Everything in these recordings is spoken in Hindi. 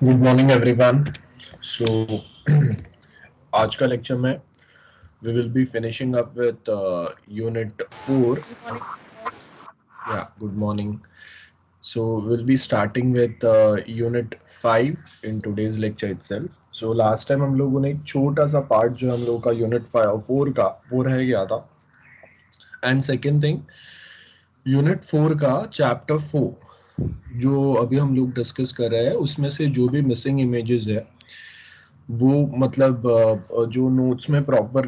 Good morning everyone. सो आज का लेक्चर में we will be finishing up with unit 4. या good morning. So will be starting with unit 5 in today's lecture itself. So last time हम लोगों ने एक छोटा सा पार्ट जो हम लोगों का यूनिट 4 का वो रह गया था. एंड सेकेंड थिंग, यूनिट 4 का चैप्टर 4 जो अभी हम लोग डिस्कस कर रहे हैं उसमें से जो भी मिसिंग इमेजेस है वो मतलब जो नोट्स में प्रॉपर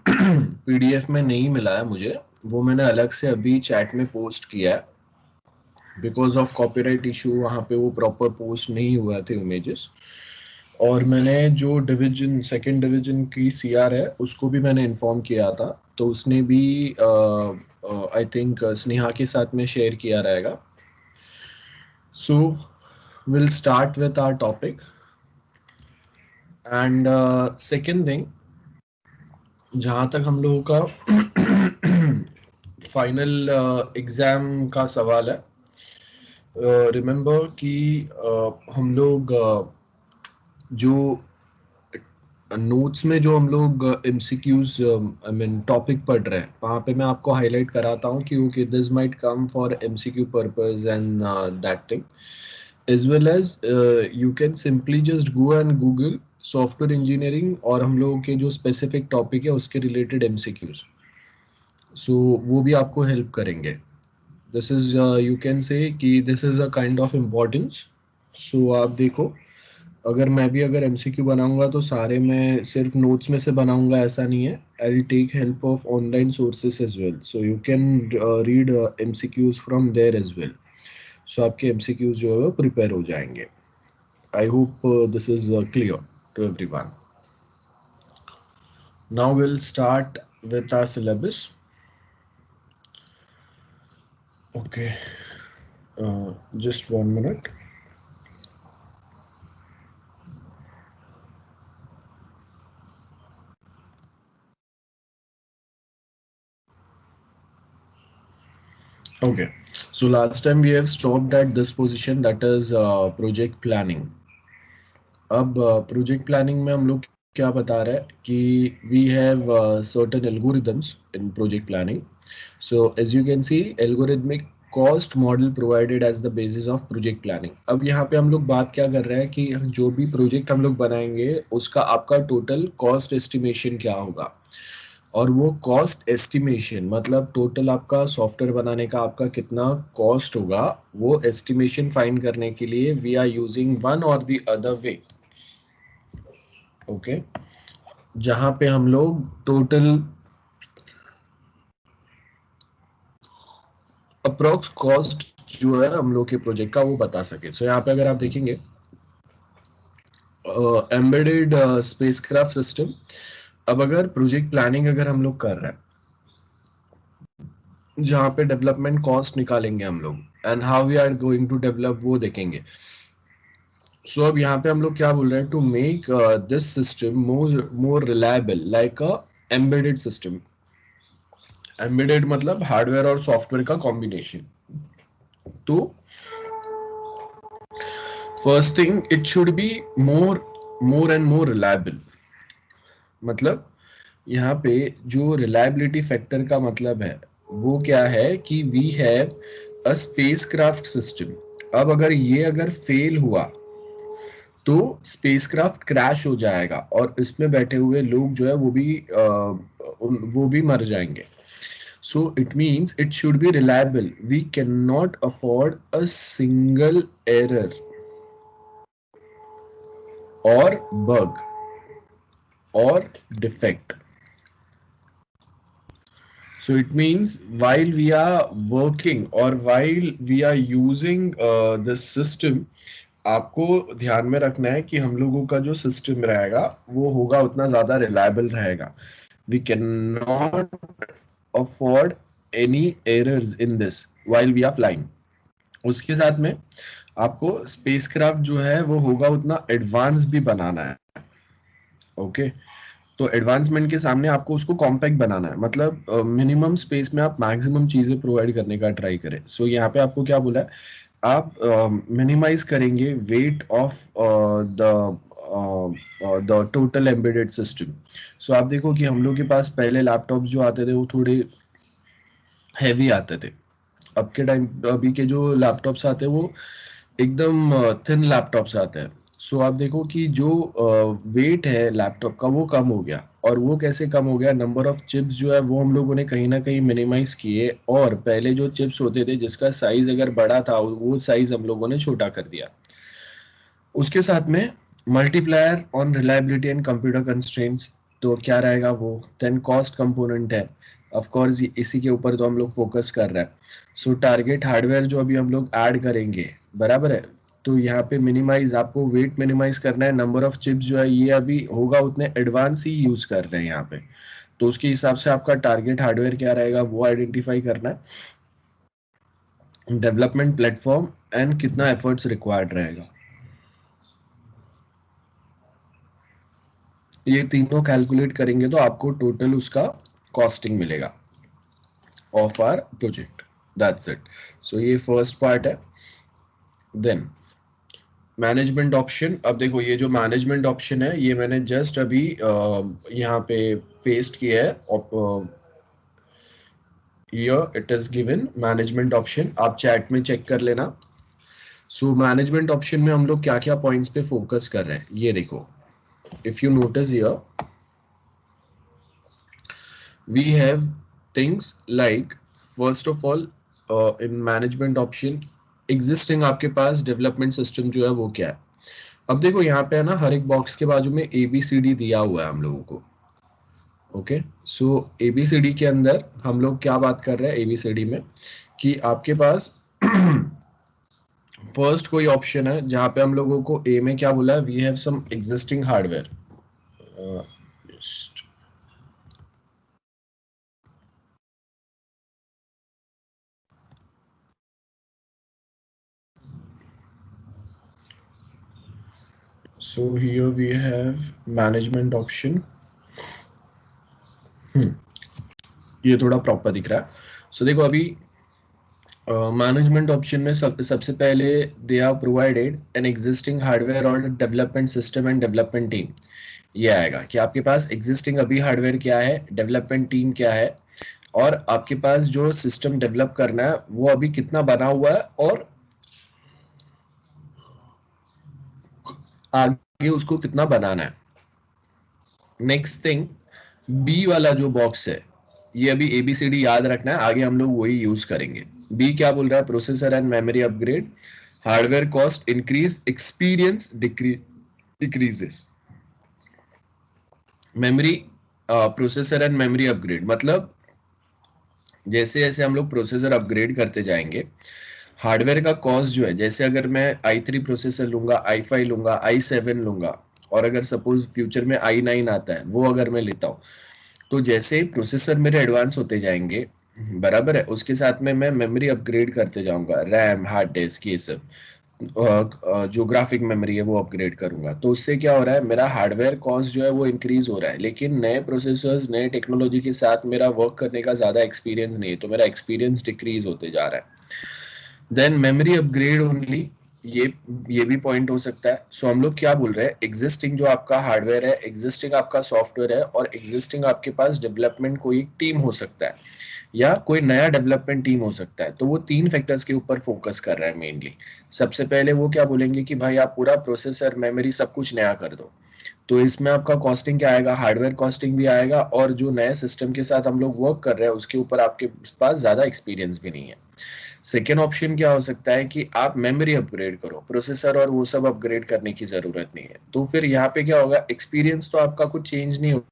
पीडीएफ में नहीं मिला है मुझे, वो मैंने अलग से अभी चैट में पोस्ट किया है. बिकॉज ऑफ कॉपीराइट इशू वहाँ पे वो प्रॉपर पोस्ट नहीं हुआ थे इमेजेस. और मैंने जो डिवीजन सेकंड डिवीजन की सीआर है उसको भी मैंने इन्फॉर्म किया था, तो उसने भी आई थिंक स्नेहा के साथ में शेयर किया रहेगा. So will start with our topic. And second thing, जहाँ तक हम लोगों का फाइनल एग्ज़ाम का सवाल है, रिमेंबर कि हम लोग जो नोट्स में जो हम लोग एमसीक्यूज आई मीन टॉपिक पढ़ रहे हैं वहाँ पे मैं आपको हाईलाइट कराता हूँ कि okay this might come for MCQ purpose and that thing, as well as you can simply just go and google software engineering और हम लोगों के जो स्पेसिफिक टॉपिक है उसके रिलेटेड एमसीक्यूज. सो वो भी आपको हेल्प करेंगे. This is you can say कि this is a kind of importance. So आप देखो, अगर मैं भी अगर एमसीक्यू बनाऊंगा तो सारे मैं सिर्फ नोट्स में से बनाऊंगा ऐसा नहीं है. I will take help of online sources as well, so you can read MCQs from there as well. So आपके एमसीक्यूज जो है वो प्रिपेयर हो जाएंगे. I hope this is clear to everyone. Now will start with our syllabus. Okay, just 1 minute. Okay, so last time we have stopped at this position, that is project planning. अब प्रोजेक्ट प्लानिंग में हम लोग क्या बता रहे हैं कि we have certain algorithms in project planning. So as you can see, algorithmic cost model provided as the basis of project planning. अब यहाँ पे हम लोग बात क्या कर रहे हैं कि जो भी प्रोजेक्ट हम लोग बनाएंगे उसका आपका टोटल कॉस्ट एस्टिमेशन क्या होगा. और वो कॉस्ट एस्टिमेशन मतलब टोटल आपका सॉफ्टवेयर बनाने का आपका कितना कॉस्ट होगा, वो एस्टिमेशन फाइंड करने के लिए वी आर यूजिंग वन और द अदर वे. ओके, जहाँ पे हम लोग टोटल अप्रोक्स कॉस्ट जो है हम लोग के प्रोजेक्ट का वो बता सके. सो यहाँ पे अगर आप देखेंगे एम्बेडेड स्पेसक्राफ्ट सिस्टम. अब अगर प्रोजेक्ट प्लानिंग अगर हम लोग कर रहे हैं जहाँ पे डेवलपमेंट कॉस्ट निकालेंगे हम लोग and how we are going to develop वो देखेंगे. सो अब यहाँ पे हम लोग क्या बोल रहे हैं, to make this system more more reliable like a embedded system. Embedded मतलब हार्डवेयर और सॉफ्टवेयर का कॉम्बिनेशन. तो first thing, it should be more and more reliable. मतलब यहाँ पे जो रिलायबिलिटी फैक्टर का मतलब है वो क्या है कि we have a spacecraft system. अब अगर ये अगर फेल हुआ तो स्पेसक्राफ्ट क्रैश हो जाएगा और इसमें बैठे हुए लोग जो है वो भी मर जाएंगे. So it means it should be reliable. We cannot afford a single error or bug or defect. So it means while we are working or while we are using this system, आपको ध्यान में रखना है कि हम लोगों का जो सिस्टम रहेगा वो होगा उतना ज़्यादा रिलायबल रहेगा. We cannot afford any errors in this while we are flying. उसके साथ में आपको स्पेसक्राफ्ट जो है वो होगा उतना एडवांस भी बनाना है. ओके, तो एडवांसमेंट के सामने आपको उसको कॉम्पैक्ट बनाना है, मतलब मिनिमम स्पेस में आप मैक्सिमम चीजें प्रोवाइड करने का ट्राई करें. सो यहाँ पे आपको क्या बोला है आप मिनिमाइज करेंगे weight of the total embedded system. So आप देखो कि हम लोग के पास पहले लैपटॉप्स जो आते थे वो थोड़े हैवी आते थे। अब के टाइम अभी के जो लैपटॉप्स आते हैं वो एकदम थिन लैपटॉप्स आते हैं। सो आप देखो कि जो वेट है लैपटॉप का वो कम हो गया। और वो कैसे कम हो गया, नंबर ऑफ चिप्स जो है वो हम लोगों ने कहीं ना कहीं मिनिमाइज किए, और पहले जो चिप्स होते थे जिसका साइज अगर बड़ा था वो साइज हम लोगों ने छोटा कर दिया। उसके साथ में multiplier on reliability and computer constraints, तो क्या रहेगा वो, देन कॉस्ट कंपोनेंट है। ऑफ कोर्स इसी के ऊपर तो हम लोग फोकस कर रहे हैं। सो टारगेट हार्डवेयर जो अभी हम लोग ऐड करेंगे, बराबर है, तो यहाँ पे मिनिमाइज, आपको वेट मिनिमाइज करना है, नंबर ऑफ चिप्स जो है ये अभी होगा उतने एडवांस ही यूज कर रहे हैं यहाँ पे। तो उसके हिसाब से आपका टारगेट हार्डवेयर क्या रहेगा वो आइडेंटिफाई करना है, डेवलपमेंट प्लेटफॉर्म एंड कितना एफर्ट्स रिक्वायर्ड रहेगा, ये तीनों कैलकुलेट करेंगे तो आपको टोटल उसका कॉस्टिंग मिलेगा of our project. That's it. So ये फर्स्ट पार्ट है। Then management option. अब देखो ये जो मैनेजमेंट ऑप्शन है ये मैंने जस्ट अभी यहाँ पे पेस्ट किया है। Here it is given management option, आप चैट में चेक कर लेना। सो मैनेजमेंट ऑप्शन में हम लोग क्या क्या पॉइंट्स पे फोकस कर रहे हैं ये देखो। If you notice here we have things like, first of all, in management option, existing आपके पास डेवलपमेंट सिस्टम जो है वो क्या है। अब देखो यहाँ पे है ना, हर एक बॉक्स के बाजू में ABCD दिया हुआ है हम लोगों को। ओके, सो ABCD के अंदर हम लोग क्या बात कर रहे हैं ABCD में, कि आपके पास फर्स्ट कोई ऑप्शन है जहाँ पे हम लोगों को ए में क्या बोला है, we have some existing hardware. So here we have management option. ये थोड़ा प्रॉपर दिख रहा है। सो देखो अभी मैनेजमेंट ऑप्शन में सबसे पहले they are provided an existing hardware और development system and development team. ये आएगा कि आपके पास एग्जिस्टिंग अभी हार्डवेयर क्या है, डेवलपमेंट टीम क्या है, और आपके पास जो सिस्टम डेवलप करना है वो अभी कितना बना हुआ है, और आगे उसको कितना बनाना है। नेक्स्ट थिंग, बी वाला जो बॉक्स है ये अभी ABCD याद रखना है, आगे हम लोग वही यूज करेंगे। बी क्या बोल रहा है, processor and memory upgrade, hardware cost increase, experience decreases. Memory, processor and memory upgrade मतलब जैसे जैसे हम लोग प्रोसेसर अपग्रेड करते जाएंगे, हार्डवेयर का कॉस्ट जो है, जैसे अगर मैं i3 प्रोसेसर लूंगा, i5 लूंगा, i7 लूंगा, और अगर सपोज फ्यूचर में i9 आता है वो अगर मैं लेता हूँ, तो जैसे प्रोसेसर मेरे एडवांस होते जाएंगे, बराबर है, उसके साथ में मैं मेमोरी अपग्रेड करते जाऊंगा, रैम, हार्ड डिस्क, ये सब जो ग्राफिक मेमोरी है वो अपग्रेड करूंगा, तो उससे क्या हो रहा है, मेरा हार्डवेयर कॉस्ट जो है वो इंक्रीज हो रहा है, लेकिन नए प्रोसेसर्स नए टेक्नोलॉजी के साथ मेरा वर्क करने का ज्यादा एक्सपीरियंस नहीं है, तो मेरा एक्सपीरियंस डिक्रीज होते जा रहा है। देन मेमोरी अपग्रेड ओनली, ये ये भी पॉइंट हो सकता है। सो हम लोग क्या बोल रहे हैं, एग्जिस्टिंग जो आपका हार्डवेयर है, एग्जिस्टिंग आपका सॉफ्टवेयर है, और एग्जिस्टिंग आपके पास डेवलपमेंट कोई टीम हो सकता है, या कोई नया डेवलपमेंट टीम हो सकता है, तो वो तीन फैक्टर्स के ऊपर फोकस कर रहा है मेनली। सबसे पहले वो क्या बोलेंगे कि भाई आप पूरा प्रोसेसर मेमोरी सब कुछ नया कर दो, तो इसमें आपका कॉस्टिंग क्या आएगा, हार्डवेयर कॉस्टिंग भी आएगा, और जो नए सिस्टम के साथ हम लोग वर्क कर रहे हैं उसके ऊपर आपके पास ज्यादा एक्सपीरियंस भी नहीं है। सेकेंड ऑप्शन क्या हो सकता है कि आप मेमोरी अपग्रेड करो, प्रोसेसर और वो सब अपग्रेड करने की जरूरत नहीं है, तो फिर यहाँ पे क्या होगा, एक्सपीरियंस तो आपका कुछ चेंज नहीं होगा,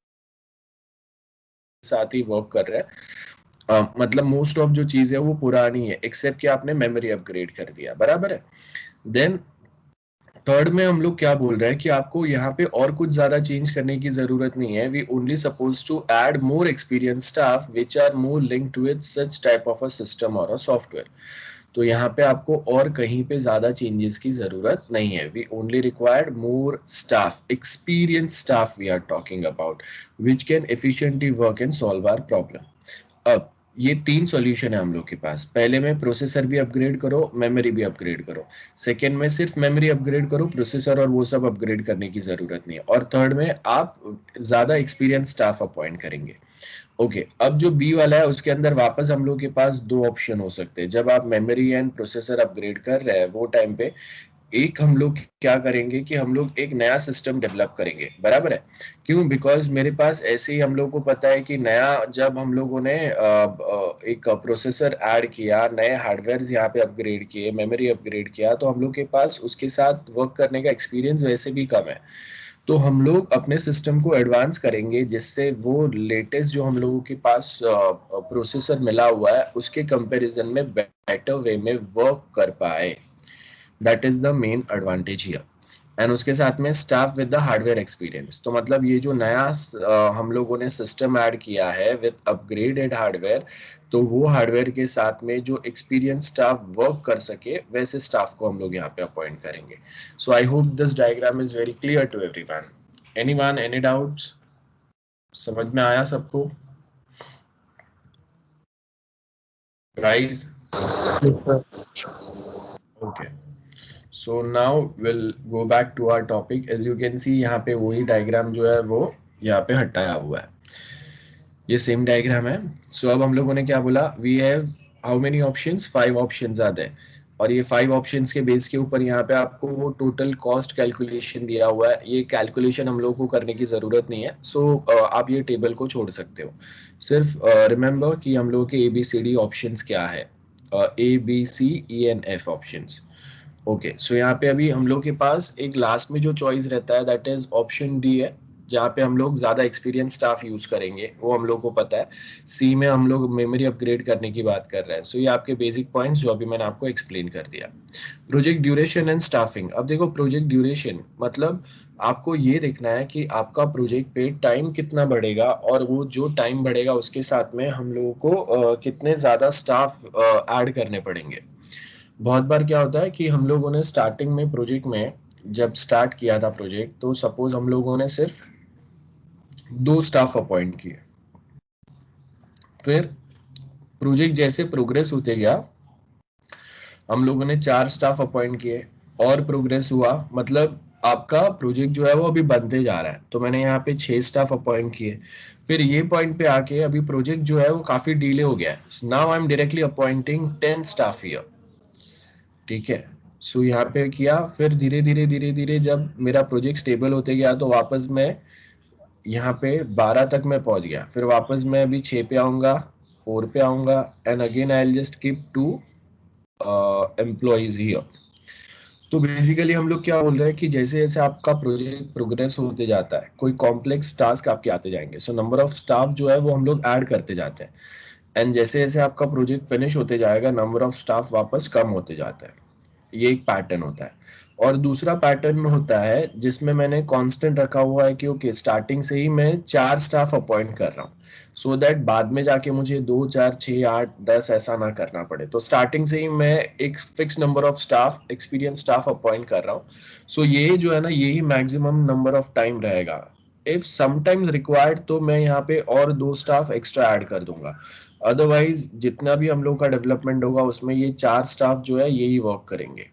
साथ ही वर्क कर रहा है। मतलब मोस्ट ऑफ जो चीज है वो पुरानी है, एक्सेप्ट कि आपने मेमोरी अपग्रेड कर दिया, बराबर है। देन थर्ड में हम लोग क्या बोल रहे हैं कि आपको यहाँ पे और कुछ ज्यादा चेंज करने की जरूरत नहीं है, we only suppose to add more experience staff which are more link to it such type of a system और अ सॉफ्टवेयर। तो यहाँ पे आपको और कहीं पे ज्यादा चेंजेस की जरूरत नहीं है, we only required more staff, experience staff we are talking about, which can efficiently work and solve our problem. अब ये 3 सॉल्यूशन है हम लोग के पास। पहले में प्रोसेसर भी अपग्रेड करो, मेमोरी भी अपग्रेड करो। सेकंड में सिर्फ मेमोरी अपग्रेड करो, प्रोसेसर और वो सब अपग्रेड करने की जरूरत नहीं है। और थर्ड में आप ज्यादा एक्सपीरियंस स्टाफ अपॉइंट करेंगे। ओके, अब जो बी वाला है उसके अंदर वापस हम लोग के पास दो ऑप्शन हो सकते हैं। जब आप मेमोरी एंड प्रोसेसर अपग्रेड कर रहे हैं वो टाइम पे एक हम लोग क्या करेंगे कि हम लोग एक नया सिस्टम डेवलप करेंगे, बराबर है। क्यों? बिकॉज मेरे पास ऐसे ही हम लोग को पता है कि नया जब हम लोगों ने एक प्रोसेसर ऐड किया, नए हार्डवेयर यहाँ पे अपग्रेड किए, मेमोरी अपग्रेड किया, तो हम लोग के पास उसके साथ वर्क करने का एक्सपीरियंस वैसे भी कम है। तो हम लोग अपने सिस्टम को एडवांस करेंगे जिससे वो लेटेस्ट जो हम लोगों के पास प्रोसेसर मिला हुआ है उसके कंपैरिजन में बेटर वे में वर्क कर पाए। That is the main advantage here. And उसके साथ में staff with the hardware experience. तो मतलब ये जो नया हम लोगों ने सिस्टम ऐड किया है विद अपग्रेडेड हार्डवेयर, तो वो हार्डवेयर के साथ में जो एक्सपीरियंस स्टाफ वर्क कर सके वैसे स्टाफ को हम लोग यहाँ पे अपॉइंट करेंगे। So I hope this diagram is very clear to everyone. Anyone, any doubts? समझ में आया सबको? Guys? Yes, sir. Okay, so now will go back to our topic. As you can see यहाँ पे वही डायग्राम जो है वो यहाँ पे हटाया हुआ है, ये सेम डायग्राम है। सो अब हम लोगों ने क्या बोला, we have how many options, 5 options आते हैं। और ये 5 ऑप्शंस के बेस के ऊपर यहाँ पे आपको वो टोटल कॉस्ट कैलकुलेशन दिया हुआ है। ये कैलकुलेशन हम लोग को करने की जरूरत नहीं है। सो आप ये टेबल को छोड़ सकते हो। सिर्फ रिमेंबर कि हम लोगों के ABCD ऑप्शंस क्या है, ABCENF ऑप्शंस। ओके, सो यहाँ पे अभी हम लोग के पास एक लास्ट में जो चॉइस रहता है दैट इज ऑप्शन डी है, जहाँ पे हम लोग ज्यादा एक्सपीरियंस स्टाफ यूज करेंगे, वो हम लोग को पता है। सी में हम लोग मेमोरी अपग्रेड करने की बात कर रहे हैं। सो ये आपके बेसिक पॉइंट्स जो अभी मैंने आपको एक्सप्लेन कर दिया। Project duration and staffing. अब देखो, प्रोजेक्ट ड्यूरेशन मतलब आपको ये देखना है कि आपका प्रोजेक्ट पे टाइम कितना बढ़ेगा, और वो जो टाइम बढ़ेगा उसके साथ में हम लोगों को कितने ज्यादा स्टाफ ऐड करने पड़ेंगे। बहुत बार क्या होता है कि हम लोगों ने स्टार्टिंग में प्रोजेक्ट में जब स्टार्ट किया था प्रोजेक्ट, तो सपोज हम लोगों ने सिर्फ 2 स्टाफ अपॉइंट किए। फिर प्रोजेक्ट जैसे प्रोग्रेस होते गया, हम लोगों ने 4 स्टाफ अपॉइंट किए, और प्रोग्रेस हुआ, मतलब आपका प्रोजेक्ट जो है वो अभी बनते जा रहा है, तो मैंने यहाँ पे 6 स्टाफ अपॉइंट किए। फिर ये पॉइंट पे आके अभी प्रोजेक्ट जो है वो काफी डिले हो गया है। Now I am directly appointing 10 staff here. ठीक है, सो यहाँ पे किया। फिर धीरे धीरे धीरे धीरे जब मेरा प्रोजेक्ट स्टेबल होते गया, तो वापस मैं यहाँ पे 12 तक मैं पहुंच गया। फिर वापस मैं अभी 6 पे आऊंगा, 4 पे आऊंगा, and again I will just keep 2 employees here. तो बेसिकली हम लोग क्या बोल रहे हैं कि जैसे जैसे आपका प्रोजेक्ट प्रोग्रेस होते जाता है, कोई कॉम्प्लेक्स टास्क आपके आते जाएंगे, सो नंबर ऑफ स्टाफ जो है वो हम लोग ऐड करते जाते हैं। एंड जैसे जैसे आपका प्रोजेक्ट फिनिश होते जाएगा, नंबर ऑफ स्टाफ वापस कम होते जाता है। ये एक पैटर्न होता है। और दूसरा पैटर्न होता है जिसमें मैंने कांस्टेंट रखा हुआ है कि ओके, स्टार्टिंग से ही मैं 4 स्टाफ अपॉइंट कर रहा हूँ, सो दैट बाद में जाके मुझे 2 4 6 8 10 ऐसा ना करना पड़े। तो स्टार्टिंग से ही मैं एक fix number of staff, experience staff appoint कर रहा हूँ। सो ये जो है ना, यही मैक्सिमम नंबर ऑफ टाइम रहेगा। इफ समटाइम्स रिक्वायर्ड तो मैं यहाँ पे और 2 स्टाफ एक्स्ट्रा ऐड कर दूंगा। अदरवाइज जितना भी हम लोग का डेवलपमेंट होगा उसमें ये 4 स्टाफ जो है यही वर्क करेंगे।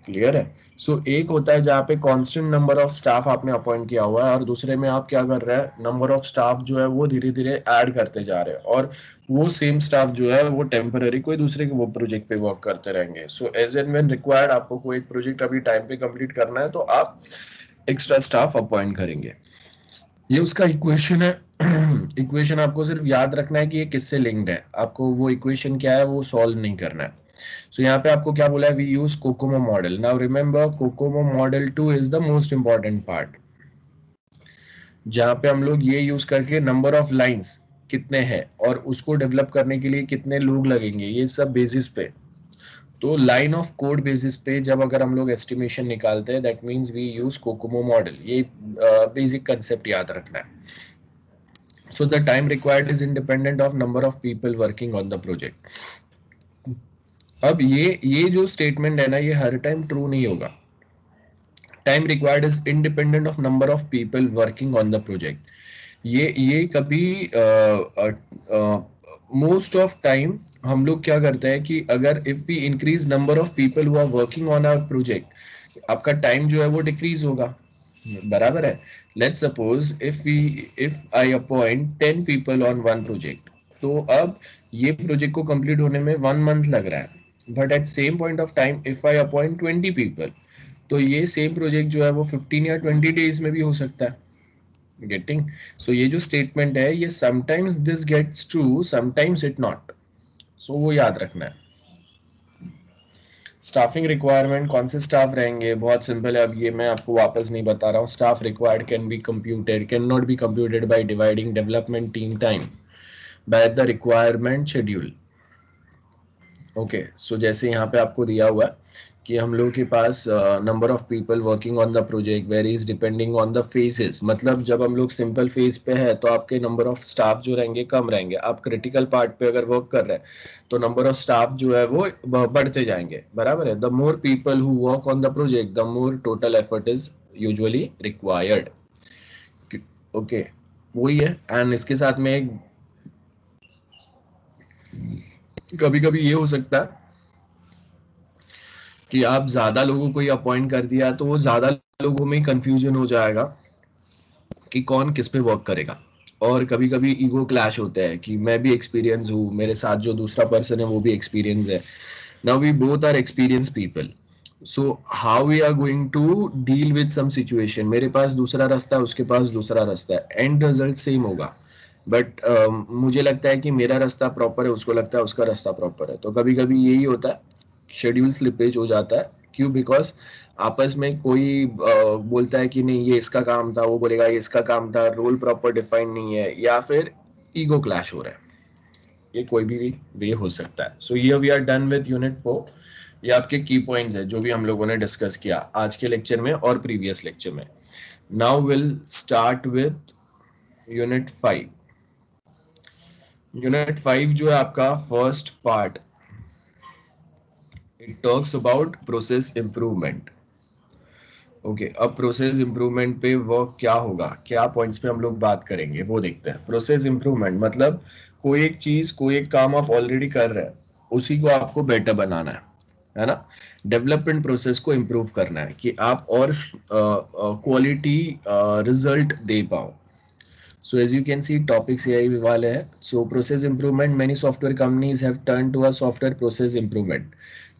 क्लियर है? सो एक होता है जहाँ पे कांस्टेंट नंबर ऑफ स्टाफ आपने अपॉइंट किया हुआ है, और दूसरे में आप क्या कर रहे हैं, नंबर ऑफ स्टाफ जो है वो धीरे धीरे ऐड करते जा रहे हैं, और वो सेम स्टाफ जो है वो टेम्पररी कोई दूसरे के वो प्रोजेक्ट पे वर्क करते रहेंगे। So as and when required, आपको कोई एक प्रोजेक्ट अभी टाइम पे कंप्लीट करना है तो आप एक्स्ट्रा स्टाफ अपॉइंट करेंगे। ये उसका इक्वेशन है। इक्वेशन आपको सिर्फ याद रखना है कि ये किससे लिंक्ड है, आपको वो इक्वेशन क्या है वो सॉल्व नहीं करना है। सो यहाँ पे आपको क्या बोला है, we use COCOMO model. Now remember, COCOMO model 2 is the most important part, जहाँ पे हम लोग ये यूज करके नंबर ऑफ लाइंस कितने हैं और उसको डेवलप करने के लिए कितने लोग लगेंगे, ये सब बेसिस पे। तो लाइन ऑफ कोड बेसिस पे जब अगर हम लोग एस्टिमेशन निकालते हैं, that means we use COCOMO model. ये बेसिक कंसेप्ट याद रखना है। So the time required is independent of number of people working on the project. अब ये जो स्टेटमेंट है ना, ये हर टाइम ट्रू नहीं होगा। Time required is independent of number of people working on the project. ये कभी मोस्ट ऑफ टाइम हम लोग क्या करते हैं कि अगर if we increase number of people who are working on our project, आपका टाइम जो है वो डिक्रीज होगा, बराबर है। Let's suppose if I appoint 10 people on one project, तो अब ये प्रोजेक्ट को कंप्लीट होने में 1 मंथ लग रहा है, but at same point of time if I appoint 20 people, तो ये सेम प्रोजेक्ट जो है वो 15 या 20 डेज में भी हो सकता है। गेटिंग? सो ये जो स्टेटमेंट है ये sometimes this gets true, sometimes it not, so वो याद रखना है। स्टाफिंग रिक्वायरमेंट, कौन से स्टाफ रहेंगे, बहुत सिंपल है, अब ये मैं आपको वापस नहीं बता रहा हूँ। Staff required can be computed, can not be computed by dividing development team time by the requirement schedule. Okay, so जैसे यहाँ पे आपको दिया हुआ है कि हम लोगों के पास number of people working on the project varies depending on the phases, मतलब जब हम लोग सिंपल फेज पे है तो आपके नंबर ऑफ स्टाफ जो रहेंगे कम रहेंगे। आप क्रिटिकल पार्ट पे अगर वर्क कर रहे हैं तो नंबर ऑफ स्टाफ जो है वो बढ़ते जाएंगे, बराबर है। The more people who work on the project the more total effort is usually required. Okay, वही है। एंड इसके साथ में कभी कभी ये हो सकता है कि आप ज्यादा लोगों को ही अपॉइंट कर दिया तो वो ज्यादा लोगों में कंफ्यूजन हो जाएगा कि कौन किस पे वर्क करेगा, और कभी कभी ईगो क्लैश होता है कि मैं भी एक्सपीरियंस हूँ, मेरे साथ जो दूसरा पर्सन है वो भी एक्सपीरियंस है। Now we both are experience people, so how we are going to deal with some situation. मेरे पास दूसरा रास्ता है, उसके पास दूसरा रास्ता है, एंड रिजल्ट सेम होगा, बट मुझे लगता है कि मेरा रास्ता प्रॉपर है, उसको लगता है उसका रास्ता प्रॉपर है, तो कभी कभी यही होता है, शेड्यूल स्लिपेज हो जाता है। क्यों? बिकॉज आपस में कोई बोलता है कि नहीं ये इसका काम था, वो बोलेगा ये इसका काम था, रोल प्रॉपर डिफाइन नहीं है, या फिर ईगो क्लैश हो रहा है। ये कोई भी वे हो सकता है। सो ये we are done with unit 4। ये आपके की पॉइंट्स है जो भी हम लोगों ने डिस्कस किया आज के लेक्चर में और प्रीवियस लेक्चर में। Now will start with unit 5। Unit 5 जो है आपका first part, it talks about process improvement. Okay, अब प्रोसेस इंप्रूवमेंट पे वर्क क्या होगा, क्या पॉइंट्स पे हम लोग बात करेंगे वो देखते हैं। प्रोसेस इंप्रूवमेंट मतलब कोई एक चीज, कोई एक काम आप ऑलरेडी कर रहे हैं, उसी को आपको बेटर बनाना है ना। डेवलपमेंट प्रोसेस को इंप्रूव करना है कि आप और क्वालिटी रिजल्ट दे पाओ। So as you can see, topics यही वाले हैं। So process improvement, many software companies have turned to a software process improvement,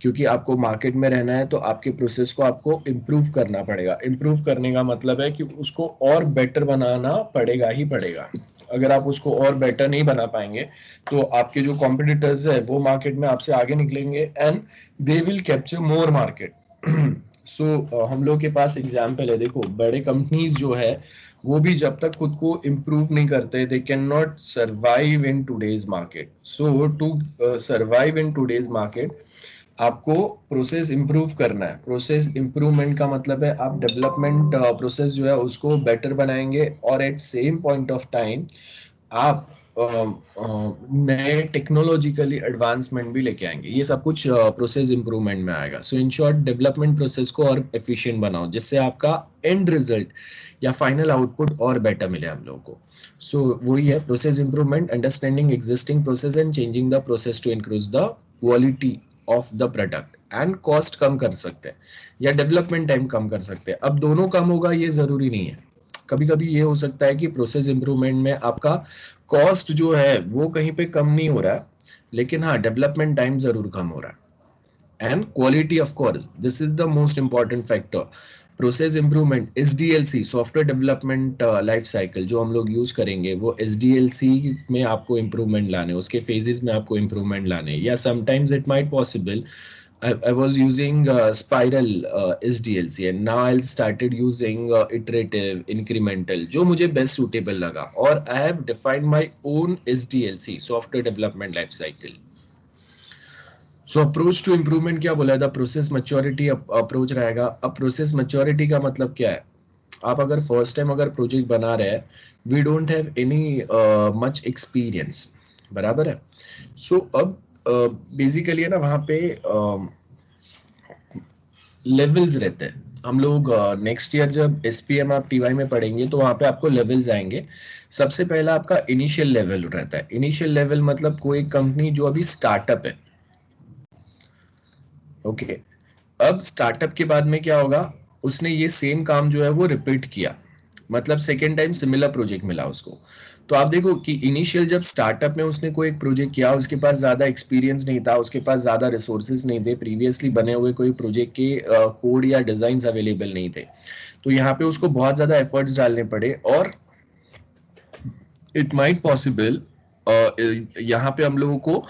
क्योंकि आपको मार्केट में रहना है तो आपके प्रोसेस को आपको इम्प्रूव करना पड़ेगा। इम्प्रूव करने का मतलब है कि उसको और बेटर बनाना पड़ेगा ही पड़ेगा। अगर आप उसको और बेटर नहीं बना पाएंगे तो आपके जो कॉम्पिटिटर्स है वो मार्केट में आपसे आगे निकलेंगे and they will capture more market. So हम लोग के पास एग्जाम्पल है, देखो बड़े कंपनीज जो है वो भी जब तक खुद को इम्प्रूव नहीं करते they can not survive in today's market. So to survive in today's market आपको प्रोसेस इंप्रूव करना है। प्रोसेस इंप्रूवमेंट का मतलब है आप डेवलपमेंट प्रोसेस जो है उसको बेटर बनाएंगे और at same point of time आप नए टेक्नोलॉजिकली एडवांसमेंट भी लेके आएंगे। ये सब कुछ प्रोसेस इंप्रूवमेंट में आएगा। So in short development process को और एफिशिएंट बनाओ जिससे आपका एंड रिजल्ट या फाइनल आउटपुट और बेटर मिले हम लोगों को। सो वही है process improvement, understanding existing process and changing the process to increase the quality of the product and cost कम कर सकते हैं या डेवलपमेंट टाइम कम कर सकते हैं। अब दोनों कम होगा ये जरूरी नहीं है, कभी कभी ये हो सकता है कि प्रोसेस इंप्रूवमेंट में आपका कॉस्ट जो है वो कहीं पे कम नहीं हो रहा है, लेकिन हाँ डेवलपमेंट टाइम जरूर कम हो रहा है and quality of course, this is the most important factor. Process improvement SDLC software development life cycle जो हम लोग यूज करेंगे वो एसडीएलसी में आपको इंप्रूवमेंट लाने, उसके फेजेस में आपको इंप्रूवमेंट लाने, या sometimes it might possible I was using spiral SDLC and now I started using iterative incremental जो मुझे best suitable लगा, और I have defined my own SDLC software development life cycle. So approach to improvement क्या बोला था, प्रोसेस मैच्योरिटी अप्रोच रहेगा। अब प्रोसेस मैच्योरिटी का मतलब क्या है, आप अगर फर्स्ट टाइम अगर प्रोजेक्ट बना रहे हैं, we don't have any much experience, बराबर है। सो अब बेसिकली है ना वहाँ पे लेवल्स रहते हैं। हम लोग नेक्स्ट ईयर जब एसपीएम आप टीवाई में पढ़ेंगे तो वहां पे आपको लेवल्स आएंगे। सबसे पहला आपका इनिशियल लेवल रहता है। इनिशियल लेवल मतलब कोई कंपनी जो अभी स्टार्टअप है, ओके। अब स्टार्टअप के बाद में क्या होगा, उसने ये सेम काम जो है वो रिपीट किया, मतलब सेकेंड टाइम सिमिलर प्रोजेक्ट मिला उसको। तो आप देखो कि इनिशियल जब स्टार्टअप में उसने कोई एक प्रोजेक्ट किया, उसके पास ज्यादा एक्सपीरियंस नहीं था, उसके पास ज्यादा रिसोर्सेज नहीं थे, प्रीवियसली बने हुए कोई प्रोजेक्ट के कोड या डिजाइन अवेलेबल नहीं थे। तो यहाँ पे उसको बहुत ज्यादा एफर्ट्स डालने पड़े, और इट माइट पॉसिबल यहाँ पे हम लोगों को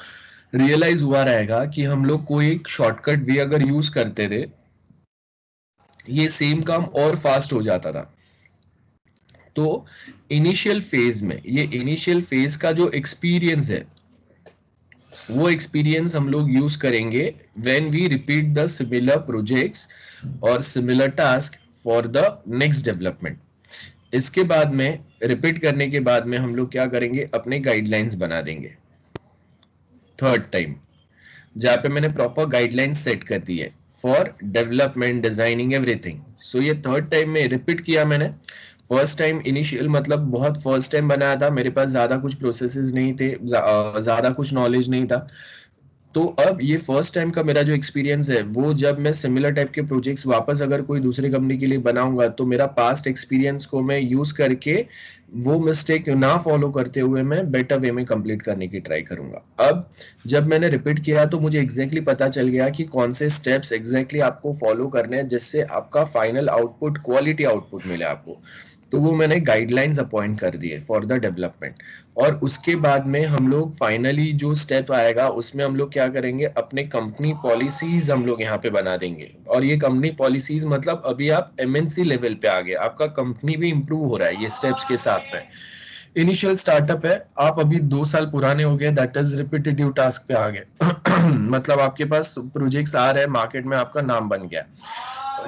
रियलाइज हुआ रहेगा कि हम लोग कोई एक शॉर्टकट भी अगर यूज करते थे, ये सेम काम और फास्ट हो जाता था। तो इनिशियल फेज में, ये इनिशियल फेज का जो एक्सपीरियंस है, वो एक्सपीरियंस हम लोग यूज करेंगे when we repeat the similar projects और similar task for the next development. इसके बाद में, रिपीट करने के बाद में हम लोग क्या करेंगे, अपने गाइडलाइंस बना देंगे थर्ड टाइम, जहाँ पे मैंने प्रॉपर गाइडलाइंस सेट कर दी है फॉर डेवलपमेंट, डिजाइनिंग, एवरीथिंग। सो ये थर्ड टाइम में रिपीट किया मैंने। फर्स्ट टाइम इनिशियल मतलब बहुत फर्स्ट टाइम बनाया था, मेरे पास ज्यादा कुछ प्रोसेसेस नहीं थे, ज्यादा कुछ नॉलेज नहीं था। तो अब ये फर्स्ट टाइम का मेरा जो एक्सपीरियंस है, वो जब मैं सिमिलर टाइप के प्रोजेक्ट्स वापस अगर कोई दूसरी कंपनी के लिए बनाऊंगा, तो मेरा पास्ट एक्सपीरियंस को मैं यूज करके वो मिस्टेक ना फॉलो करते हुए मैं बेटर वे में कंप्लीट करने की ट्राई करूंगा। अब जब मैंने रिपीट किया तो मुझे एग्जैक्टली पता चल गया कि कौन से स्टेप्स एग्जैक्टली आपको फॉलो करने हैं, जिससे आपका फाइनल आउटपुट क्वालिटी आउटपुट मिले आपको। तो वो मैंने गाइडलाइंस अपॉइंट कर दिए फॉर द डेवलपमेंट। और उसके बाद में हम लोग फाइनली जो स्टेप आएगा, उसमें हम लोग क्या करेंगे, अपने कंपनी पॉलिसीज हम लोग यहाँ पे बना देंगे। और ये कंपनी पॉलिसीज मतलब अभी आप एमएनसी लेवल पे आ गए, आपका कंपनी भी इंप्रूव हो रहा है ये स्टेप्स के साथ में। इनिशियल स्टार्टअप है, आप अभी 2 साल पुराने हो गए, दैट इज रिपीटेटिव टास्क पे आ गए मतलब आपके पास प्रोजेक्ट्स आ रहे हैं, मार्केट में आपका नाम बन गया।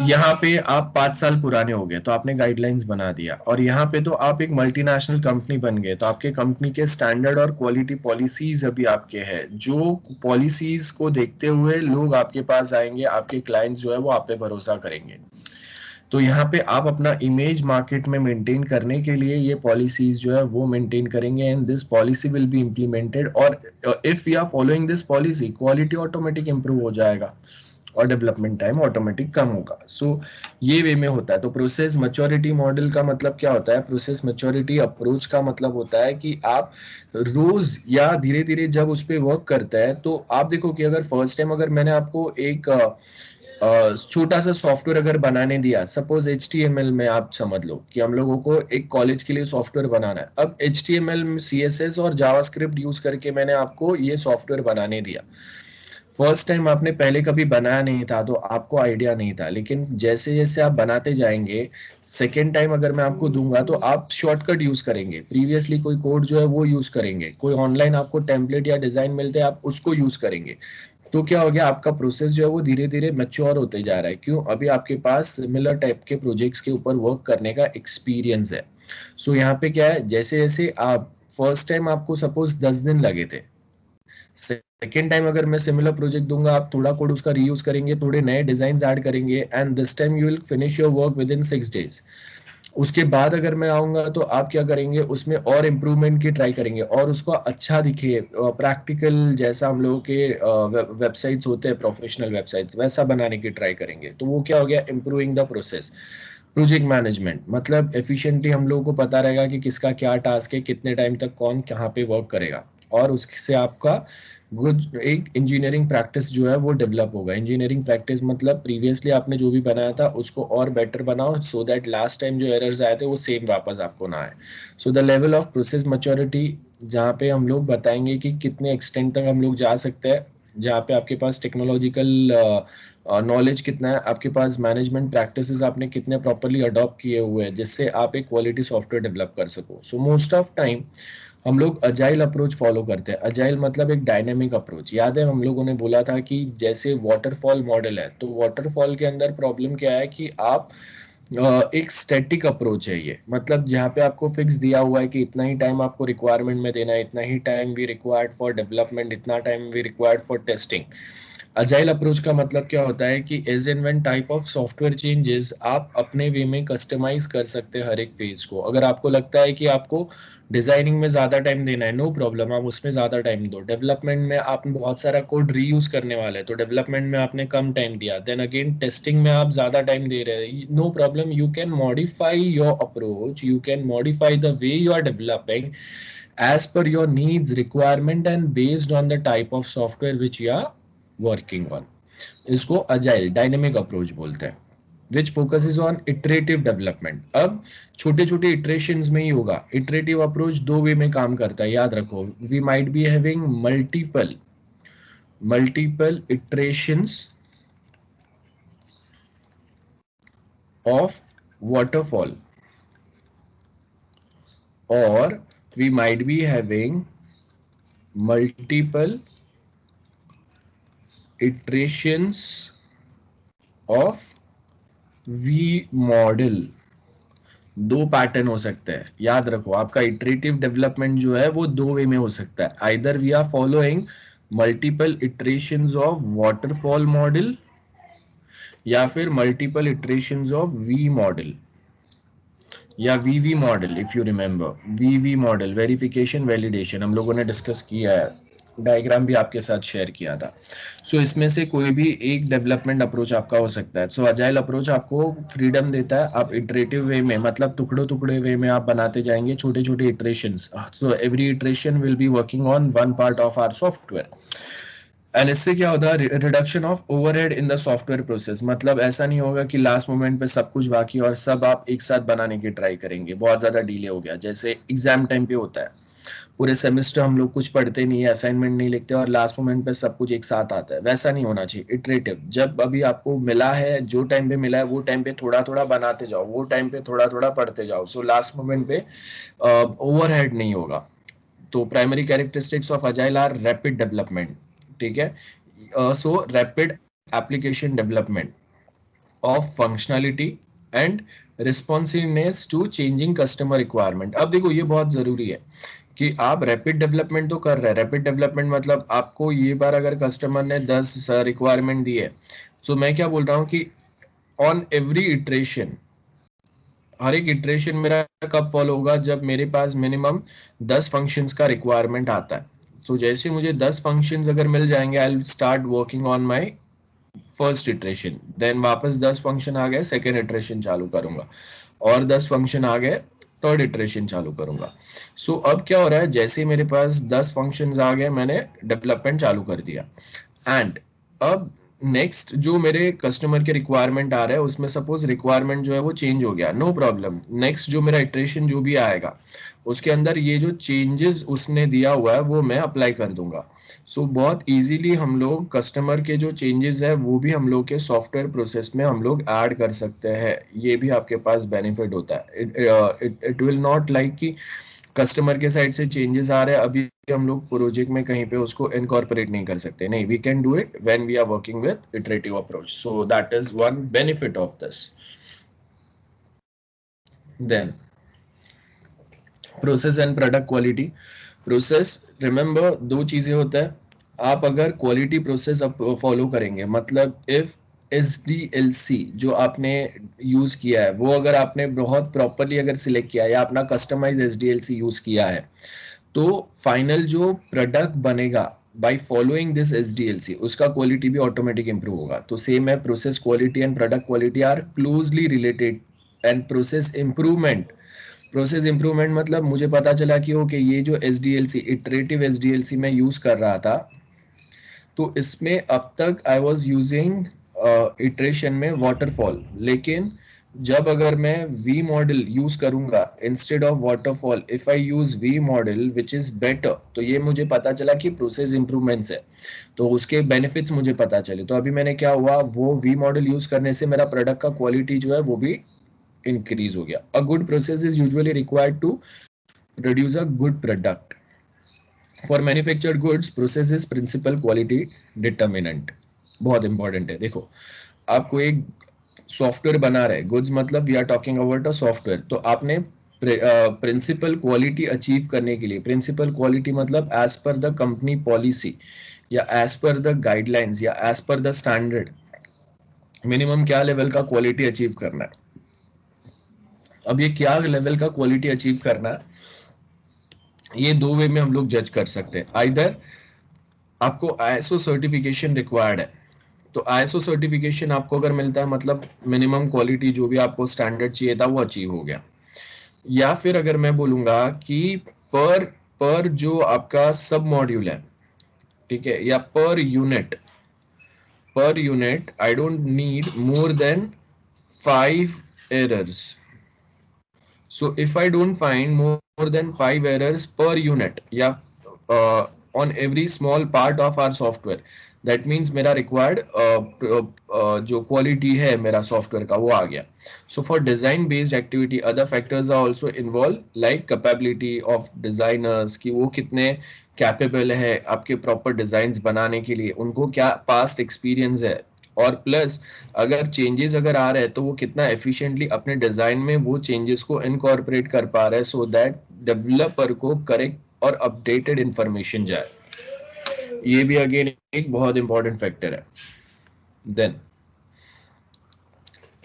यहाँ पे आप 5 साल पुराने हो गए, तो आपने गाइडलाइंस बना दिया। और यहाँ पे तो आप एक मल्टीनेशनल कंपनी बन गए, तो आपके कंपनी के स्टैंडर्ड और क्वालिटी पॉलिसीज अभी आपके हैं, जो पॉलिसीज को देखते हुए लोग आपके पास आएंगे, आपके क्लाइंट्स जो है वो आप पे भरोसा करेंगे। तो यहाँ पे आप अपना इमेज मार्केट में मेंटेन करने के लिए ये पॉलिसीज जो है वो मेंटेन करेंगे, and this policy will be implemented. और if we are following this policy, quality automatic improve हो जाएगा और डेवलपमेंट टाइम ऑटोमेटिक कम होगा। सो ये वे में होता है। तो प्रोसेस मैच्योरिटी मॉडल का मतलब क्या होता है, प्रोसेस मैच्योरिटी अप्रोच का मतलब होता है कि आप रोज या धीरे धीरे जब उस पर वर्क करता है, तो आप देखो कि अगर फर्स्ट टाइम अगर मैंने आपको एक छोटा सा सॉफ्टवेयर अगर बनाने दिया, सपोज HTML में आप समझ लो कि हम लोगों को एक कॉलेज के लिए सॉफ्टवेयर बनाना है। अब HTML, CSS और जावास्क्रिप्ट यूज करके मैंने आपको ये सॉफ्टवेयर बनाने दिया। फर्स्ट टाइम आपने पहले कभी बनाया नहीं था, तो आपको आइडिया नहीं था, लेकिन जैसे जैसे आप बनाते जाएंगे, सेकेंड टाइम अगर मैं आपको दूंगा तो आप शॉर्टकट यूज करेंगे, प्रीवियसली कोई कोड जो है वो यूज करेंगे, कोई ऑनलाइन आपको टेम्पलेट या डिजाइन मिलते हैं आप उसको यूज करेंगे। तो क्या हो गया, आपका प्रोसेस जो है वो धीरे धीरे मैच्योर होते जा रहा है। क्यों? अभी आपके पास सिमिलर टाइप के प्रोजेक्ट्स के ऊपर वर्क करने का एक्सपीरियंस है। सो यहाँ पे क्या है, जैसे जैसे आप फर्स्ट टाइम आपको सपोज 10 दिन लगे थे, सेकेंड टाइम अगर मैं सिमिलर प्रोजेक्ट दूंगा, आप थोड़ा कोड उसका रीयूज करेंगे, थोड़े नए डिजाइन ऐड करेंगे, and this time you will finish your work with in 6 days। उसके बाद अगर मैं आऊंगा तो आप क्या करेंगे, उसमें और इम्प्रूवमेंट की ट्राई करेंगे, और उसको अच्छा दिखे, प्रैक्टिकल जैसा हम लोगों के वेबसाइट्स होते हैं, प्रोफेशनल वेबसाइट्स वैसा बनाने की ट्राई करेंगे। तो वो क्या हो गया, improving the process. Project management मतलब एफिशिएंटली हम लोगों को पता रहेगा कि किसका क्या टास्क है, कितने टाइम तक कौन कहाँ पे वर्क करेगा, और उससे आपका गुड एक इंजीनियरिंग प्रैक्टिस जो है वो डेवलप होगा। इंजीनियरिंग प्रैक्टिस मतलब प्रीवियसली आपने जो भी बनाया था उसको और बेटर बनाओ, सो दैट लास्ट टाइम जो एरर्स आए थे वो सेम वापस आपको ना आए। So the level of process maturity, जहाँ पे हम लोग बताएंगे कि कितने एक्सटेंट तक हम लोग जा सकते हैं, जहाँ पे आपके पास टेक्नोलॉजिकल नॉलेज कितना है, आपके पास मैनेजमेंट प्रैक्टिसेस आपने कितने प्रॉपरली अडॉप्ट किए हुए हैं, जिससे आप एक क्वालिटी सॉफ्टवेयर डेवलप कर सको। सो मोस्ट ऑफ टाइम हम लोग अजाइल अप्रोच फॉलो करते हैं। अजाइल मतलब एक डायनेमिक अप्रोच। याद है हम लोगों ने बोला था कि जैसे वाटरफॉल मॉडल है, तो वाटरफॉल के अंदर प्रॉब्लम क्या है कि आप एक स्टैटिक अप्रोच है ये, मतलब जहाँ पे आपको फिक्स दिया हुआ है कि इतना ही टाइम आपको रिक्वायरमेंट में देना है, इतना ही time we required for development, इतना time we required for testing. Agile approach का मतलब क्या होता है कि as and when type of software changes आप अपने वे में कस्टमाइज कर सकते हैं हर एक फेज को। अगर आपको लगता है कि आपको डिजाइनिंग में ज्यादा टाइम देना है, नो प्रॉब्लम, आप उसमें ज्यादा टाइम दो। डेवलपमेंट में आप बहुत सारा कोड रीयूज करने वाले हैं, तो डेवलपमेंट में आपने कम टाइम दिया। देन अगेन टेस्टिंग में आप ज्यादा टाइम दे रहे हैं, no problem, you can modify your approach, you can modify the way you are developing as per your needs requirement and based on the type of software which you are working on. इसको अजाइल डायनेमिक अप्रोच बोलते हैं, विच फोकसेस ऑन इटरेटिव डेवलपमेंट। अब छोटे छोटे इटरेशंस में ही होगा। इटरेटिव अप्रोच दो वे में काम करता है, याद रखो। We might be having multiple iterations of waterfall, or we might be having multiple iterations of V model. दो पैटर्न हो सकते हैं, याद रखो। आपका इटरेटिव डेवलपमेंट जो है वो दो वे में हो सकता है, either we are following multiple iterations of waterfall model या फिर multiple iterations of V model या VV model. If you remember VV model, verification validation, हम लोगों ने डिस्कस किया है, डायग्राम भी आपके साथ शेयर किया था। सो इसमें से कोई भी एक डेवलपमेंट अप्रोच आपका हो सकता है। सो अजाइल अप्रोच आपको फ्रीडम देता है, आप इटरेटिव वे में, मतलब टुकड़े टुकड़े वे में आप बनाते जाएंगे छोटे छोटे iterations. So every iteration will be working on one part of our software. And इससे क्या होता है, reduction of overhead in the software process. मतलब ऐसा नहीं होगा कि लास्ट मोमेंट पे सब कुछ बाकी और सब आप एक साथ बनाने की ट्राई करेंगे, बहुत ज्यादा डिले हो गया। जैसे एग्जाम टाइम पे होता है, पूरे सेमेस्टर हम लोग कुछ पढ़ते नहीं है, असाइनमेंट नहीं लिखते और लास्ट मोमेंट पे सब कुछ एक साथ आता है, वैसा नहीं होना चाहिए। इटरेटिव, जब अभी आपको मिला है, जो टाइम पे मिला है वो टाइम पे थोड़ा थोड़ा बनाते जाओ, वो टाइम पे थोड़ा थोड़ा पढ़ते जाओ। सो लास्ट मोमेंट पे ओवरहेड नहीं होगा। तो primary characteristics of agile are rapid development, ठीक है। So rapid application development of functionality and responsiveness to changing customer requirement. अब देखो ये बहुत जरूरी है कि आप रैपिड डेवलपमेंट तो कर रहे हैं। रैपिड डेवलपमेंट मतलब आपको ये बार अगर कस्टमर ने 10 रिक्वायरमेंट दी है, तो मैं क्या बोल रहा हूँ कि ऑन एवरी इटरेशन, हर एक इटरेशन मेरा कब फॉलो होगा, जब मेरे पास मिनिमम 10 फंक्शंस का रिक्वायरमेंट आता है। तो जैसे मुझे 10 फंक्शंस अगर मिल जाएंगे, I will start working on my first iteration. Then वापस 10 फंक्शन आ गए, सेकेंड इटरेशन चालू करूंगा, और 10 फंक्शन आ गए, थर्ड इटरेशन चालू करूंगा। सो अब क्या हो रहा है, जैसे मेरे पास 10 फंक्शंस आ गए, मैंने डेवलपमेंट चालू कर दिया। एंड अब नेक्स्ट जो मेरे कस्टमर के रिक्वायरमेंट आ रहा है, उसमें सपोज रिक्वायरमेंट जो है वो चेंज हो गया, नो प्रॉब्लम। नेक्स्ट जो मेरा इटरेशन जो भी आएगा, उसके अंदर ये जो चेंजेस उसने दिया हुआ है वो मैं अप्लाई कर दूंगा। सो बहुत इजीली हम लोग कस्टमर के जो चेंजेस है वो भी हम लोग के सॉफ्टवेयर प्रोसेस में हम लोग ऐड कर सकते हैं। ये भी आपके पास बेनिफिट होता है। इट विल नॉट लाइक कि कस्टमर के साइड से चेंजेस आ रहे हैं, अभी हम लोग प्रोजेक्ट में कहीं पे उसको इनकॉर्पोरेट नहीं कर सकते। नहीं, we can do it when we are working with iterative approach. So that is one benefit of this. Then process and product quality. Process, remember दो चीजें होता है। आप अगर क्वालिटी प्रोसेस फॉलो करेंगे, मतलब इफ SDLC जो आपने यूज किया है वो अगर आपने बहुत प्रॉपरली अगर सिलेक्ट किया है या अपना कस्टमाइज SDLC यूज किया है, तो फाइनल जो प्रोडक्ट बनेगा बाय फॉलोइंग दिस SDLC, उसका क्वालिटी भी ऑटोमेटिक इंप्रूव होगा। तो सेम है, process quality and product quality are closely related. And process improvement मतलब मुझे पता चला कि ओके ये जो SDLC, इटरेटिव SDLC मैं यूज कर रहा था, तो इसमें अब तक आई वाज यूजिंग इटरेशन में वाटरफॉल, लेकिन जब अगर मैं वी मॉडल यूज करूंगा instead of waterfall, if I use V model which is better, तो ये मुझे पता चला कि प्रोसेस इंप्रूवमेंट्स है, तो उसके बेनिफिट्स मुझे पता चले। तो अभी मैंने क्या हुआ, वो वी मॉडल यूज करने से मेरा प्रोडक्ट का क्वालिटी जो है वो भी इंक्रीज हो गया। A good process is usually required to produce a good product. For manufactured goods process is principal quality determinant. बहुत इंपॉर्टेंट है। देखो, आपको एक सॉफ्टवेयर बना रहे, गुड्स मतलब we are talking about a software, तो आपने प्रिंसिपल क्वालिटी अचीव करने के लिए, प्रिंसिपल क्वालिटी मतलब as per the company policy, या एज पर द गाइडलाइंस या as per the standard minimum क्या लेवल का क्वालिटी अचीव करना है। अब ये क्या लेवल का क्वालिटी अचीव करना है, ये दो वे में हम लोग जज कर सकते हैं। आइदर आपको आईएसओ सर्टिफिकेशन रिक्वायर्ड है, तो आईएसओ सर्टिफिकेशन आपको अगर मिलता है मतलब मिनिमम क्वालिटी जो भी आपको स्टैंडर्ड चाहिए था वो अचीव हो गया। या फिर अगर मैं बोलूंगा कि पर पर जो आपका सब मॉड्यूल है, ठीक है, या per unit I don't need more than 5 errors. So if I don't find more than 5 errors per unit, yeah, on every small part of our software, that means मेरा required जो quality है मेरा software का वो आ गया. So for design based activity, other factors are also involved like capability of designers कि वो कितने capable है आपके proper designs बनाने के लिए, उनको क्या past experience है, और प्लस अगर चेंजेस अगर आ रहे हैं तो वो कितना एफिशिएंटली अपने डिजाइन में वो चेंजेस को इनकॉर्पोरेट कर पा रहा है सो दैट डेवलपर को करेक्ट और अपडेटेड इंफॉर्मेशन जाए। ये भी अगेन एक बहुत इंपॉर्टेंट फैक्टर है। देन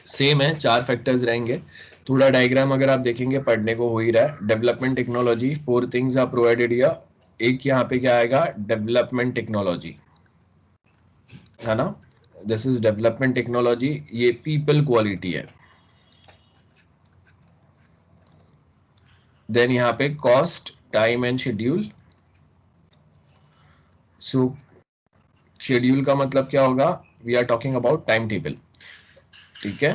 सेम है, 4 फैक्टर्स रहेंगे। थोड़ा डायग्राम अगर आप देखेंगे पढ़ने को हो ही रहा है। Development technology, 4 things are provided here. एक यहाँ पे क्या आएगा, डेवलपमेंट टेक्नोलॉजी, है ना, दिस इज डेवलपमेंट टेक्नोलॉजी। ये पीपल क्वालिटी है। देन यहाँ पे cost, time and schedule. So schedule का मतलब क्या होगा, we are talking about time table, ठीक है।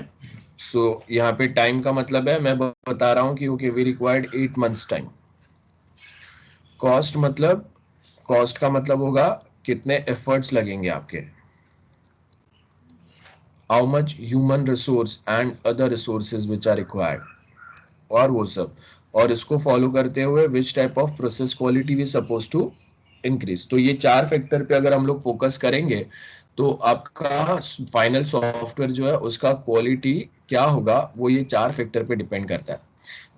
सो यहाँ पे टाइम का मतलब है, मैं बता रहा हूँ कि okay we required 8 months time. Cost मतलब, कॉस्ट का मतलब होगा कितने एफर्ट्स लगेंगे आपके, how much human resource and other resources which are required, और वो सब, और इसको फॉलो करते हुए which type of process quality we suppose to increase. तो ये 4 फैक्टर पे अगर हम लोग फोकस करेंगे तो आपका फाइनल सॉफ्टवेयर जो है उसका क्वालिटी क्या होगा वो ये 4 फैक्टर पे डिपेंड करता है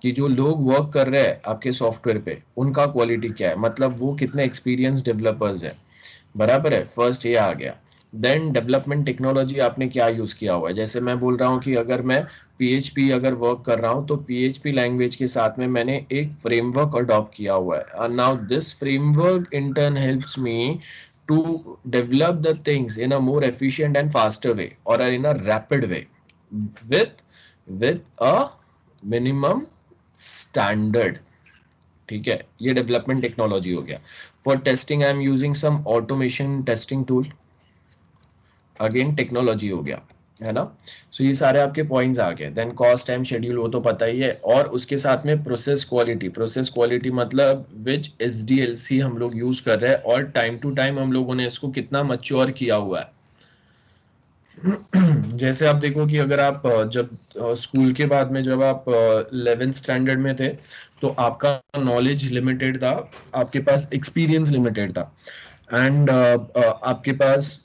कि जो लोग वर्क कर रहे हैं आपके सॉफ्टवेयर पे उनका क्वालिटी क्या है, मतलब वो कितने एक्सपीरियंस डेवलपर्स है, बराबर है। फर्स्ट ये आ गया। देन डेवलपमेंट टेक्नोलॉजी आपने क्या यूज किया हुआ है, जैसे मैं बोल रहा हूँ कि अगर मैं PHP अगर वर्क कर रहा हूँ तो PHP लैंग्वेज के साथ में मैंने एक फ्रेमवर्क अडॉप्ट किया हुआ है। Now this framework in turn helps me to develop the things in a more efficient and faster way or in a rapid way with with a minimum standard, ठीक है। ये डेवलपमेंट टेक्नोलॉजी हो गया। For testing I am using some automation testing tool, again technology हो गया, है ना। सो ये सारे आपके पॉइंट्स आ गए। देन कॉस्ट, टाइम, शेड्यूल वो तो पता ही है, और उसके साथ में प्रोसेस क्वालिटी। प्रोसेस क्वालिटी मतलब विच SDLC हम लोग यूज कर रहे हैं और टाइम टू टाइम हम लोगों ने इसको कितना मैच्योर किया हुआ है। जैसे आप देखो कि अगर आप जब स्कूल के बाद में जब आप 11th स्टैंडर्ड में थे तो आपका नॉलेज लिमिटेड था, आपके पास एक्सपीरियंस लिमिटेड था, एंड आपके पास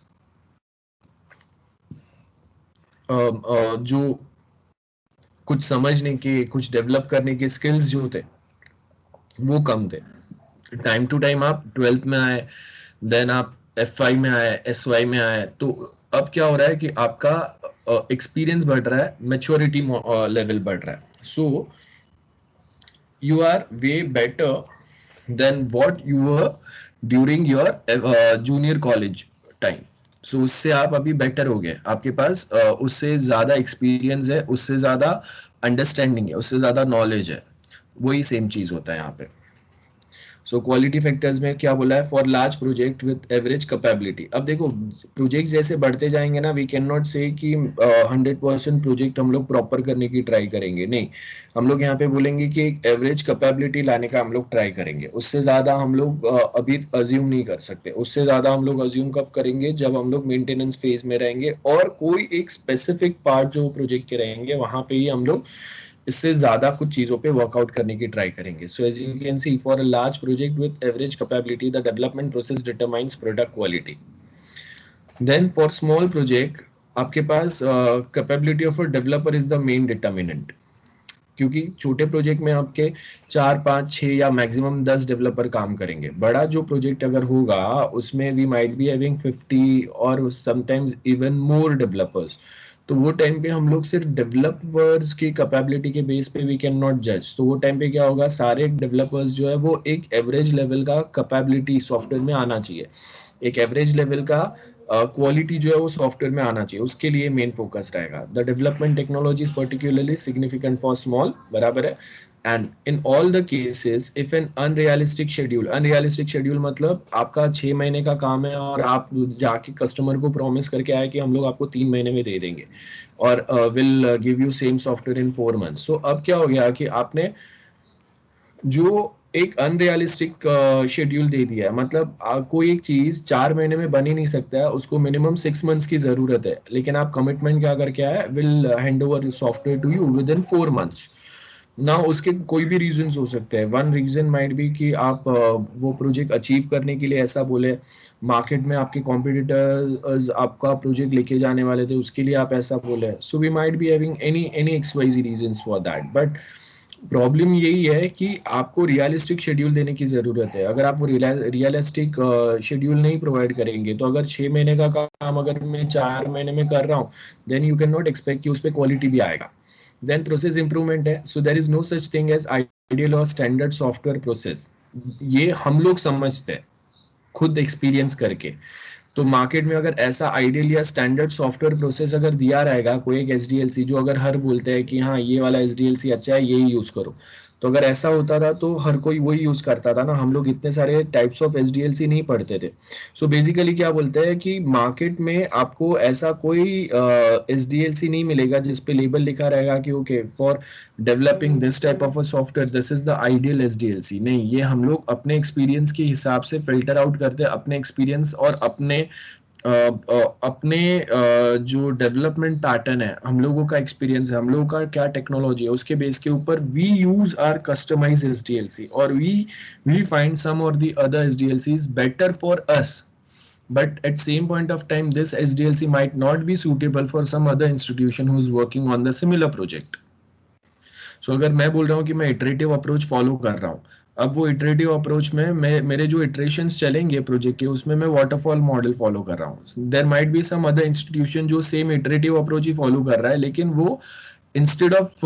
जो कुछ समझने के, कुछ डेवलप करने के स्किल्स जो थे वो कम थे। टाइम टू टाइम आप 12th में आए, देन आप F5 में आए, SY में आए, तो अब क्या हो रहा है कि आपका एक्सपीरियंस बढ़ रहा है, मैच्योरिटी लेवल बढ़ रहा है। So you are way better than what you were during your junior college time. So उससे आप अभी बेटर हो गए, आपके पास उससे ज्यादा एक्सपीरियंस है, उससे ज्यादा अंडरस्टैंडिंग है, उससे ज्यादा नॉलेज है। वही सेम चीज होता है यहाँ पे। सो क्वालिटी फैक्टर्स में क्या बोला है, for large project with average capability. अब देखो प्रोजेक्ट जैसे बढ़ते जाएंगे ना, वी कैन नॉट से कि 100% प्रोजेक्ट हम लोग प्रॉपर करने की ट्राई करेंगे, नहीं। हम लोग यहाँ पे बोलेंगे कि एक एवरेज कैपेबिलिटी लाने का हम लोग ट्राई करेंगे। उससे ज्यादा हम लोग अभी अज्यूम नहीं कर सकते। उससे ज्यादा हम लोग अज्यूम कब करेंगे, जब हम लोग मेंटेनेंस फेज में रहेंगे और कोई एक स्पेसिफिक पार्ट जो प्रोजेक्ट के रहेंगे वहां पे ही हम लोग इससे ज्यादा कुछ चीजों पे वर्कआउट करने की ट्राई करेंगे। So as you can see, for a large project with average capability the development process determines product quality. Then for small project आपके पास capability of a developer is the main determinant. क्योंकि छोटे प्रोजेक्ट में आपके 4 5 6 या मैक्सिमम 10 डेवलपर काम करेंगे। बड़ा जो प्रोजेक्ट अगर होगा उसमें वी माइट बी हैविंग 50 और समटाइम्स इवन मोर डेवलपर्स। तो वो टाइम पे हम लोग सिर्फ डेवलपर्स की कैपेबिलिटी के बेस पे वी कैन नॉट जज। तो वो टाइम पे क्या होगा, सारे डेवलपर्स जो है वो एक एवरेज लेवल का कैपेबिलिटी सॉफ्टवेयर में आना चाहिए, एक एवरेज लेवल का क्वालिटी जो है वो सॉफ्टवेयर में आना चाहिए, उसके लिए मेन फोकस रहेगा। The development technology is particularly significant for small, बराबर है। And in all the cases if N unrealistic schedule मतलब आपका 6 महीने का काम है और आप जाके कस्टमर को प्रॉमिस करके आए कि हम लोग आपको 3 महीने में दे देंगे और will give you same software in 4 months. So अब क्या हो गया कि आपने जो एक अनरियलिस्टिक शेड्यूल दे दिया है, मतलब कोई एक चीज 4 महीने में बन ही नहीं सकता है, उसको मिनिमम 6 मंथ्स की जरूरत है, लेकिन आप कमिटमेंट क्या करके आए, will hand over software to you within 4 months. ना उसके कोई भी रीजंस हो सकते हैं। वन रीजन माइट बी कि आप वो प्रोजेक्ट अचीव करने के लिए ऐसा बोले, मार्केट में आपके कॉम्पिटिटर्स आपका प्रोजेक्ट लेके जाने वाले थे उसके लिए आप ऐसा बोले। So we might be having any XYZ reasons for that, but problem यही है कि आपको रियलिस्टिक शेड्यूल देने की ज़रूरत है। अगर आप वो रियलिस्टिक शेड्यूल नहीं प्रोवाइड करेंगे तो अगर 6 महीने का काम अगर मैं 4 महीने में कर रहा हूँ, then you can not expect कि उस पर क्वालिटी भी आएगा। देन प्रोसेस इंप्रूवमेंट है। So there is no such thing as ideal और स्टैंडर्ड सॉफ्टवेयर प्रोसेस। ये हम लोग समझते हैं खुद एक्सपीरियंस करके। तो मार्केट में अगर ऐसा आइडियल या स्टैंडर्ड सॉफ्टवेयर प्रोसेस अगर दिया रहेगा कोई एक SDLC जो अगर हर बोलते हैं कि हाँ ये वाला SDLC अच्छा है यही यूज करो, तो अगर ऐसा होता था तो हर कोई वही यूज करता था ना, हम लोग इतने सारे टाइप्स ऑफ SDLC नहीं पढ़ते थे। सो बेसिकली क्या बोलते हैं कि मार्केट में आपको ऐसा कोई SDLC नहीं मिलेगा जिसपे लेबल लिखा रहेगा कि okay for developing this type of a software this is the ideal SDLC। नहीं, ये हम लोग अपने एक्सपीरियंस के हिसाब से फिल्टर आउट करते हैं, अपने एक्सपीरियंस और अपने जो डेवलपमेंट पैटर्न है, हम लोगों का एक्सपीरियंस है, हम लोगों का क्या टेक्नोलॉजी है, उसके बेस के ऊपर we use our customise SDLC और वी फाइंड सम और the other SDLCs better for us, but at same point of time this SDLC might not be suitable for some other institution who is working on the similar project. सो अगर मैं बोल रहा हूँ कि मैं इटरेटिव अप्रोच फॉलो कर रहा हूँ, अब वो इटरेटिव अप्रोच में मैं मेरे जो इटरेशंस चलेंगे प्रोजेक्ट के उसमें मैं वाटरफॉल मॉडल फॉलो कर रहा हूँ। There might be some other institution जो सेम इटरेटिव अप्रोच ही फॉलो कर रहा है, लेकिन वो instead of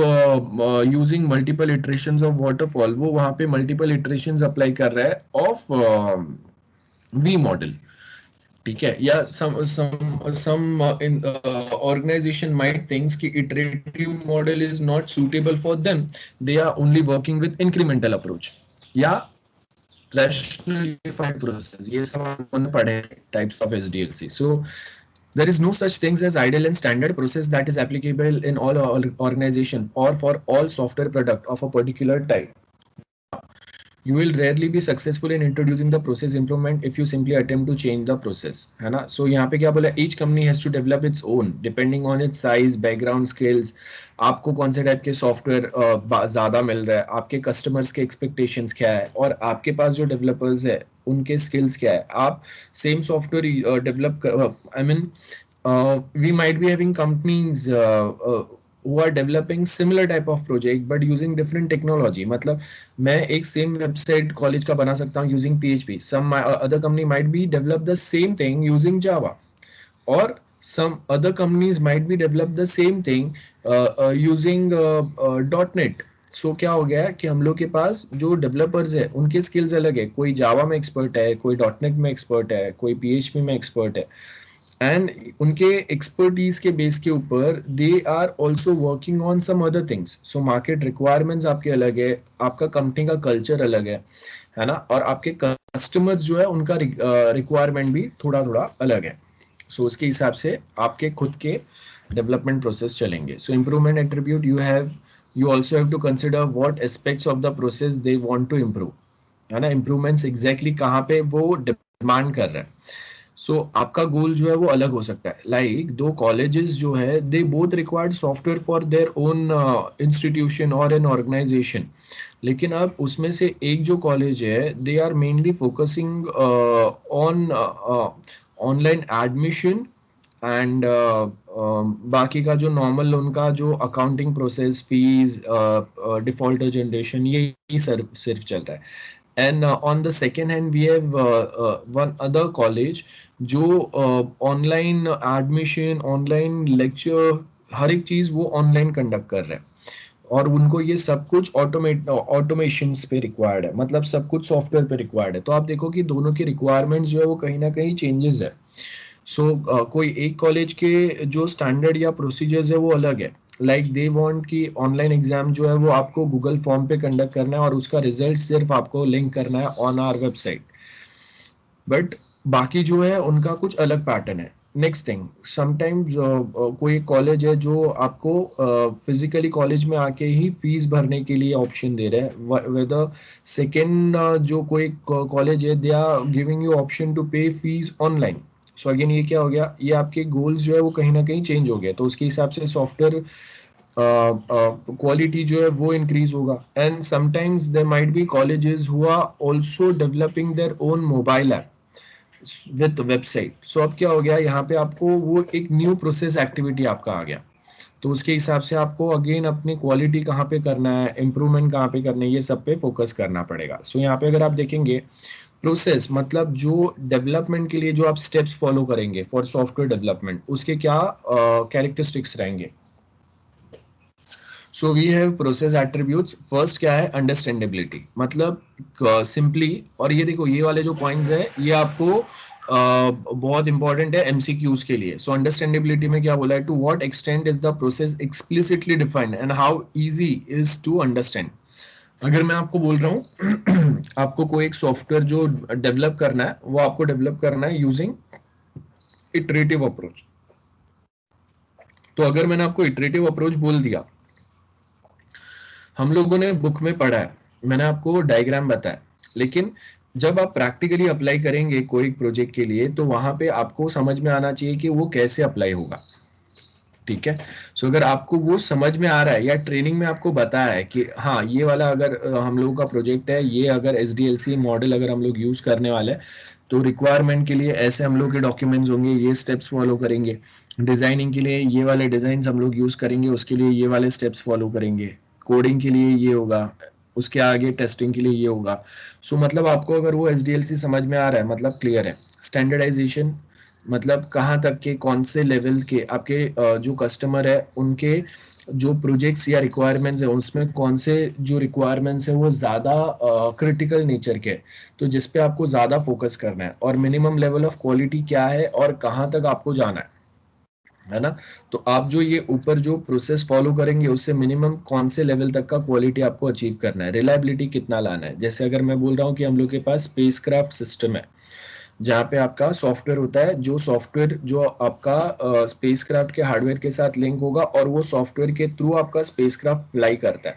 using multiple iterations of waterfall वो वहाँ पे मल्टीपल इटरेशंस अप्लाई कर रहा है ऑफ वी मॉडल। ठीक है, या some in organization might thinks कि iterative model is not suitable for them, they are only working with incremental approach या rational unified process, ये सब हमने पढ़े types of SDLC. So there is no such things as ideal and standard process that is applicable in all organization or for all software product of a particular type. You will rarely be successful in introducing the process improvement if you simply attempt to change the process, है ना। सो यहाँ पे क्या बोला, each company has to develop its own depending on its size, background, skills, आपको कौन से टाइप के सॉफ्टवेयर ज़्यादा मिल रहा है, आपके कस्टमर्स के एक्सपेक्टेशंस क्या है और आपके पास जो डेवलपर्स है उनके स्किल्स क्या है। आप same software develop, I mean we might be having companies who are developing similar type of project but using different technology। मतलब मैं एक सेम वेबसाइट कॉलेज का बना सकता हूँ using PHP, some other company might be develop the same thing using Java, or some other companies might be develop the same thing using .NET। सो क्या हो गया कि हम लोग के पास जो डेवलपर्स है उनके स्किल्स अलग है, कोई जावा में एक्सपर्ट है, कोई .NET में एक्सपर्ट है, कोई PHP में एक्सपर्ट है, एंड उनके एक्सपर्टीज के बेस के ऊपर they are also working on some other things. So market requirements आपके अलग है, आपका कंपनी का कल्चर अलग है ना, और आपके कस्टमर्स जो है उनका रिक्वायरमेंट भी थोड़ा थोड़ा अलग है। सो उसके हिसाब से आपके खुद के डेवलपमेंट प्रोसेस चलेंगे। So improvement attribute you also have to consider what aspects of the process they want to improve, है ना। इम्प्रूवमेंट्स एग्जैक्टली कहाँ पे वो डिमांड कर रहे हैं। सो आपका गोल जो है वो अलग हो सकता है। लाइक दो कॉलेजेस जो है they both required software for their own institution और एन ऑर्गेनाइजेशन, लेकिन अब उसमें से एक जो कॉलेज है they are mainly focusing on online admission and बाकी का जो नॉर्मल उनका जो accounting process, fees, defaulter generation, ये सिर्फ चल रहा है. And on the second hand, we have one other college जो ऑनलाइन एडमिशन, ऑनलाइन लेक्चर, हर एक चीज वो ऑनलाइन कंडक्ट कर रहे हैं. और उनको ये सब कुछ ऑटोमेशन पे रिक्वायर्ड है, मतलब सब कुछ सॉफ्टवेयर पे रिक्वायर्ड है. तो आप देखो कि दोनों की रिक्वायरमेंट्स जो है वो कहीं ना कहीं चेंजेस है. कोई एक कॉलेज के जो स्टैंडर्ड या प्रोसीजर्स है वो अलग है. लाइक दे वांट कि ऑनलाइन एग्जाम जो है वो आपको गूगल फॉर्म पे कंडक्ट करना है और उसका रिजल्ट सिर्फ आपको लिंक करना है ऑन आवर वेबसाइट. बट बाकी जो है उनका कुछ अलग पैटर्न है. नेक्स्ट थिंग, समटाइम्स कोई कॉलेज है जो आपको फिजिकली कॉलेज में आके ही फीस भरने के लिए ऑप्शन दे रहे हैं. वेदर सेकेंड जो कोई कॉलेज है, they are giving you option to pay fees online. So again ये क्या हो गया, ये आपके गोल्स जो है वो कहीं ना कहीं चेंज हो गए. तो उसके हिसाब से सॉफ्टवेयर क्वालिटी जो है वो इंक्रीज होगा. And sometimes there might be colleges who are also developing their own mobile app with website. So अब क्या हो गया, यहाँ पे आपको वो एक न्यू प्रोसेस एक्टिविटी आपका आ गया. तो उसके हिसाब से आपको अगेन अपनी क्वालिटी कहाँ पे करना है, इम्प्रूवमेंट कहाँ पे करना है, ये सब पे फोकस करना पड़ेगा. सो यहाँ पे अगर आप देखेंगे प्रोसेस, मतलब जो डेवलपमेंट के लिए जो आप स्टेप्स फॉलो करेंगे फॉर सॉफ्टवेयर डेवलपमेंट, उसके क्या कैरेक्टरिस्टिक्स रहेंगे. So we have process attributes. First क्या है, अंडरस्टैंडेबिलिटी, मतलब सिंपली. और ये देखो ये वाले जो पॉइंट्स है ये आपको बहुत इंपॉर्टेंट है एमसीक्यूज के लिए. सो अंडरस्टैंडेबिलिटी में क्या बोला है, to what extent is the process explicitly defined and how easy is to understand. अगर मैं आपको बोल रहा हूँ आपको कोई एक सॉफ्टवेयर जो डेवलप करना है वो आपको डेवलप करना है यूजिंग इटरेटिव अप्रोच. तो अगर मैंने आपको इटरेटिव अप्रोच बोल दिया, हम लोगों ने बुक में पढ़ा है, मैंने आपको डायग्राम बताया, लेकिन जब आप प्रैक्टिकली अप्लाई करेंगे कोई प्रोजेक्ट के लिए तो वहां पे आपको समझ में आना चाहिए कि वो कैसे अप्लाई होगा. ठीक है. सो अगर आपको वो समझ में आ रहा है या ट्रेनिंग में आपको बताया है कि हाँ ये वाला अगर हम लोगों का प्रोजेक्ट है, ये अगर SDLC मॉडल अगर हम लोग यूज करने वाले हैं तो रिक्वायरमेंट के लिए ऐसे हम लोग के डॉक्यूमेंट्स होंगे, ये स्टेप्स फॉलो करेंगे. डिजाइनिंग के लिए ये वाले डिजाइन हम लोग यूज करेंगे, उसके लिए ये वाले स्टेप्स फॉलो करेंगे. कोडिंग के लिए ये होगा, उसके आगे टेस्टिंग के लिए ये होगा. सो मतलब आपको अगर वो SDLC समझ में आ रहा है मतलब क्लियर है. स्टैंडर्डाइजेशन मतलब कहाँ तक के कौन से लेवल के आपके जो कस्टमर है उनके जो प्रोजेक्ट्स या रिक्वायरमेंट्स है उसमें कौन से जो रिक्वायरमेंट्स है वो ज़्यादा क्रिटिकल नेचर के, तो जिस पे आपको ज़्यादा फोकस करना है. और मिनिमम लेवल ऑफ क्वालिटी क्या है और कहाँ तक आपको जाना है ना. तो आप जो ये ऊपर जो प्रोसेस फॉलो करेंगे उससे मिनिमम कौन से लेवल तक का क्वालिटी आपको अचीव करना है, रिलायबिलिटी कितना लाना है. जैसे अगर मैं बोल रहा हूँ कि हम लोग के पास स्पेसक्राफ्ट सिस्टम है जहाँ पे आपका सॉफ्टवेयर होता है, जो सॉफ्टवेयर जो आपका स्पेसक्राफ्ट के हार्डवेयर के साथ लिंक होगा और वो सॉफ्टवेयर के थ्रू आपका स्पेसक्राफ्ट फ्लाई करता है.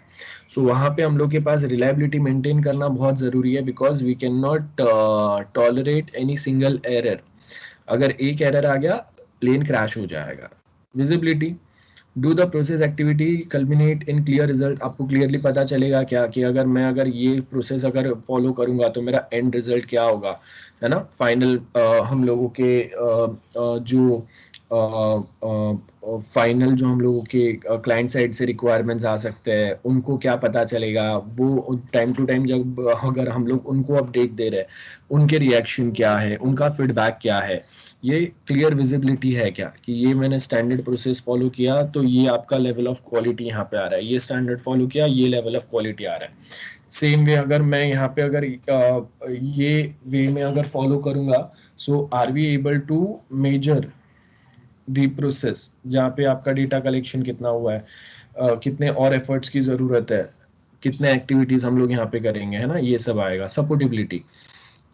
सो वहाँ पे हम लोग के पास रिलायबिलिटी मेंटेन करना बहुत ज़रूरी है, because we can not tolerate any single error. अगर एक एरर आ गया प्लेन क्रैश हो जाएगा. Visibility, do the process activity culminate in clear result. आपको क्लियरली पता चलेगा क्या कि अगर ये प्रोसेस अगर फॉलो करूंगा तो मेरा एंड रिजल्ट क्या होगा, है ना. फाइनल हम लोगों के जो फाइनल जो हम लोगों के क्लाइंट साइड से रिक्वायरमेंट्स आ सकते हैं उनको क्या पता चलेगा. वो टाइम टू टाइम जब अगर हम लोग उनको अपडेट दे रहे हैं, उनके रिएक्शन क्या है, उनका फीडबैक क्या है, ये क्लियर विजिबिलिटी है क्या कि ये मैंने स्टैंडर्ड प्रोसेस फॉलो किया तो ये आपका लेवल ऑफ क्वालिटी यहाँ पे आ रहा है, ये स्टैंडर्ड फॉलो किया ये लेवल ऑफ क्वालिटी आ रहा है. सेम वे अगर मैं यहाँ पे अगर ये वे में अगर फॉलो करूंगा, so are we able to measure the process जहाँ पे आपका डेटा कलेक्शन कितना हुआ है, कितने और एफर्ट्स की ज़रूरत है, कितने एक्टिविटीज़ हम लोग यहाँ पे करेंगे, है ना. ये सब आएगा. सपोर्टेबिलिटी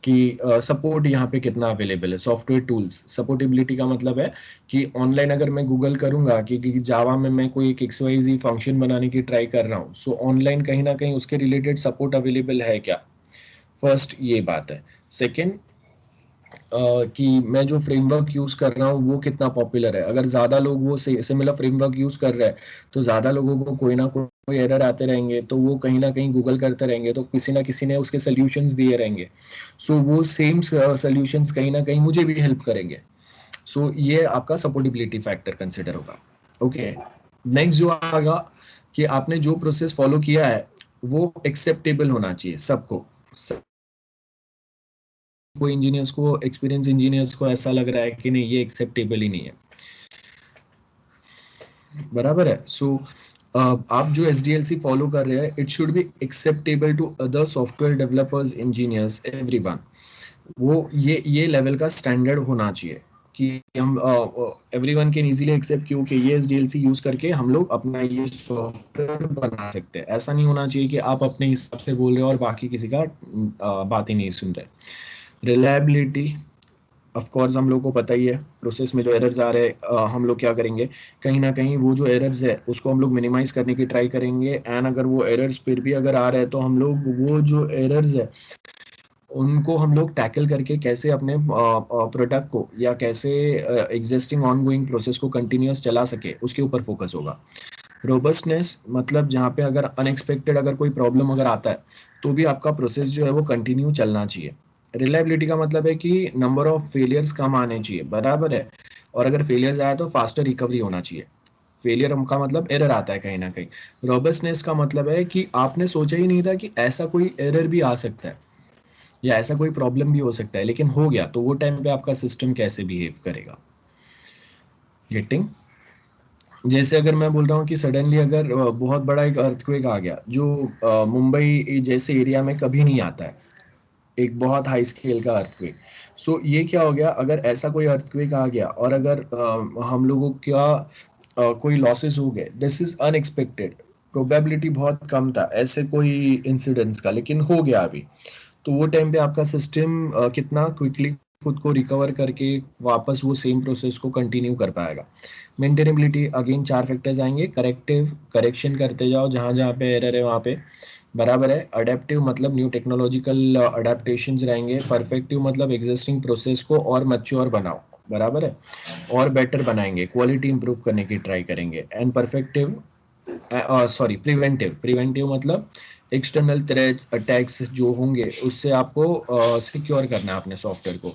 कि सपोर्ट यहाँ पे कितना अवेलेबल है. सॉफ्टवेयर टूल्स सपोर्टेबिलिटी का मतलब है कि ऑनलाइन अगर मैं गूगल करूंगा कि जावा में मैं कोई एक XYZ फंक्शन बनाने की ट्राई कर रहा हूँ, सो ऑनलाइन कहीं ना कहीं उसके रिलेटेड सपोर्ट अवेलेबल है क्या. फर्स्ट ये बात है. सेकेंड कि मैं जो फ्रेमवर्क यूज कर रहा हूँ वो कितना पॉपुलर है. अगर ज्यादा लोग वो सिमिलर फ्रेमवर्क यूज कर रहे हैं तो ज्यादा लोगों को कोई ना कोई एरर आते रहेंगे, तो वो कहीं ना कहीं गूगल करते रहेंगे तो किसी ना किसी ने उसके सोल्यूशंस दिए रहेंगे. सो वो सेम सोल्यूशंस कहीं ना कहीं मुझे भी हेल्प करेंगे. सो ये आपका सपोर्टेबिलिटी फैक्टर कंसिडर होगा। ओके, नेक्स्ट जो आएगा कि आपने जो प्रोसेस फॉलो किया है वो एक्सेप्टेबल होना चाहिए सबको। कोई इंजीनियर्स को, एक्सपीरियंस इंजीनियर्स को ऐसा लग रहा है कि नहीं ये एक्सेप्टेबल ही नहीं है, बराबर है। सो आप जो SDLC फॉलो कर रहे हैं, it should be acceptable to other software developers, engineers, everyone. वो ये लेवल का स्टैंडर्ड होना चाहिए कि हम एवरीवन कैन इजीली एक्सेप्ट, क्योंकि ये SDLC यूज करके हम लोग अपना ये सॉफ्टवेयर बना सकते हैं। ऐसा नहीं होना चाहिए कि आप अपने हिसाब से बोल रहे हो और बाकी किसी का बात ही नहीं सुन रहे। रिलायबिलिटी, ऑफ कोर्स हम लोग को पता ही है, प्रोसेस में जो एरर्स आ रहे हैं हम लोग क्या करेंगे, कहीं ना कहीं वो जो एरर्स है उसको हम लोग मिनिमाइज करने की ट्राई करेंगे। एंड अगर वो एरर्स फिर भी अगर आ रहे हैं तो हम लोग वो जो एरर्स है उनको हम लोग टैकल करके कैसे अपने प्रोडक्ट को या कैसे एग्जिस्टिंग ऑन गोइंग प्रोसेस को कंटिन्यूस चला सके उसके ऊपर फोकस होगा। रोबस्टनेस मतलब जहाँ पे अगर अनएक्सपेक्टेड अगर कोई प्रॉब्लम अगर आता है तो भी आपका प्रोसेस जो है वो कंटिन्यू चलना चाहिए। रिलायबिलिटी का मतलब है कि नंबर ऑफ फेलियर्स कम आने चाहिए, बराबर है। और अगर फेलियर्स आया तो फास्टर रिकवरी होना चाहिए। फेलियर का मतलब एरर आता है कहीं ना कहीं। रोबस्टनेस का मतलब है कि आपने सोचा ही नहीं था कि ऐसा कोई एरर भी आ सकता है या ऐसा कोई प्रॉब्लम भी हो सकता है, लेकिन हो गया, तो वो टाइम पे आपका सिस्टम कैसे बिहेव करेगा। गेटिंग, जैसे अगर मैं बोल रहा हूँ कि सडनली अगर बहुत बड़ा एक अर्थक्वेक आ गया जो मुंबई जैसे एरिया में कभी नहीं आता है, एक बहुत हाई स्केल का अर्थक्वेक। सो ये क्या हो गया, अगर ऐसा कोई अर्थक्वेक आ गया और अगर हम लोगों का कोई लॉसेस हो गए, दिस इज अनएक्सपेक्टेड। प्रोबेबिलिटी बहुत कम था ऐसे कोई इंसिडेंट्स का, लेकिन हो गया अभी। तो वो टाइम पे आपका सिस्टम कितना क्विकली खुद को रिकवर करके वापस वो सेम प्रोसेस को कंटिन्यू कर पाएगा। मेंटेनेबिलिटी, अगेन 4 फैक्टर्स आएंगे। करेक्टिव, करेक्शन करते जाओ जहाँ जहाँ पे एरर है वहाँ पे, बराबर है। अडेप्टिव मतलब न्यू टेक्नोलॉजिकल अडेप्टेशंस रहेंगे। परफेक्टिव मतलब एग्जिस्टिंग प्रोसेस को और मैच्योर बनाओ, बराबर है, और बेटर बनाएंगे, क्वालिटी इंप्रूव करने की ट्राई करेंगे। And perfective, sorry preventive, preventive मतलब एक्सटर्नल थ्रेट्स, अटैक्स जो होंगे उससे आपको सिक्योर करना है अपने सॉफ्टवेयर को।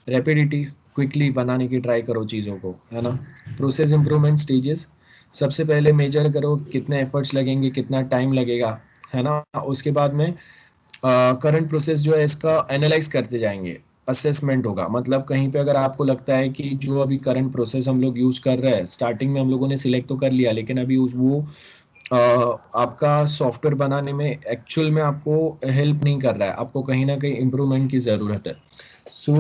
रैपिडिटी, क्विकली बनाने की ट्राई करो चीज़ों को, है ना। प्रोसेस इंप्रूवमेंट स्टेजेस, सबसे पहले मेजर करो कितने एफर्ट्स लगेंगे, कितना टाइम लगेगा, है ना। उसके बाद में करंट प्रोसेस जो है इसका एनालाइज करते जाएंगे। असेसमेंट होगा, मतलब कहीं पे अगर आपको लगता है कि जो अभी करंट प्रोसेस हम लोग यूज कर रहे हैं, स्टार्टिंग में हम लोगों ने सिलेक्ट तो कर लिया लेकिन अभी उस वो आपका सॉफ्टवेयर बनाने में एक्चुअल में आपको हेल्प नहीं कर रहा है, आपको कहीं ना कहीं इम्प्रूवमेंट की ज़रूरत है। सो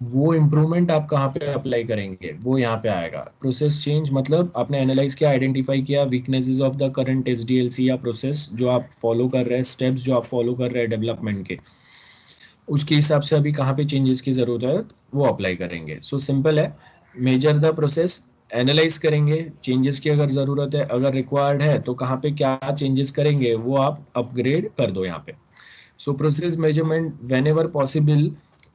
वो इम्प्रूवमेंट आप कहाँ पे अप्लाई करेंगे, वो यहाँ पे आएगा। प्रोसेस चेंज मतलब आपने एनालाइज किया, आइडेंटिफाई किया weaknesses of the current SDLC या प्रोसेस जो आप फॉलो कर रहे हैं, स्टेप्स जो आप फॉलो कर रहे हैं डेवलपमेंट के, उसके हिसाब से अभी कहाँ पे चेंजेस की ज़रूरत है वो अप्लाई करेंगे। सो सिंपल है, मेजर द प्रोसेस, एनालाइज करेंगे चेंजेस की अगर ज़रूरत है, अगर रिक्वायर्ड है तो कहाँ पे क्या चेंजेस करेंगे वो आप अपग्रेड कर दो यहाँ पे। So process measurement, whenever possible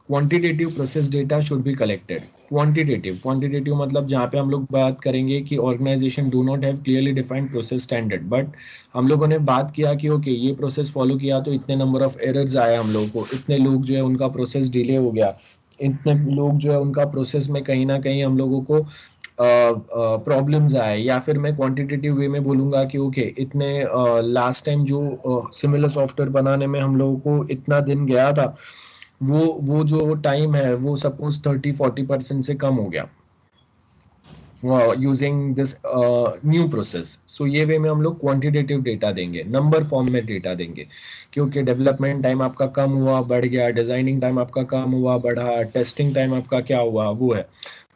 quantitative process data should be collected. Quantitative, quantitative मतलब जहाँ पे हम लोग बात करेंगे कि organisation do not have clearly defined process standard, but हम लोगों ने बात किया कि ओके ये प्रोसेस फॉलो किया तो इतने नंबर ऑफ एरर्स आए हम लोगों को, इतने लोग जो है उनका प्रोसेस डिले हो गया, इतने लोग जो है उनका प्रोसेस में कहीं ना कहीं हम लोगों को प्रॉब्लम्स आए। या फिर मैं क्वांटिटेटिव वे में बोलूँगा कि ओके इतने लास्ट टाइम जो सिमिलर सॉफ्टवेयर बनाने में हम लोगों को इतना दिन गया था, वो जो टाइम है वो सपोज 30-40% से कम हो गया यूजिंग दिस न्यू प्रोसेस। सो ये वे में हम लोग क्वांटिटेटिव डेटा देंगे, नंबर फॉर्म में डेटा देंगे, क्योंकि डेवलपमेंट टाइम आपका कम हुआ बढ़ गया, डिजाइनिंग टाइम आपका कम हुआ बढ़ा, टेस्टिंग टाइम आपका क्या हुआ वो है।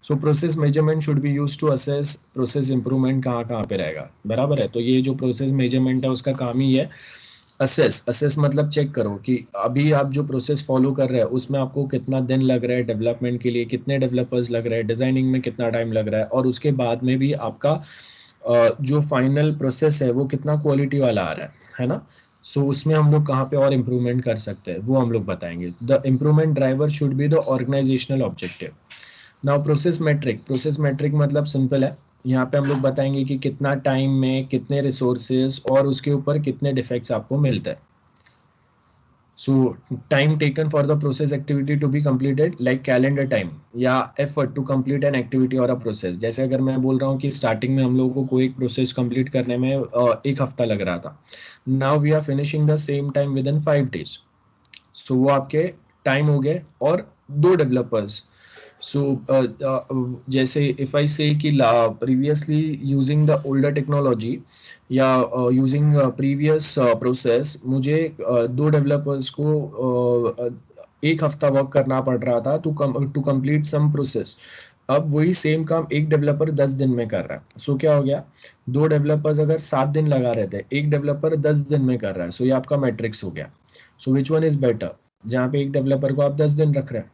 So process measurement should be use to assess process improvement कहाँ कहाँ पे रहेगा, बराबर है। तो ये जो प्रोसेस मेजरमेंट है उसका काम ही है असेस। असेस मतलब चेक करो कि अभी आप जो प्रोसेस फॉलो कर रहे हैं उसमें आपको कितना दिन लग रहा है डेवलपमेंट के लिए, कितने डेवलपर्स लग रहे हैं, डिजाइनिंग में कितना टाइम लग रहा है, और उसके बाद में भी आपका जो फाइनल प्रोसेस है वो कितना क्वालिटी वाला आ रहा है ना। सो उसमें हम लोग कहाँ पे और इम्प्रूवमेंट कर सकते हैं वो हम लोग बताएंगे। The improvement driver should be the organisational objective. Now process metric, process metric मतलब सिंपल है, यहाँ पे हम लोग बताएंगे कि कितना टाइम में कितने रिसोर्सेज और उसके ऊपर कितने डिफेक्ट्स आपको मिलते हैं। So time taken for the process activity to be completed like calendar time या effort to complete an activity or a process. जैसे अगर मैं बोल रहा हूँ कि स्टार्टिंग में हम लोगों को कोई एक प्रोसेस कंप्लीट करने में एक हफ्ता लग रहा था, now we are finishing the same time within 5 days. So वो आपके टाइम हो गए और दो डेवलपर्स. सो जैसे इफ आई से कि previously using the older technology या यूजिंग प्रीवियस प्रोसेस, मुझे दो डेवलपर्स को एक हफ्ता वर्क करना पड़ रहा था टू कंप्लीट सम प्रोसेस. अब वही सेम काम एक डेवलपर 10 दिन में कर रहा है. सो क्या हो गया, दो डेवलपर्स अगर 7 दिन लगा रहे थे, एक डेवलपर 10 दिन में कर रहा है. सो ये आपका मैट्रिक्स हो गया. सो विच वन इज बेटर, जहाँ पे एक डेवलपर को आप 10 दिन रख रहे हैं.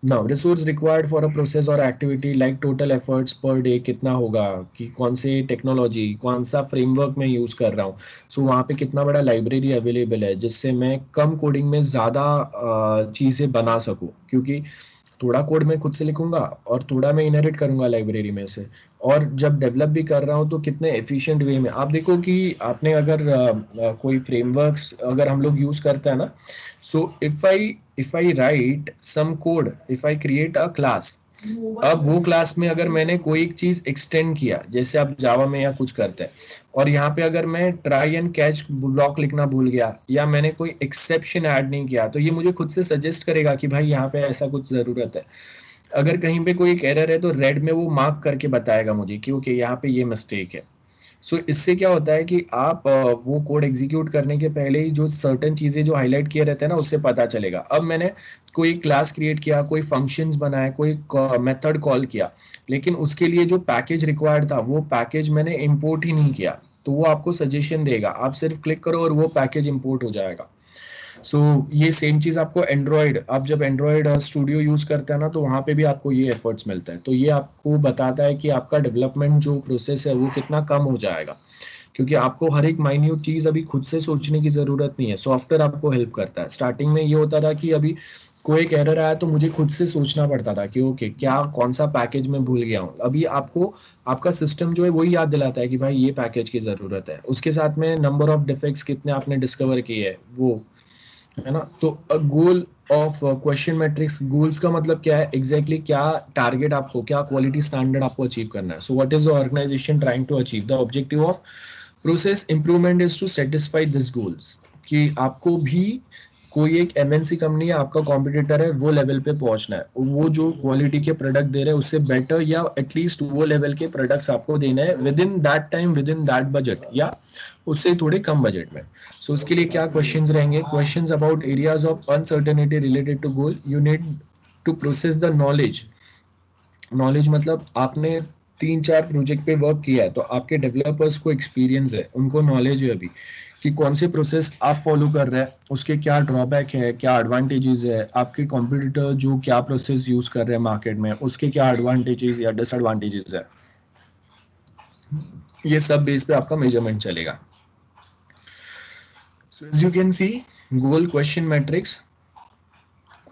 Now resource required for a process और activity like total efforts per day कितना होगा, कि कौन से टेक्नोलॉजी कौन सा फ्रेमवर्क मैं यूज़ कर रहा हूँ. सो वहाँ पे कितना बड़ा लाइब्रेरी अवेलेबल है जिससे मैं कम कोडिंग में ज़्यादा चीज़ें बना सकूँ, क्योंकि थोड़ा कोड मैं खुद से लिखूंगा और थोड़ा मैं इनहेरिट करूंगा लाइब्रेरी में से. और जब डेवलप भी कर रहा हूँ तो कितने एफिशिएंट वे में. आप देखो कि आपने अगर कोई फ्रेमवर्क्स अगर हम लोग यूज करते हैं ना, so if I write some code, if I create a class, अब वो क्लास में अगर मैंने कोई एक चीज एक्सटेंड किया, जैसे आप जावा में या कुछ करते हैं, और यहाँ पे अगर मैं ट्राई एंड कैच ब्लॉक लिखना भूल गया या मैंने कोई एक्सेप्शन ऐड नहीं किया, तो ये मुझे खुद से सजेस्ट करेगा कि भाई यहाँ पे ऐसा कुछ जरूरत है. अगर कहीं पे कोई एक एरर है तो रेड में वो मार्क करके बताएगा मुझे कि ओके यहाँ पे ये मिस्टेक है. सो इससे क्या होता है कि आप वो कोड एग्जीक्यूट करने के पहले ही जो सर्टेन चीजें जो हाईलाइट किए रहते हैं ना, उससे पता चलेगा. अब मैंने कोई क्लास क्रिएट किया, कोई फंक्शंस बनाए, कोई मेथड कॉल किया, लेकिन उसके लिए जो पैकेज रिक्वायर्ड था वो पैकेज मैंने इंपोर्ट ही नहीं किया, तो वो आपको सजेशन देगा. आप सिर्फ क्लिक करो और वो पैकेज इंपोर्ट हो जाएगा. सो ये सेम चीज आपको एंड्रॉयड, आप जब एंड्रॉयड स्टूडियो यूज करते हैं ना, तो वहाँ पे भी आपको ये एफर्ट्स मिलता है. तो ये आपको बताता है कि आपका डेवलपमेंट जो प्रोसेस है वो कितना कम हो जाएगा, क्योंकि आपको हर एक माइन्यूट चीज अभी खुद से सोचने की जरूरत नहीं है. सॉफ्टवेयर आपको हेल्प करता है. स्टार्टिंग में ये होता था कि अभी कोई एक एरर आया तो मुझे खुद से सोचना पड़ता था कि ओके क्या कौन सा पैकेज मैं भूल गया हूँ. अभी आपको आपका सिस्टम जो है वही याद दिलाता है कि भाई ये पैकेज की जरूरत है. उसके साथ में नंबर ऑफ डिफेक्ट्स कितने आपने डिस्कवर किए है वो, है ना. तो goal of question matrix, goals का मतलब क्या है एग्जैक्टली क्या टारगेट आपको, क्या क्वालिटी स्टैंडर्ड आपको अचीव करना है. So what is the organisation trying to achieve, the objective of process improvement is to satisfy this goals, कि आपको भी कोई एक एमएनसी कंपनी या आपका कॉम्पिटिटर है वो लेवल पे पहुंचना है, वो जो क्वालिटी के प्रोडक्ट दे रहे हैं उससे बेटर या एटलीस्ट वो लेवल के प्रोडक्ट्स आपको देना है with in that time, with in that budget या उससे थोड़े कम बजट में. सो उसके लिए क्या क्वेश्चंस रहेंगे, questions about areas of uncertainty related to goal. You need to process the knowledge. Knowledge मतलब आपने 3-4 प्रोजेक्ट पे वर्क किया है, तो आपके डेवलपर्स को एक्सपीरियंस है, उनको नॉलेज है अभी कि कौन से प्रोसेस आप फॉलो कर रहे हैं, उसके क्या ड्रॉबैक है, क्या एडवांटेजेस है, आपके कॉम्पिटिटर जो क्या प्रोसेस यूज कर रहे हैं मार्केट में उसके क्या एडवांटेजेस या डिसएडवांटेजेस है. ये सब बेस पे आपका मेजरमेंट चलेगा. So as you can see, goal question metrics,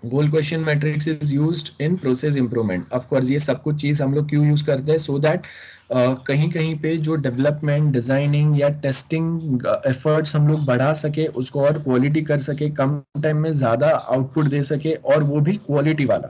goal question metrics is used in process improvement. Of course ये सब कुछ चीज हम लोग क्यों यूज करते हैं, सो दैट कहीं कहीं पे जो डेवलपमेंट, डिजाइनिंग या टेस्टिंग एफर्ट्स हम लोग बढ़ा सके, उसको और क्वालिटी कर सके, कम टाइम में ज्यादा आउटपुट दे सके, और वो भी क्वालिटी वाला.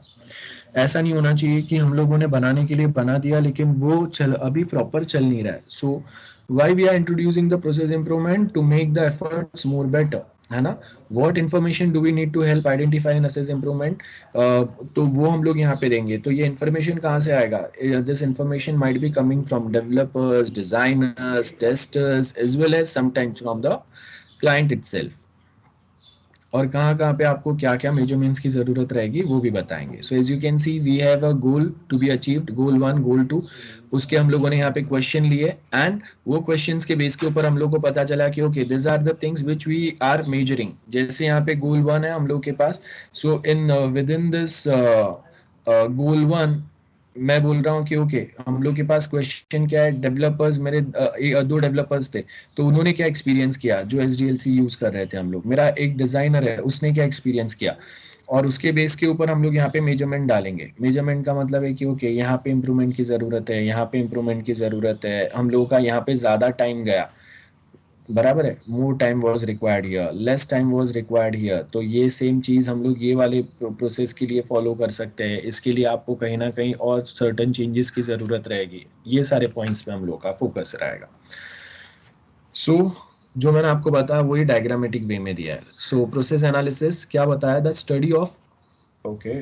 ऐसा नहीं होना चाहिए कि हम लोगों ने बनाने के लिए बना दिया लेकिन वो चल अभी प्रॉपर चल नहीं रहा है. So why we are introducing the process improvement, to make the efforts more better, है ना. What information do we need to help identify and assess improvement, तो वो हम लोग यहाँ पे देंगे. तो ये इन्फॉर्मेशन कहाँ से आएगा, this information might be coming from developers, designers, testers, as well as sometimes from the client itself. और कहाँ कहाँ पे आपको क्या क्या मेजरमेंट्स की जरूरत रहेगी वो भी बताएंगे. So as you can see we have a goal to be achieved, goal 1, goal 2. उसके हम लोगों ने यहाँ पे क्वेश्चन लिए, एंड वो क्वेश्चंस के बेस के ऊपर हम लोग को पता चला कि okay this are the things which we are measuring. जैसे यहाँ पे गोल 1 है हम लोग के पास, सो in with in this goal 1 मैं बोल रहा हूँ कि ओके हम लोग के पास क्वेश्चन क्या है, डेवलपर्स मेरे दो डेवलपर्स थे, तो उन्होंने क्या एक्सपीरियंस किया जो एसडीएलसी यूज कर रहे थे हम लोग. मेरा एक डिजाइनर है, उसने क्या एक्सपीरियंस किया, और उसके बेस के ऊपर हम लोग यहाँ पे मेजरमेंट डालेंगे. मेजरमेंट का मतलब है कि ओके यहाँ पे इम्प्रूवमेंट की जरूरत है, यहाँ पे इम्प्रूवमेंट की जरूरत है, हम लोगों का यहाँ पे ज्यादा टाइम गया. बराबर है, more time was required here, less time was required here. तो ये सेम चीज हम लोग ये वाले प्रोसेस के लिए फॉलो कर सकते हैं। इसके लिए आपको कहीं ना कहीं और सर्टेन चेंजेस की जरूरत रहेगी। ये सारे पॉइंट्स पे हम लोग का फोकस रहेगा। सो जो मैंने आपको बताया वही डायग्रामेटिक वे में दिया है। सो प्रोसेस एनालिसिस क्या बताया, the study of, okay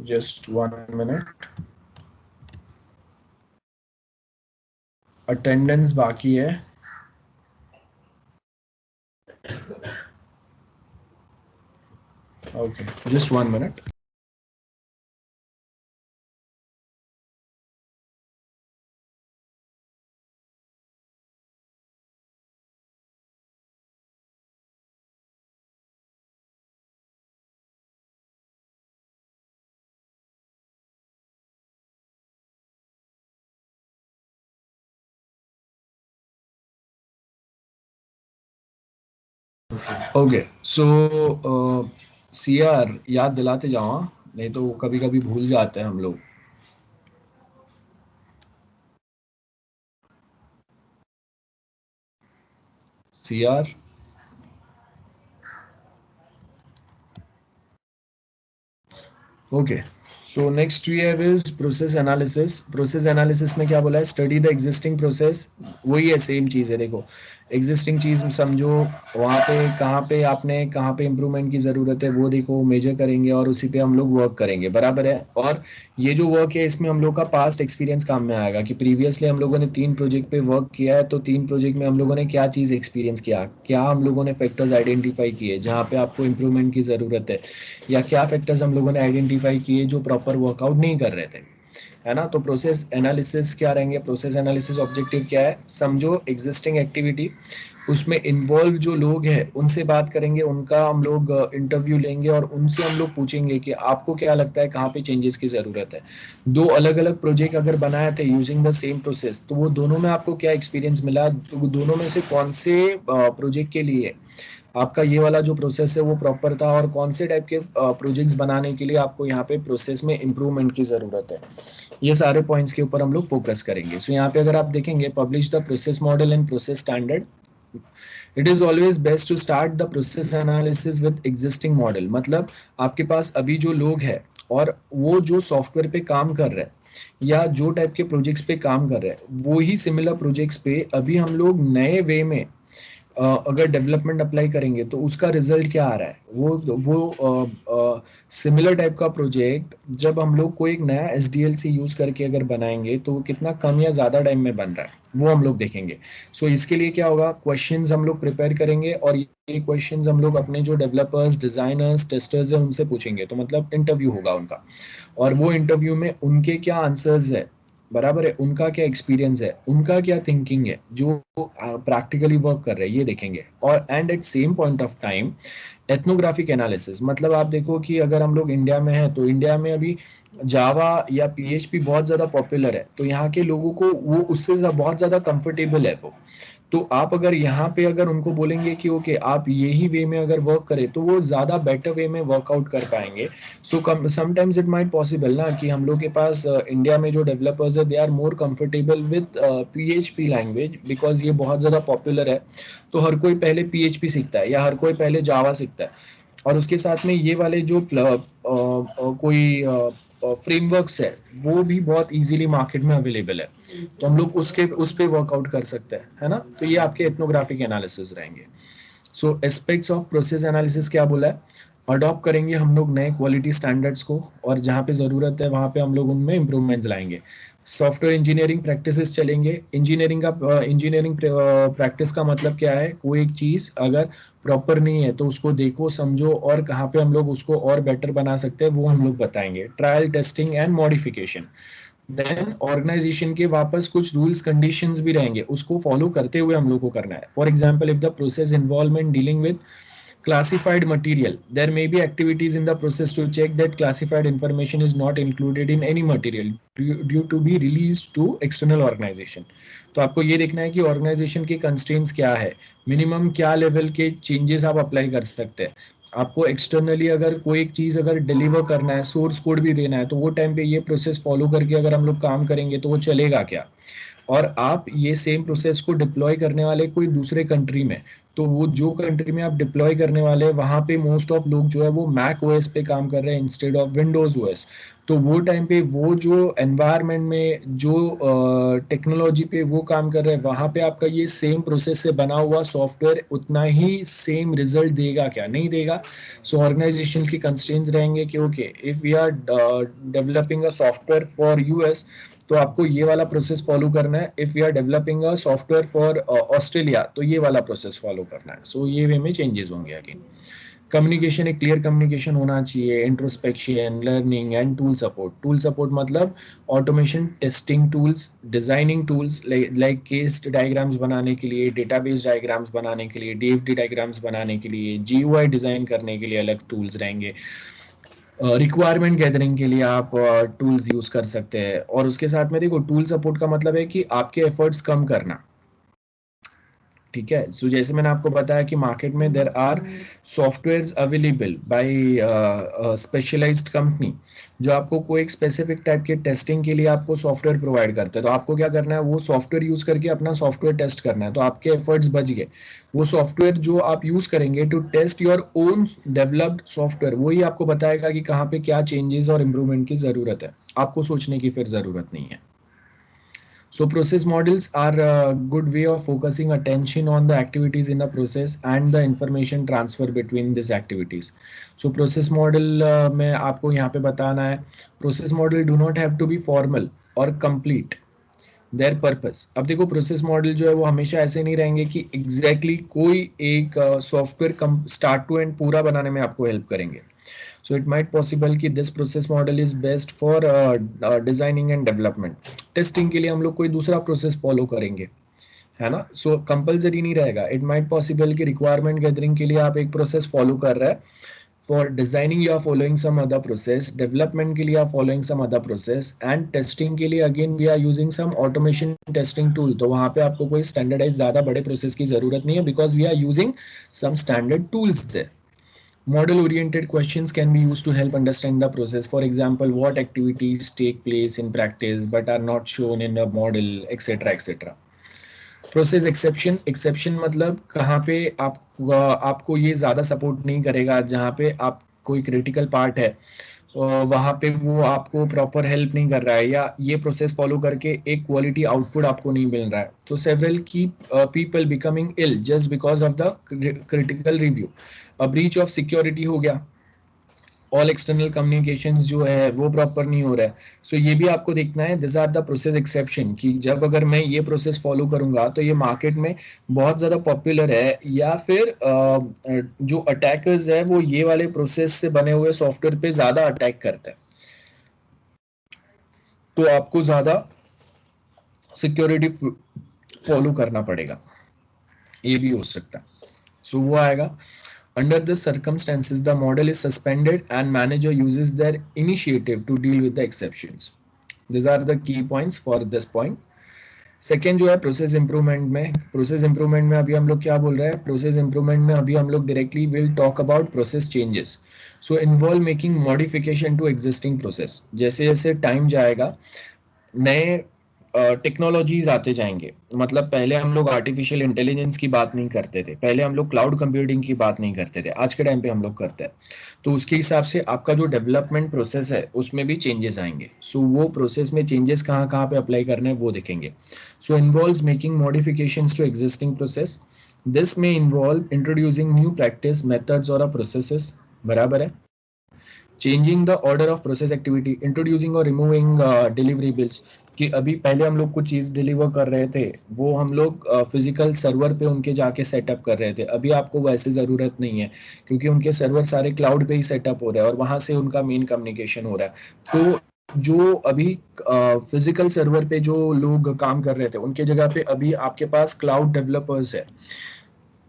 just 1 minute, attendance बाकी है। Okay, just 1 minute. ओके, सो सीआर याद दिलाते जाओ, हाँ? नहीं तो कभी कभी भूल जाते हैं हम लोग। CR, okay. So next we have is process analysis. Process analysis में क्या बोला है, स्टडी द एग्जिस्टिंग प्रोसेस। वही है, सेम चीज है। देखो, एग्जिस्टिंग चीज समझो, वहाँ पे कहाँ पे आपने कहाँ पे इम्प्रूवमेंट की जरूरत है वो देखो, मेजर करेंगे और उसी पे हम लोग वर्क करेंगे, बराबर है। और ये जो वर्क है इसमें हम लोग का पास्ट एक्सपीरियंस काम में आएगा कि प्रीवियसली हम लोगों ने 3 प्रोजेक्ट पे वर्क किया है, तो 3 प्रोजेक्ट में हम लोगों ने क्या चीज़ एक्सपीरियंस किया, क्या हम लोगों ने फैक्टर्स आइडेंटिफाई किए जहाँ पे आपको इम्प्रूवमेंट की ज़रूरत है, या क्या फैक्टर्स हम लोगों ने आइडेंटिफाई किए जो प्रॉपर वर्कआउट नहीं कर रहे थे, है ना। तो प्रोसेस एनालिसिस क्या रहेंगे, प्रोसेस एनालिसिस ऑब्जेक्टिव क्या है, समझो एग्जिस्टिंग एक्टिविटी, उसमें इन्वॉल्व जो लोग हैं उनसे बात करेंगे, उनका हम लोग इंटरव्यू लेंगे और उनसे हम लोग पूछेंगे कि आपको क्या लगता है कहाँ पे चेंजेस की ज़रूरत है। दो अलग अलग प्रोजेक्ट अगर बनाए थे यूजिंग द सेम प्रोसेस, तो वो दोनों में आपको क्या एक्सपीरियंस मिला, तो दोनों में से कौन से प्रोजेक्ट के लिए आपका ये वाला जो प्रोसेस है वो प्रॉपर था, और कौन से टाइप के प्रोजेक्ट्स बनाने के लिए आपको यहाँ पे प्रोसेस में इम्प्रूवमेंट की ज़रूरत है। ये सारे पॉइंट्स के ऊपर हम लोग फोकस करेंगे। सो यहाँ पे अगर आप देखेंगे, publish the process model and process standard. It is always best to start the process analysis with existing model. मतलब आपके पास अभी जो लोग हैं और वो जो सॉफ्टवेयर पे काम कर रहे हैं या जो टाइप के प्रोजेक्ट्स पे काम कर रहे हैं, वो ही सिमिलर प्रोजेक्ट्स पे अभी हम लोग नए वे में अगर डेवलपमेंट अप्लाई करेंगे तो उसका रिजल्ट क्या आ रहा है, वो सिमिलर टाइप का प्रोजेक्ट जब हम लोग कोई एक नया SDLC यूज करके अगर बनाएंगे तो वो कितना कम या ज़्यादा टाइम में बन रहा है वो हम लोग देखेंगे। सो इसके लिए क्या होगा, क्वेश्चंस हम लोग प्रिपेयर करेंगे और ये क्वेश्चंस हम लोग अपने जो डेवलपर्स, डिजाइनर्स, टेस्टर्स है उनसे पूछेंगे, तो मतलब इंटरव्यू होगा उनका। और वो इंटरव्यू में उनके क्या आंसर्स है, बराबर है, उनका क्या एक्सपीरियंस है, उनका क्या थिंकिंग है, जो प्रैक्टिकली वर्क कर रहे हैं ये देखेंगे। और and at same point of time ethnographic analysis, मतलब आप देखो कि अगर हम लोग इंडिया में हैं तो इंडिया में अभी जावा या PHP बहुत ज़्यादा पॉपुलर है, तो यहाँ के लोगों को वो उससे बहुत ज़्यादा कंफर्टेबल है वो। तो आप अगर यहाँ पे अगर उनको बोलेंगे कि ओके आप यही वे में अगर वर्क करें तो वो ज़्यादा बेटर वे में वर्कआउट कर पाएंगे। So sometimes it might possible ना कि हम लोग के पास इंडिया में जो डेवलपर्स है they are more comfortable with PHP language, because ये बहुत ज़्यादा पॉपुलर है। तो हर कोई पहले PHP सीखता है या हर कोई पहले जावा सीखता है, और उसके साथ में ये वाले जो कोई फ्रेमवर्क्स है वो भी बहुत इजीली मार्केट में अवेलेबल है, तो हम लोग उसके उस पर वर्कआउट कर सकते हैं, है ना। तो ये आपके एथनोग्राफिक एनालिसिस रहेंगे। सो एस्पेक्ट्स ऑफ प्रोसेस एनालिसिस क्या बोला है, अडॉप्ट करेंगे हम लोग नए क्वालिटी स्टैंडर्ड्स को, और जहाँ पे ज़रूरत है वहाँ पे हम लोग उनमें इम्प्रूवमेंट्स लाएंगे। सॉफ्टवेयर इंजीनियरिंग प्रैक्टिसेस चलेंगे। इंजीनियरिंग प्रैक्टिस का मतलब क्या है, कोई एक चीज़ अगर प्रॉपर नहीं है तो उसको देखो, समझो, और कहाँ पे हम लोग उसको और बेटर बना सकते हैं वो हम लोग बताएंगे। Trial, testing and modification. Then organisation के वापस कुछ रूल्स कंडीशंस भी रहेंगे, उसको फॉलो करते हुए हम लोग को करना है। For example, if the process involvement dealing with classified material, there may be activities in the process to check that classified information is not included in any material due to be released to external organization। तो आपको ये देखना है कि ऑर्गेनाइजेशन के कंस्ट्रेंट्स क्या है, मिनिमम क्या लेवल के चेंजेस आप अप्लाई कर सकते हैं। आपको एक्सटर्नली अगर कोई एक चीज़ अगर डिलीवर करना है, सोर्स कोड भी देना है, तो वो टाइम पे ये प्रोसेस फॉलो करके अगर हम लोग काम करेंगे तो वो चलेगा क्या। और आप ये सेम प्रोसेस को डिप्लॉय करने वाले कोई दूसरे कंट्री में, तो वो जो कंट्री में आप डिप्लॉय करने वाले हैं वहाँ पे मोस्ट ऑफ लोग जो है वो मैक ओएस पे काम कर रहे हैं इंस्टेड ऑफ विंडोज ओएस। तो वो टाइम पे वो जो एनवायरनमेंट में जो टेक्नोलॉजी पे वो काम कर रहे हैं वहाँ पे आपका ये सेम प्रोसेस से बना हुआ सॉफ्टवेयर उतना ही सेम रिजल्ट देगा क्या? नहीं देगा। सो ऑर्गेनाइजेशन की कंस्ट्रेंट्स रहेंगे कि okay if we are developing a software for US तो आपको ये वाला प्रोसेस फॉलो करना है। If we are developing a software for Australia तो ये वाला प्रोसेस फॉलो करना है। सो ये वे में चेंजेस होंगे अगेन। कम्युनिकेशन, एक क्लियर कम्युनिकेशन होना चाहिए, introspection, learning and tool support. Tool support मतलब automation, testing tools, designing tools like case diagrams बनाने के लिए, डेटाबेस डायग्राम्स बनाने के लिए, डीएफडी डायग्राम्स बनाने के लिए, जीयूआई डिजाइन करने के लिए अलग टूल्स रहेंगे। रिक्वायरमेंट गैदरिंग के लिए आप टूल्स यूज कर सकते हैं। और उसके साथ में देखो टूल सपोर्ट का मतलब है कि आपके एफर्ट्स कम करना। ठीक है। सो जैसे मैंने आपको बताया कि मार्केट में there are software available by specialised company जो आपको कोई एक स्पेसिफिक टाइप के टेस्टिंग के लिए आपको सॉफ्टवेयर प्रोवाइड करते हैं। तो आपको क्या करना है, वो सॉफ्टवेयर यूज करके अपना सॉफ्टवेयर टेस्ट करना है। तो आपके एफर्ट्स बच गए। वो सॉफ्टवेयर जो आप यूज करेंगे to test your own developed software, वही आपको बताएगा कि कहाँ पे क्या चेंजेस और इम्प्रूवमेंट की जरूरत है। आपको सोचने की फिर जरूरत नहीं है। So process models are a good way of focusing attention on the activities in a process and the information transfer between these activities. So process model में आपको यहाँ पे बताना है, process model do not have to be formal or complete there purpose. अब देखो प्रोसेस मॉडल जो है वो हमेशा ऐसे नहीं रहेंगे कि एग्जैक्टली कोई एक सॉफ्टवेयर स्टार्ट टू एंड पूरा बनाने में आपको हेल्प करेंगे। सो इट माइट पॉसिबल कि this process model is best for designing and development. Testing के लिए हम लोग कोई दूसरा प्रोसेस फॉलो करेंगे, है ना। सो कंपलसरी नहीं रहेगा। इट माइट पॉसिबल कि रिक्वायरमेंट गैदरिंग के लिए आप एक प्रोसेस फॉलो कर रहे हैं, for designing you are following some other process, development के लिए आप following some other process, and testing के लिए again we are using some automation testing tool। तो वहाँ पे आपको कोई standardize ज़्यादा बड़े process की ज़रूरत नहीं है because we are using some standard tools there। Model oriented questions can be used to help understand the process। For example, what activities take place in practice but are not shown in a model, etc etc। Process exception, exception मतलब कहाँ पे आपको ये ज़्यादा सपोर्ट नहीं करेगा, जहाँ पे आप कोई क्रिटिकल पार्ट है वहाँ पे वो आपको प्रॉपर हेल्प नहीं कर रहा है, या ये प्रोसेस फॉलो करके एक क्वालिटी आउटपुट आपको नहीं मिल रहा है। तो several key people becoming ill just because of the critical review. Breach of security हो गया, ऑल एक्सटर्नल कम्युनिकेशंस जो है वो प्रॉपर नहीं हो रहा है। सो ये भी आपको देखना है, this are the process exception, कि जब अगर मैं ये प्रोसेस फॉलो करूंगा तो ये मार्केट में बहुत ज़्यादा पॉपुलर है, या फिर जो अटैकर्स है वो ये वाले प्रोसेस से बने हुए सॉफ्टवेयर पे ज़्यादा अटैक करते हैं, तो आपको ज़्यादा सिक्योरिटी फॉलो करना पड़ेगा। ये भी हो सकता है। सो वो आएगा, under the circumstances the model is suspended and manager uses their initiative to deal with the exceptions। these are the key points for this point। Second जो है प्रोसेस इंप्रूवमेंट में, प्रोसेस इंप्रूवमेंट में अभी हम लोग क्या बोल रहे हैं, प्रोसेस इंप्रूवमेंट में अभी हम लोग directly will talk about process changes. So involve making modification to existing process. जैसे जैसे टाइम जाएगा नए टेक्नोलॉजीज आते जाएंगे। मतलब पहले हम लोग आर्टिफिशियल इंटेलिजेंस की बात नहीं करते थे, पहले हम लोग क्लाउड कंप्यूटिंग की बात नहीं करते थे, आज के टाइम पे हम लोग करते हैं। तो उसके हिसाब से आपका जो डेवलपमेंट प्रोसेस है उसमें भी चेंजेस आएंगे। सो वो प्रोसेस में चेंजेस कहाँ कहाँ पे अप्लाई करने हैं वो देखेंगे। So involves making modifications to existing process. This में involve introducing new practice methods और प्रोसेसेस, बराबर है। Changing the order of process activity, introducing और रिमूविंग डिलीवरेबल्स, कि अभी पहले हम लोग कुछ चीज़ डिलीवर कर रहे थे वो हम लोग फिजिकल सर्वर पे उनके जाके सेटअप कर रहे थे, अभी आपको वैसे ज़रूरत नहीं है क्योंकि उनके सर्वर सारे क्लाउड पे ही सेटअप हो रहे हैं और वहाँ से उनका मेन कम्युनिकेशन हो रहा है। तो जो अभी फिजिकल सर्वर पे जो लोग काम कर रहे थे उनके जगह पे अभी आपके पास क्लाउड डेवलपर्स है,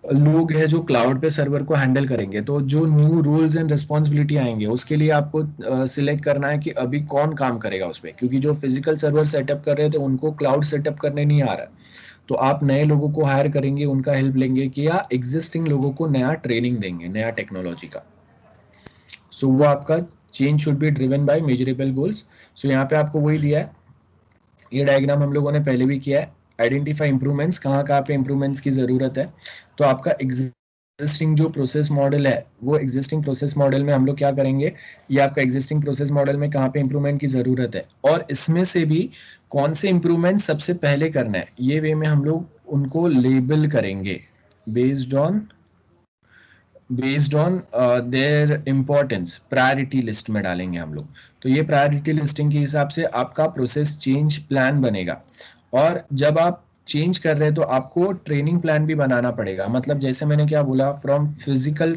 लोग हैं जो क्लाउड पे सर्वर को हैंडल करेंगे। तो जो न्यू रूल्स एंड रिस्पॉन्सिबिलिटी आएंगे उसके लिए आपको सिलेक्ट करना है कि अभी कौन काम करेगा उस पर, क्योंकि जो फिजिकल सर्वर सेटअप कर रहे थे उनको क्लाउड सेटअप करने नहीं आ रहा है। तो आप नए लोगों को हायर करेंगे, उनका हेल्प लेंगे, कि या एग्जिस्टिंग लोगों को नया ट्रेनिंग देंगे नया टेक्नोलॉजी का। सो वो आपका change should be driven by measurable goals. So यहाँ पे आपको वही दिया है, ये डायग्राम हम लोगों ने पहले भी किया है। आइडेंटिफाई इंप्रूवमेंट्स, कहाँ कहाँ पे इंप्रूवमेंट्स की जरूरत है। तो आपका एग्जिस्टिंग जो प्रोसेस मॉडल है, वो एग्जिस्टिंग प्रोसेस मॉडल में हम लोग क्या करेंगे, ये आपका एग्जिस्टिंग प्रोसेस मॉडल में कहाँ पे इंप्रूवमेंट की जरूरत है, और इसमें से भी कौन से इंप्रूवमेंट सबसे पहले करना है, ये वे में हम लोग उनको लेबल करेंगे based on their importance, priority list में डालेंगे हम लोग। तो ये प्रायोरिटी लिस्टिंग के हिसाब से आपका प्रोसेस चेंज प्लान बनेगा। और जब आप चेंज कर रहे हैं तो आपको ट्रेनिंग प्लान भी बनाना पड़ेगा। मतलब जैसे मैंने क्या बोला, from physical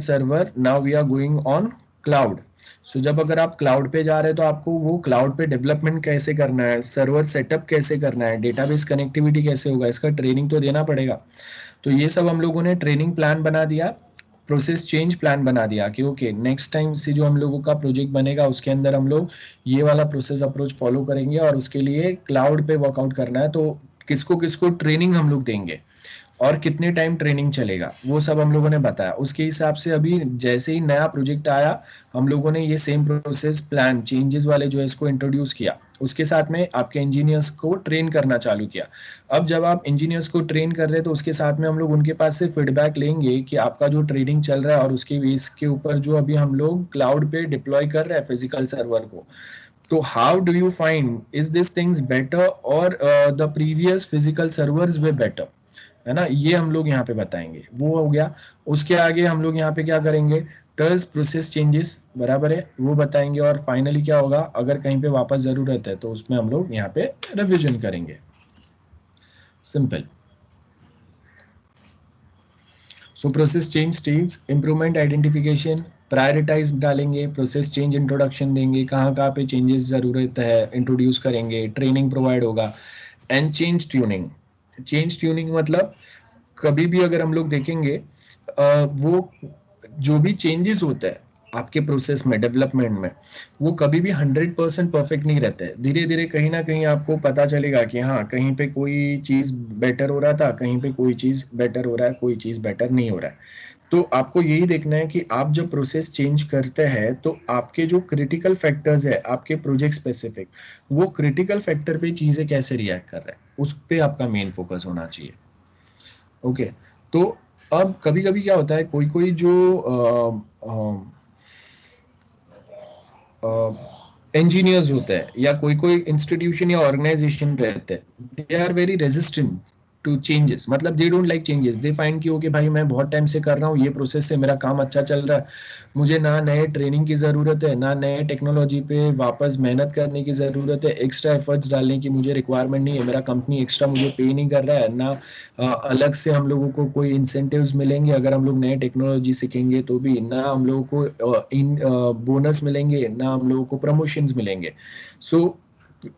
server now we are going on cloud. So जब अगर आप क्लाउड पे जा रहे हैं तो आपको वो क्लाउड पे डेवलपमेंट कैसे करना है, सर्वर सेटअप कैसे करना है, डेटाबेस कनेक्टिविटी कैसे होगा, इसका ट्रेनिंग तो देना पड़ेगा। तो ये सब हम लोगों ने ट्रेनिंग प्लान बना दिया, प्रोसेस चेंज प्लान बना दिया कि ओके नेक्स्ट टाइम से जो हम लोगों का प्रोजेक्ट बनेगा उसके अंदर हम लोग ये वाला प्रोसेस अप्रोच फॉलो करेंगे, और उसके लिए क्लाउड पे वर्कआउट करना है। तो किसको किसको ट्रेनिंग हम लोग देंगे और कितने टाइम ट्रेनिंग चलेगा, वो सब हम लोगों ने बताया। उसके हिसाब से अभी जैसे ही नया प्रोजेक्ट आया, हम लोगों ने ये सेम प्रोसेस प्लान चेंजेस वाले जो है इसको इंट्रोड्यूस किया। उसके साथ में आपके इंजीनियर्स को ट्रेन करना चालू किया। अब जब आप इंजीनियर्स को ट्रेन कर रहे हैं तो उसके साथ में हम लोग उनके पास से फीडबैक लेंगे कि आपका जो ट्रेनिंग चल रहा है और उसके बेस के ऊपर जो अभी हम लोग क्लाउड पे डिप्लॉय कर रहे हैं फिजिकल सर्वर को, तो how do you find is this things better और the previous physical servers way better, है ना, ये हम लोग यहाँ पे बताएंगे। वो हो गया। उसके आगे हम लोग यहाँ पे क्या करेंगे, टर्स प्रोसेस चेंजेस बराबर है वो बताएंगे, और फाइनली क्या होगा, अगर कहीं पे वापस जरूरत है तो उसमें हम लोग यहाँ पे रिविजन करेंगे। Simple. So process change stage, improvement identification, prioritise डालेंगे, प्रोसेस चेंज इंट्रोडक्शन देंगे, कहाँ कहाँ पे चेंजेस ज़रूरत है इंट्रोड्यूस करेंगे, ट्रेनिंग प्रोवाइड होगा, and change tuning. Change tuning मतलब कभी भी अगर हम लोग देखेंगे वो जो भी चेंजेस होता है आपके प्रोसेस में, डेवलपमेंट में, वो कभी भी 100% परफेक्ट नहीं रहता है। धीरे धीरे कहीं ना कहीं आपको पता चलेगा कि हाँ कहीं पे कोई चीज बेटर हो रहा था, कहीं पे कोई चीज बेटर हो रहा है, कोई चीज बेटर नहीं हो रहा है। तो आपको यही देखना है कि आप जब प्रोसेस चेंज करते हैं तो आपके जो क्रिटिकल फैक्टर्स है आपके प्रोजेक्ट स्पेसिफिक, वो क्रिटिकल फैक्टर पे चीजें कैसे रिएक्ट कर रहे हैं उस पे आपका मेन फोकस होना चाहिए। ओके। तो अब कभी कभी क्या होता है, कोई कोई जो इंजीनियर्स होते हैं या कोई कोई इंस्टीट्यूशन या ऑर्गेनाइजेशन रहते हैं, they are very resistant to changes. मतलब they don't like changes, they find कि ओके भाई मैं बहुत टाइम से कर रहा हूँ ये प्रोसेस से, मेरा काम अच्छा चल रहा है, मुझे ना नए ट्रेनिंग की ज़रूरत है, ना नए टेक्नोलॉजी पे वापस मेहनत करने की ज़रूरत है, एक्स्ट्रा एफर्ट्स डालने की मुझे रिक्वायरमेंट नहीं है, मेरा कंपनी एक्स्ट्रा मुझे पे नहीं कर रहा है ना, अलग से हम लोगों को कोई इंसेंटिव्स मिलेंगे अगर हम लोग नए टेक्नोलॉजी सीखेंगे तो भी, ना हम लोगों को इन बोनस मिलेंगे, ना हम लोगों को प्रमोशंस मिलेंगे। सो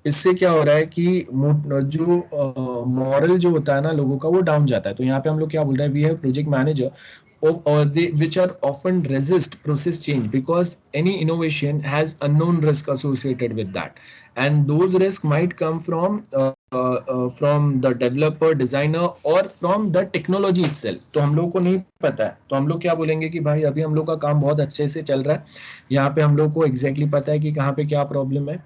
इससे क्या हो रहा है कि जो मॉरल जो होता है ना लोगों का वो डाउन जाता है। तो यहाँ पे हम लोग क्या बोल रहे हैं, we have project manager which are often resist process change because any innovation has unknown risk associated with that, and those risks might come from the developer, designer or from the technology itself। तो हम लोग को नहीं पता है तो हम लोग क्या बोलेंगे कि भाई अभी हम लोग का काम बहुत अच्छे से चल रहा है, यहाँ पे हम लोग को एग्जैक्टली पता है कि कहाँ पे क्या प्रॉब्लम है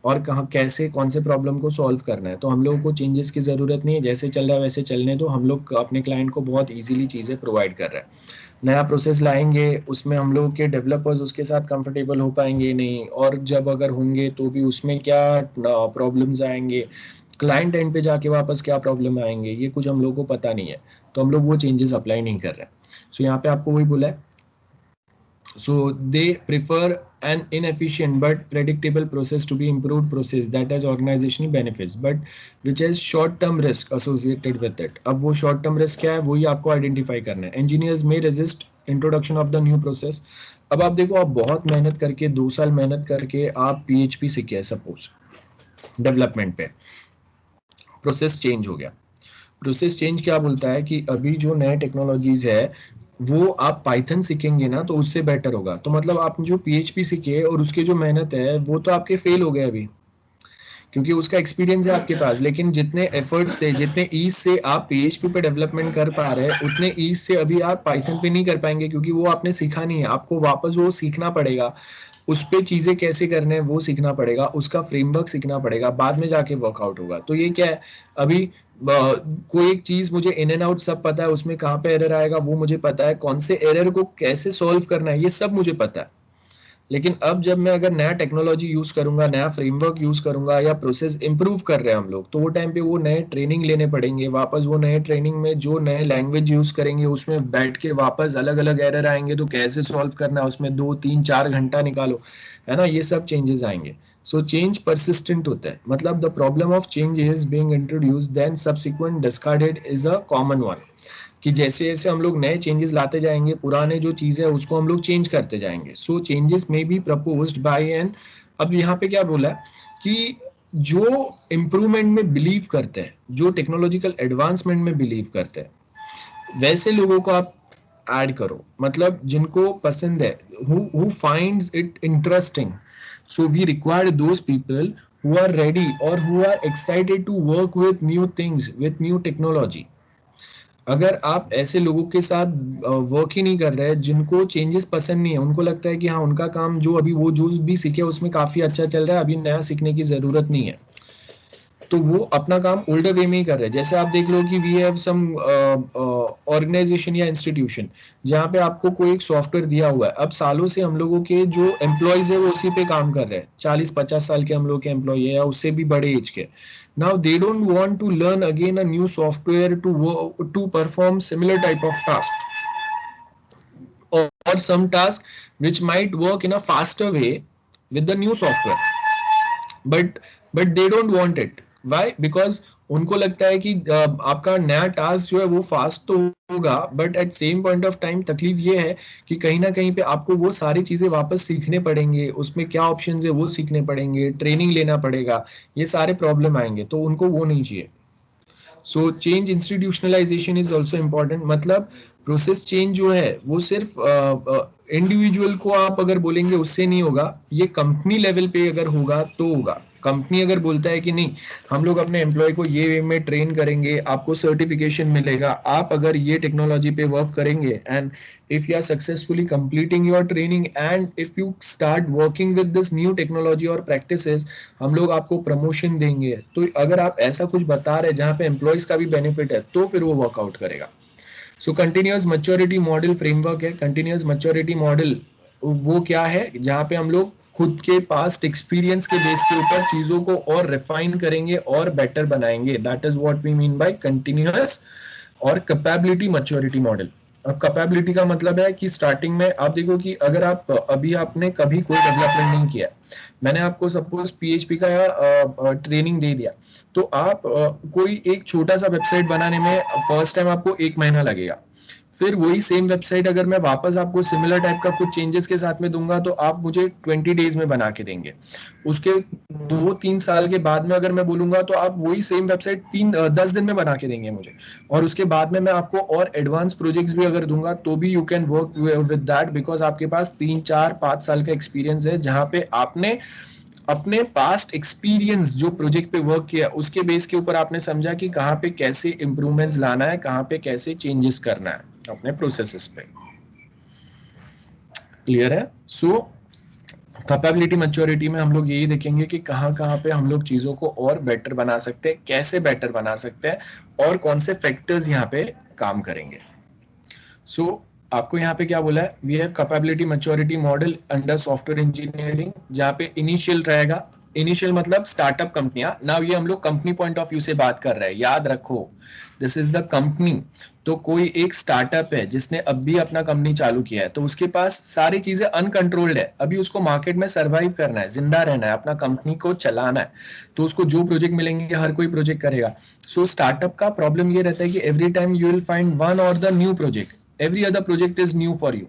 और कहाँ कैसे कौन से प्रॉब्लम को सॉल्व करना है। तो हम लोगों को चेंजेस की ज़रूरत नहीं है, जैसे चल रहा है वैसे चलने दो। हम लोग अपने क्लाइंट को बहुत इजीली चीज़ें प्रोवाइड कर रहे हैं। नया प्रोसेस लाएंगे उसमें हम लोग के डेवलपर्स उसके साथ कंफर्टेबल हो पाएंगे नहीं, और जब अगर होंगे तो भी उसमें क्या प्रॉब्लम्स आएंगे, क्लाइंट एंड पे जाके वापस क्या प्रॉब्लम आएंगे, ये कुछ हम लोग को पता नहीं है। तो हम लोग वो चेंजेस अप्लाई नहीं कर रहे हैं। सो यहाँ पे आपको वही बोला है, so they prefer an inefficient but predictable process to be improved process that has organizational benefits but which has short term risk associated with it। अब वो short term risk क्या है वही आपको आइडेंटिफाई करना है। engineers may resist introduction of the new process। अब आप देखो, आप बहुत मेहनत करके 2 साल मेहनत करके आप PHP सीखे हैं सपोज डेवलपमेंट पे, प्रोसेस चेंज हो गया। प्रोसेस चेंज क्या बोलता है कि अभी जो नए टेक्नोलॉजीज है वो आप पाइथन सीखेंगे ना तो उससे बेटर होगा। तो मतलब आप जो PHP सीखे और उसकी जो मेहनत है वो तो आपके फेल हो गए अभी, क्योंकि उसका एक्सपीरियंस है आपके पास, लेकिन जितने एफर्ट से जितने ईज से आप PHP पे डेवलपमेंट कर पा रहे हैं उतने ईज से अभी आप पाइथन पे नहीं कर पाएंगे, क्योंकि वो आपने सीखा नहीं है, आपको वापस वो सीखना पड़ेगा। उस पे चीजें कैसे करने हैं वो सीखना पड़ेगा, उसका फ्रेमवर्क सीखना पड़ेगा, बाद में जाके वर्कआउट होगा। तो ये क्या है, अभी कोई एक चीज मुझे इन एंड आउट सब पता है, उसमें कहाँ पे एरर आएगा वो मुझे पता है, कौन से एरर को कैसे सॉल्व करना है ये सब मुझे पता है। लेकिन अब जब मैं अगर नया टेक्नोलॉजी यूज करूंगा, नया फ्रेमवर्क यूज करूंगा, या प्रोसेस इंप्रूव कर रहे हैं हम लोग, तो वो टाइम पे वो नए ट्रेनिंग लेने पड़ेंगे, वापस वो नए ट्रेनिंग में जो नए लैंग्वेज यूज करेंगे उसमें बैठ के वापस अलग अलग एरर आएंगे, तो कैसे सॉल्व करना है उसमें 2 3 4 घंटा निकालो, है ना, ये सब चेंजेस आएंगे। सो चेंज परसिस्टेंट होता है, मतलब the problem of change is being introduced then subsequent discarded is a common one. कि जैसे जैसे हम लोग नए चेंजेस लाते जाएंगे, पुराने जो चीज है उसको हम लोग चेंज करते जाएंगे। सो चेंजेस में बी प्रपोज्ड बाय एन, अब यहाँ पे क्या बोला है कि जो इम्प्रूवमेंट में बिलीव करते हैं, जो टेक्नोलॉजिकल एडवांसमेंट में बिलीव करते हैं, वैसे लोगों को आप ऐड करो, मतलब जिनको पसंद है, who finds it interesting. So we require those people who are ready or who are excited to work with new things, with new technology. अगर आप ऐसे लोगों के साथ वर्क ही नहीं कर रहे हैं, जिनको चेंजेस पसंद नहीं है, उनको लगता है कि हाँ उनका काम जो अभी वो जो भी सीखे उसमें काफी अच्छा चल रहा है, अभी नया सीखने की जरूरत नहीं है, तो वो अपना काम ओल्डर वे में ही कर रहे हैं। जैसे आप देख लो कि वी हैव सम ऑर्गेनाइजेशन या इंस्टीट्यूशन जहाँ पे आपको कोई एक सॉफ्टवेयर दिया हुआ है, अब सालों से हम लोगों के जो एम्प्लॉयज है वो उसी पे काम कर रहे हैं, 40 50 साल के हम लोग के एम्प्लॉय है या उससे भी बड़े एज के। Now they don't want to learn again a new software to perform similar type of task, or some task which might work in a faster way with the new software, but they don't want it. Why? Because उनको लगता है कि आपका नया टास्क जो है वो फास्ट तो होगा, but at same point of time तकलीफ ये है कि कहीं ना कहीं पे आपको वो सारी चीजें वापस सीखने पड़ेंगे, उसमें क्या ऑप्शन है वो सीखने पड़ेंगे, ट्रेनिंग लेना पड़ेगा, ये सारे प्रॉब्लम आएंगे, तो उनको वो नहीं चाहिए। So change institutionalisation is also important, मतलब प्रोसेस चेंज जो है वो सिर्फ इंडिविजुअल को आप अगर बोलेंगे उससे नहीं होगा, ये कंपनी लेवल पे अगर होगा तो होगा। कंपनी अगर बोलता है कि नहीं, हम लोग अपने एम्प्लॉय को ये वे में ट्रेन करेंगे, आपको सर्टिफिकेशन मिलेगा, आप अगर ये टेक्नोलॉजी पे वर्क करेंगे, and if you are successfully completing your training and if you start working with this new technology और practices, हम लोग आपको प्रमोशन देंगे। तो अगर आप ऐसा कुछ बता रहे हैं जहाँ पे एम्प्लॉयज का भी बेनिफिट है, तो फिर वो वर्कआउट करेगा। सो कंटिन्यूअस मैच्योरिटी मॉडल फ्रेमवर्क है। कंटिन्यूअस मैच्योरिटी मॉडल वो क्या है, जहाँ पे हम लोग खुद के पास्ट एक्सपीरियंस के बेस के ऊपर चीजों को और रिफाइन करेंगे और बेटर बनाएंगे। That is what we mean by continuous और कैपेबिलिटी मैच्योरिटी मॉडल। अब कैपेबिलिटी का मतलब है कि स्टार्टिंग में आप देखो कि अगर आप अभी आपने कभी कोई डेवलपमेंट नहीं किया, मैंने आपको सपोज पीएचपी का ट्रेनिंग दे दिया, तो आप कोई एक छोटा सा वेबसाइट बनाने में फर्स्ट टाइम आपको 1 महीना लगेगा। फिर वही सेम वेबसाइट अगर मैं वापस आपको सिमिलर टाइप का कुछ चेंजेस के साथ में दूंगा, तो आप मुझे 20 डेज में बना के देंगे। उसके 2 3 साल के बाद में अगर मैं बोलूंगा, तो आप वही सेम वेबसाइट 10 दिन में बना के देंगे मुझे। और उसके बाद में मैं आपको और एडवांस प्रोजेक्ट्स भी अगर दूंगा, तो भी you can work with that, because आपके पास 3 4 5 साल का एक्सपीरियंस है, जहां पे आपने अपने पास्ट एक्सपीरियंस जो प्रोजेक्ट पे वर्क किया उसके बेस के ऊपर आपने समझा कि कहाँ पे कैसे इंप्रूवमेंट्स लाना है, कहाँ पे कैसे चेंजेस करना है अपने प्रोसेसेस पे। क्लियर है? सो कैपेबिलिटी मैच्योरिटी में हम लोग यही देखेंगे कि कहाँ कहाँ पे हम लोग चीजों को और बेटर बना सकते हैं, कैसे बेटर बना सकते हैं, और कौन से फैक्टर्स यहाँ पे काम करेंगे। सो आपको यहाँ पे क्या बोला है, we have capability maturity model under software engineering, जहाँ पे इनिशियल रहेगा। इनिशियल मतलब स्टार्टअप कंपनियां, ना ये हम लोग कंपनी पॉइंट ऑफ व्यू से बात कर रहे हैं, याद रखो दिस इज द कंपनी। तो कोई एक स्टार्टअप है जिसने अब भी अपना कंपनी चालू किया है, तो उसके पास सारी चीजें अनकंट्रोल्ड है, अभी उसको मार्केट में सर्वाइव करना है, जिंदा रहना है, अपना कंपनी को चलाना है, तो उसको जो प्रोजेक्ट मिलेंगे हर कोई प्रोजेक्ट करेगा। सो स्टार्टअप का प्रॉब्लम ये रहता है कि every time you will find one और the new project, every other project is new for you.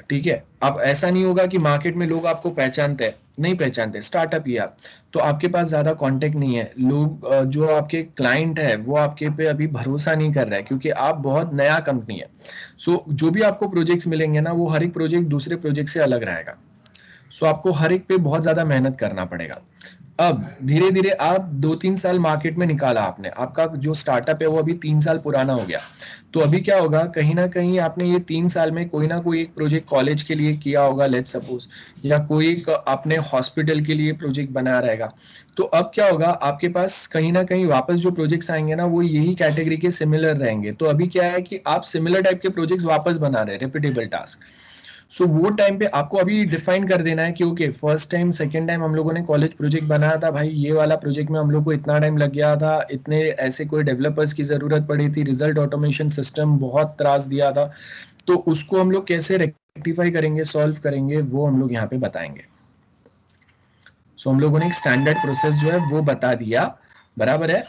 ठीक है, अब ऐसा नहीं होगा कि मार्केट में लोग आपको पहचानते हैं, नहीं पहचानते, स्टार्टअप ही आप, तो आपके पास ज्यादा कांटेक्ट नहीं है, लोग जो आपके क्लाइंट है वो आपके पे अभी भरोसा नहीं कर रहा है, क्योंकि आप बहुत नया कंपनी है। सो जो भी आपको प्रोजेक्ट्स मिलेंगे ना, वो हर एक प्रोजेक्ट दूसरे प्रोजेक्ट से अलग रहेगा। सो आपको हर एक पे बहुत ज्यादा मेहनत करना पड़ेगा। अब धीरे धीरे आप 2-3 साल मार्केट में निकाला आपने, आपका जो स्टार्टअप है वो अभी 3 साल पुराना हो गया, तो अभी क्या होगा, कहीं ना कहीं आपने ये 3 साल में कोई ना कोई एक प्रोजेक्ट कॉलेज के लिए किया होगा, लेट्स सपोज, या कोई एक आपने हॉस्पिटल के लिए प्रोजेक्ट बनाया रहेगा। तो अब क्या होगा, आपके पास कहीं ना कहीं वापस जो प्रोजेक्ट्स आएंगे ना वो यही कैटेगरी के सिमिलर रहेंगे। तो अभी क्या है कि आप सिमिलर टाइप के प्रोजेक्ट्स वापस बना रहे हैं, रिपीटेबल टास्क। सो वो टाइम पे आपको अभी डिफाइन कर देना है कि okay, first time second time हम लोगों ने कॉलेज प्रोजेक्ट बनाया था भाई, ये वाला प्रोजेक्ट में हम लोग को इतना टाइम लग गया था, इतने ऐसे कोई डेवलपर्स की जरूरत पड़ी थी, रिजल्ट ऑटोमेशन सिस्टम बहुत त्रास दिया था, तो उसको हम लोग कैसे रेक्टिफाई करेंगे, सॉल्व करेंगे, वो हम लोग यहाँ पे बताएंगे। सो हम लोगों ने एक स्टैंडर्ड प्रोसेस जो है वो बता दिया, बराबर है,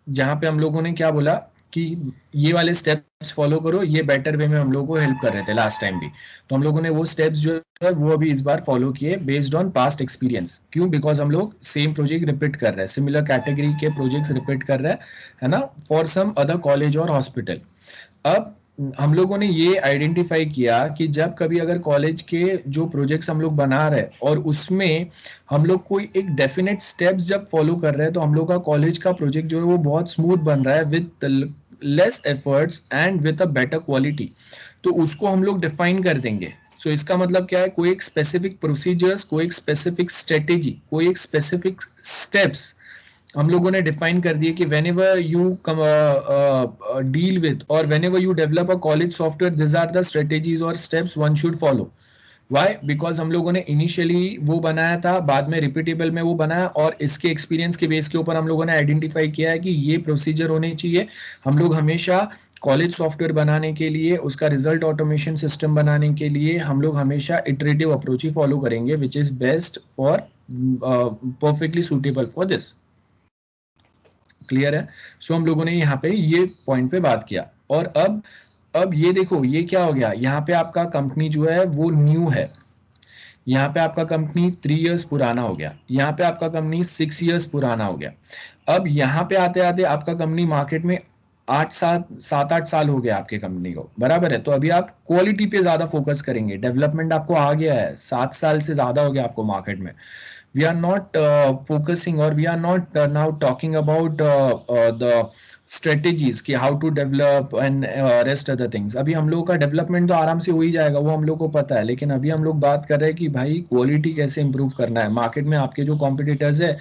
जहां पे हम लोगों ने क्या बोला कि ये वाले स्टेप्स फॉलो करो, ये बेटर वे में हम लोगों को हेल्प कर रहे थे लास्ट टाइम भी। तो हम लोगों ने वो स्टेप्स जो है वो अभी इस बार फॉलो किए बेस्ड ऑन पास्ट एक्सपीरियंस। क्यों? बिकॉज हम लोग सेम प्रोजेक्ट रिपीट कर रहे हैं, सिमिलर कैटेगरी के प्रोजेक्ट्स रिपीट कर रहे हैं, है ना, फॉर सम अदर कॉलेज और हॉस्पिटल। अब हम लोगों ने ये आइडेंटिफाई किया कि जब कभी अगर कॉलेज के जो प्रोजेक्ट्स हम लोग बना रहे हैं और उसमें हम लोग कोई एक डेफिनेट स्टेप्स जब फॉलो कर रहे हैं, तो हम लोग का कॉलेज का प्रोजेक्ट जो है वो बहुत स्मूथ बन रहा है with less efforts and with a better quality. तो उसको हम लोग डिफाइन कर देंगे। सो इसका मतलब क्या है, कोई एक स्पेसिफिक प्रोसीजर्स, कोई एक स्पेसिफिक स्ट्रेटेजी, कोई एक स्पेसिफिक स्टेप्स हम लोगों ने डिफाइन कर दिए कि whenever you deal with और whenever you develop a college software, this are the strategies और steps one should follow. Why? Because हम लोगों ने इनिशियली वो बनाया था, बाद में रिपीटेबल में वो बनाया, और इसके एक्सपीरियंस के बेस के ऊपर हम लोगों ने आइडेंटिफाई किया है कि ये प्रोसीजर होने चाहिए। हम लोग हमेशा कॉलेज सॉफ्टवेयर बनाने के लिए, उसका रिजल्ट ऑटोमेशन सिस्टम बनाने के लिए हम लोग हमेशा इटरेटिव अप्रोच ही फॉलो करेंगे, which is best for perfectly suitable for this. Clear है? सो हम लोगों ने यहाँ पे ये पॉइंट पे बात किया। और अब ये देखो, ये क्या हो गया, यहाँ पे आपका कंपनी जो है वो न्यू है, यहाँ पे आपका कंपनी 3 इयर्स पुराना हो गया, यहाँ पे आपका कंपनी 6 इयर्स पुराना हो गया। अब यहाँ पे आते आते आपका कंपनी मार्केट में 7-8 साल हो गया आपके कंपनी को, बराबर है। तो अभी आप क्वालिटी पे ज्यादा फोकस करेंगे, डेवलपमेंट आपको आ गया है, 7 साल से ज्यादा हो गया आपको मार्केट में। We are not focusing, or we are not now talking about the strategies कि how to develop and rest other things। अभी हम लोगों का डेवलपमेंट तो आराम से हो ही जाएगा, वो हम लोग को पता है, लेकिन अभी हम लोग बात कर रहे हैं कि भाई क्वालिटी कैसे इंप्रूव करना है। मार्केट में आपके जो कॉम्पिटिटर्स है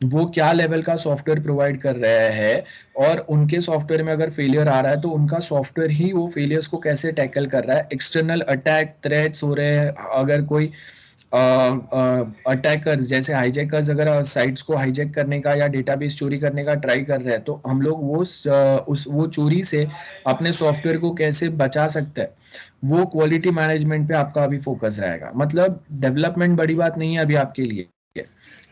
वो क्या लेवल का सॉफ्टवेयर प्रोवाइड कर रहे हैं, और उनके सॉफ्टवेयर में अगर फेलियर आ रहा है तो उनका सॉफ्टवेयर ही वो फेलियर्स को कैसे टैकल कर रहा है। एक्सटर्नल अटैक थ्रेट्स हो रहे हैं, अगर कोई अटैकर्स जैसे हाईजैकर्स अगर साइट्स को हाईजैक करने का या डेटाबेस चोरी करने का ट्राई कर रहे हैं, तो हम लोग वो चोरी से अपने सॉफ्टवेयर को कैसे बचा सकते हैं, वो क्वालिटी मैनेजमेंट पे आपका अभी फोकस रहेगा। मतलब डेवलपमेंट बड़ी बात नहीं है अभी आपके लिए,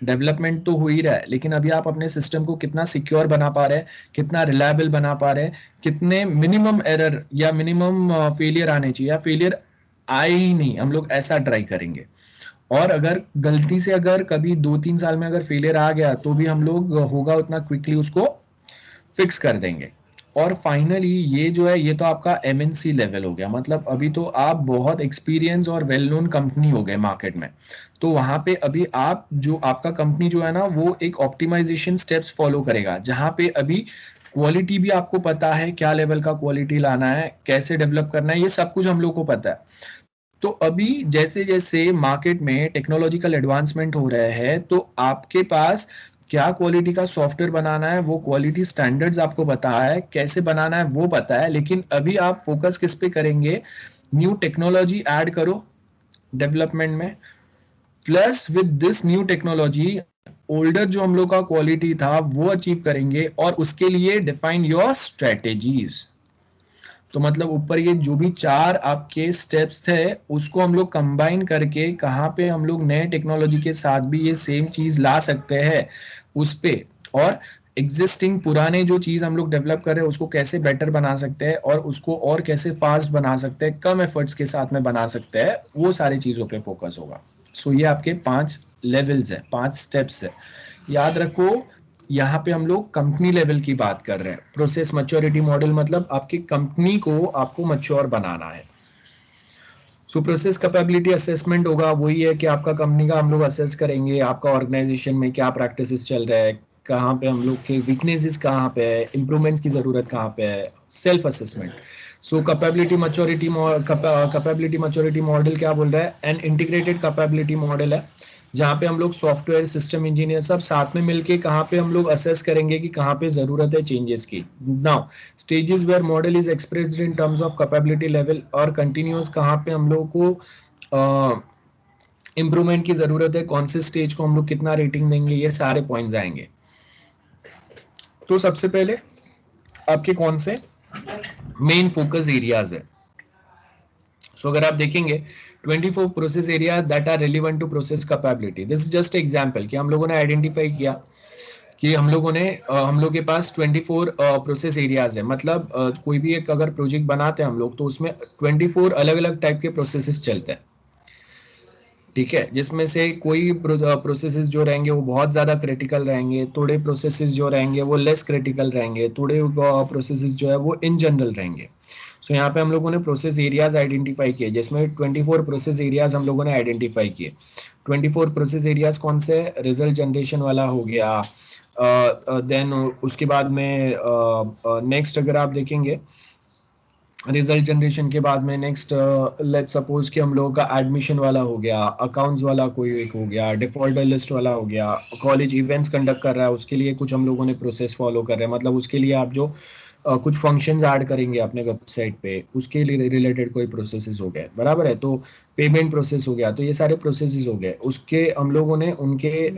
डेवलपमेंट तो हो ही रहा है, लेकिन अभी आप अपने सिस्टम को कितना सिक्योर बना पा रहे हैं, कितना रिलायबल बना पा रहे हैं, कितने मिनिमम एरर या मिनिमम फेलियर आने चाहिए, या फेलियर आए ही नहीं, हम लोग ऐसा ट्राई करेंगे। और अगर गलती से अगर कभी 2-3 साल में अगर फेलियर आ गया तो भी हम लोग होगा उतना क्विकली उसको फिक्स कर देंगे। और फाइनली ये जो है, ये तो आपका एमएनसी लेवल हो गया, मतलब अभी तो आप बहुत एक्सपीरियंस और वेल नोन कंपनी हो गए मार्केट में। तो वहां पे अभी आप जो आपका कंपनी जो है ना वो एक ऑप्टिमाइजेशन स्टेप्स फॉलो करेगा, जहां पे अभी क्वालिटी भी आपको पता है, क्या लेवल का क्वालिटी लाना है, कैसे डेवलप करना है, ये सब कुछ हम लोग को पता है। तो अभी जैसे जैसे मार्केट में टेक्नोलॉजिकल एडवांसमेंट हो रहे हैं, तो आपके पास क्या क्वालिटी का सॉफ्टवेयर बनाना है, वो क्वालिटी स्टैंडर्ड्स आपको पता है, कैसे बनाना है वो पता है, लेकिन अभी आप फोकस किस पे करेंगे, न्यू टेक्नोलॉजी ऐड करो डेवलपमेंट में, plus with this new technology older जो हम लोग का क्वालिटी था वो अचीव करेंगे, और उसके लिए डिफाइन योर स्ट्रेटेजीज। तो मतलब ऊपर ये जो भी 4 आपके स्टेप्स थे उसको हम लोग कंबाइन करके कहाँ पे हम लोग नए टेक्नोलॉजी के साथ भी ये सेम चीज ला सकते हैं उस पे, और एग्जिस्टिंग पुराने जो चीज हम लोग डेवलप कर रहे हैं उसको कैसे बेटर बना सकते हैं, और उसको और कैसे फास्ट बना सकते हैं, कम एफर्ट्स के साथ में बना सकते हैं, वो सारी चीजों पे फोकस होगा। सो ये आपके 5 लेवल्स है, 5 स्टेप्स है। याद रखो, यहाँ पे हम लोग कंपनी लेवल की बात कर रहे हैं। प्रोसेस मैच्योरिटी मॉडल मतलब आपकी कंपनी को आपको मैच्योर बनाना है। सो प्रोसेस कैपेबिलिटी असेसमेंट होगा, वही है कि आपका कंपनी का हम लोग असेस करेंगे, आपका ऑर्गेनाइजेशन में क्या प्रैक्टिसेस चल रहा है, कहाँ पे हम लोग के वीकनेसेस कहाँ पे है, इंप्रूवमेंट्स की ज़रूरत कहाँ पे है, सेल्फ असेसमेंट। सो कैपेबिलिटी मैच्योरिटी मॉडल क्या बोल रहा है, एन इंटीग्रेटेड कैपेबिलिटी मॉडल है, जहाँ पे हम लोग सॉफ्टवेयर सिस्टम इंजीनियर सब साथ में मिलके कहाँ पे हम लोग असेस करेंगे कि कहाँ पे ज़रूरत है चेंजेस की। Now stages where model is expressed in terms of capability level और कंटिन्यूस, कहाँ पे हम लोग को इम्प्रूवमेंट की जरूरत है, कौन से स्टेज को हम लोग कितना रेटिंग देंगे, ये सारे पॉइंट्स आएंगे। तो सबसे पहले आपके कौन से मेन फोकस एरियाज है। सो अगर आप देखेंगे 24 process area that are relevant to process capability, this is just example कि हम लोगों ने आइडेंटिफाई किया कि हम लोग के पास 24 प्रोसेस एरियाज है, मतलब कोई भी एक अगर प्रोजेक्ट बनाते हैं हम लोग तो उसमें 24 अलग अलग टाइप के प्रोसेसेस चलते हैं, ठीक है, जिसमें से कोई प्रोसेसेस जो रहेंगे वो बहुत ज़्यादा क्रिटिकल रहेंगे, थोड़े प्रोसेसेस जो रहेंगे वो लेस क्रिटिकल रहेंगे, थोड़े प्रोसेसेस जो है वो इन जनरल रहेंगे। सो यहाँ पे हम लोगों ने प्रोसेस एरियाज आइडेंटिफाई किए, जिसमें 24 प्रोसेस एरियाज हम लोगों ने आइडेंटिफाई किए। 24 प्रोसेस एरियाज कौन से, रिजल्ट जनरेशन वाला हो गया, देन उसके बाद में नेक्स्ट अगर आप देखेंगे रिजल्ट जनरेशन के बाद में नेक्स्ट लेट्स सपोज कि हम लोगों का एडमिशन वाला हो गया, अकाउंट्स वाला कोई एक हो गया, डिफॉल्टर लिस्ट वाला हो गया, कॉलेज इवेंट्स कंडक्ट कर रहा है उसके लिए कुछ हम लोगों ने प्रोसेस फॉलो कर रहे हैं, मतलब उसके लिए आप जो कुछ फंक्शंस ऐड करेंगे अपने वेबसाइट पे उसके लिए रिलेटेड कोई प्रोसेसेस हो गए, बराबर है, तो पेमेंट प्रोसेस हो गया, तो ये सारे प्रोसेसेस हो गए, उसके हम लोगों ने उनके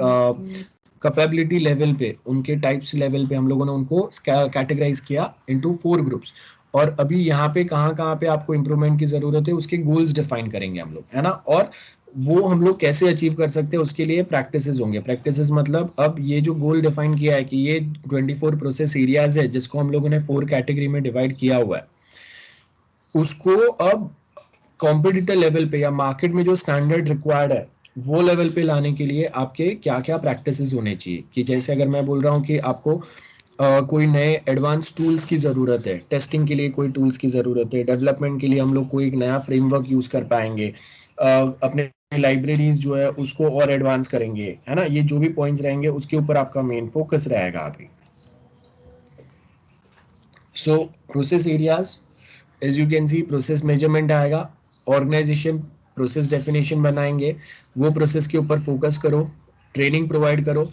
कैपेबिलिटी लेवल पे, उनके टाइप्स लेवल पे हम लोगों ने उनको कैटेगराइज किया इनटू 4 ग्रुप्स। और अभी यहाँ पे कहाँ कहाँ पे आपको इंप्रूवमेंट की जरूरत है उसके गोल्स डिफाइन करेंगे हम लोग, है ना, और वो हम लोग कैसे अचीव कर सकते हैं उसके लिए प्रैक्टिसेस होंगे। प्रैक्टिसेस मतलब अब ये जो गोल डिफाइन किया है कि ये 24 प्रोसेस एरियाज है जिसको हम लोगों ने 4 कैटेगरी में डिवाइड किया हुआ है, उसको अब कॉम्पिटिटर लेवल पे या मार्केट में जो स्टैंडर्ड रिक्वायर्ड है वो लेवल पे लाने के लिए आपके क्या क्या प्रैक्टिसेस होने चाहिए। कि जैसे अगर मैं बोल रहा हूँ कि आपको कोई नए एडवांस टूल्स की ज़रूरत है, टेस्टिंग के लिए कोई टूल्स की ज़रूरत है, डेवलपमेंट के लिए हम लोग कोई एक नया फ्रेमवर्क यूज़ कर पाएंगे, अपने लाइब्रेरीज जो है उसको और एडवांस करेंगे, है ना, ये जो भी पॉइंट्स रहेंगे उसके ऊपर आपका मेन फोकस रहेगा अभी। So process areas, as you can see process measurement आएगा, ऑर्गेनाइजेशन प्रोसेस डेफिनेशन बनाएंगे, वो प्रोसेस के ऊपर फोकस करो, ट्रेनिंग प्रोवाइड करो,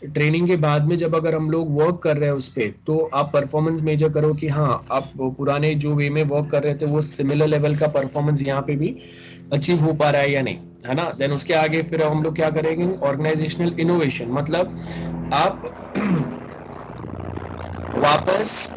ट्रेनिंग के बाद में जब अगर हम लोग वर्क कर रहे हैं उस पर तो आप परफॉर्मेंस मेजर करो कि हाँ आप पुराने जो वे में वर्क कर रहे थे वो सिमिलर लेवल का परफॉर्मेंस यहाँ पे भी अचीव हो पा रहा है या नहीं, है ना। देन उसके आगे फिर हम लोग क्या करेंगे, ऑर्गेनाइजेशनल इनोवेशन, मतलब आप वापस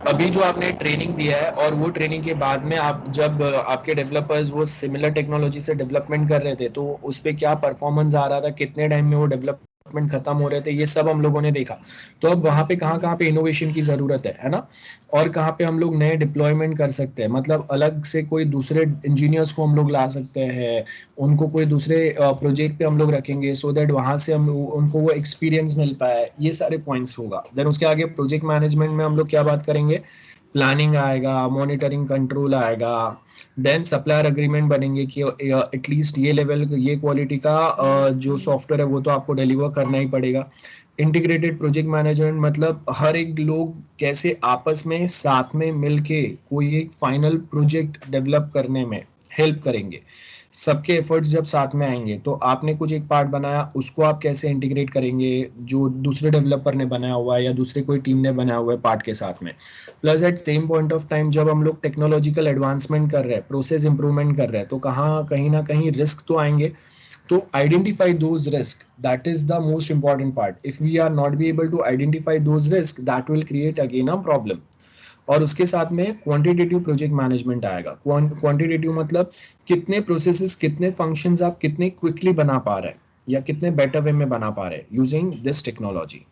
अभी जो आपने ट्रेनिंग दिया है और वो ट्रेनिंग के बाद में आप जब आपके डेवलपर्स वो सिमिलर टेक्नोलॉजी से डेवलपमेंट कर रहे थे तो उस पर क्या परफॉर्मेंस आ रहा था, कितने टाइम में वो डेवलपमेंट खत्म हो रहे थे, ये सब हम लोगों ने देखा। तो अब वहाँ पे कहाँ कहाँ पे इनोवेशन की ज़रूरत है ना, और कहाँ पे हम लोग नए डिप्लॉयमेंट कर सकते हैं, मतलब अलग से कोई दूसरे इंजीनियर्स को हम लोग ला सकते हैं, उनको कोई दूसरे प्रोजेक्ट पे हम लोग रखेंगे सो दैट वहाँ से हम उनको वो एक्सपीरियंस मिल पाए, ये सारे पॉइंट्स होगा। देन उसके आगे प्रोजेक्ट मैनेजमेंट में हम लोग क्या बात करेंगे, प्लानिंग आएगा, मॉनिटरिंग कंट्रोल आएगा, देन सप्लायर अग्रीमेंट बनेंगे कि एटलीस्ट ये लेवल ये क्वालिटी का जो सॉफ्टवेयर है वो तो आपको डिलीवर करना ही पड़ेगा। इंटीग्रेटेड प्रोजेक्ट मैनेजमेंट मतलब हर एक लोग कैसे आपस में साथ में मिलके कोई एक फाइनल प्रोजेक्ट डेवलप करने में हेल्प करेंगे, सबके एफर्ट्स जब साथ में आएंगे तो आपने कुछ एक पार्ट बनाया उसको आप कैसे इंटीग्रेट करेंगे जो दूसरे डेवलपर ने बनाया हुआ है या दूसरे कोई टीम ने बनाया हुआ है पार्ट के साथ में। Plus at same point of time जब हम लोग टेक्नोलॉजिकल एडवांसमेंट कर रहे हैं, प्रोसेस इंप्रूवमेंट कर रहे हैं, तो कहाँ कहीं ना कहीं रिस्क तो आएंगे, तो identify those risk, that is the most important part. If we are not be able to identify those risk that will create again a problem. और उसके साथ में क्वांटिटेटिव प्रोजेक्ट मैनेजमेंट आएगा। क्वांटिटेटिव मतलब कितने प्रोसेसेस कितने फंक्शंस आप कितने क्विकली बना पा रहे हैं या कितने बेटर वे में बना पा रहे हैं यूजिंग दिस टेक्नोलॉजी।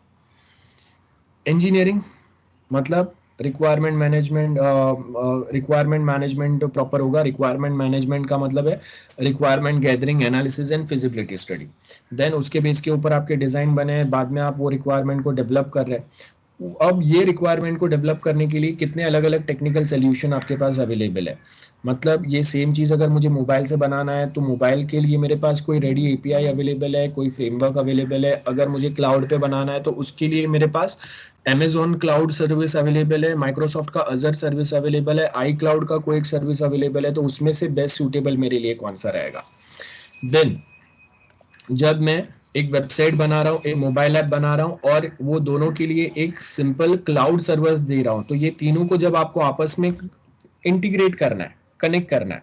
इंजीनियरिंग मतलब रिक्वायरमेंट मैनेजमेंट प्रॉपर होगा। रिक्वायरमेंट मैनेजमेंट का मतलब है requirement gathering, analysis and feasibility study. Then उसके बेस के ऊपर आपके डिजाइन बने, बाद में आप वो रिक्वायरमेंट को डेवलप कर रहे हैं, अब ये रिक्वायरमेंट को डेवलप करने के लिए कितने अलग अलग टेक्निकल सोल्यूशन आपके पास अवेलेबल है। मतलब ये सेम चीज़ अगर मुझे मोबाइल से बनाना है तो मोबाइल के लिए मेरे पास कोई रेडी एपीआई अवेलेबल है, कोई फ्रेमवर्क अवेलेबल है। अगर मुझे क्लाउड पे बनाना है तो उसके लिए मेरे पास अमेजोन क्लाउड सर्विस अवेलेबल है, माइक्रोसॉफ्ट का अजर सर्विस अवेलेबल है, आई क्लाउड का कोई एक सर्विस अवेलेबल है। तो उसमें से बेस्ट सूटेबल मेरे लिए कौन सा रहेगा। देन जब मैं एक वेबसाइट बना रहा हूँ, एक मोबाइल ऐप बना रहा हूँ और वो दोनों के लिए एक सिंपल क्लाउड सर्विस दे रहा हूँ, तो ये तीनों को जब आपको आपस में इंटीग्रेट करना है, कनेक्ट करना है,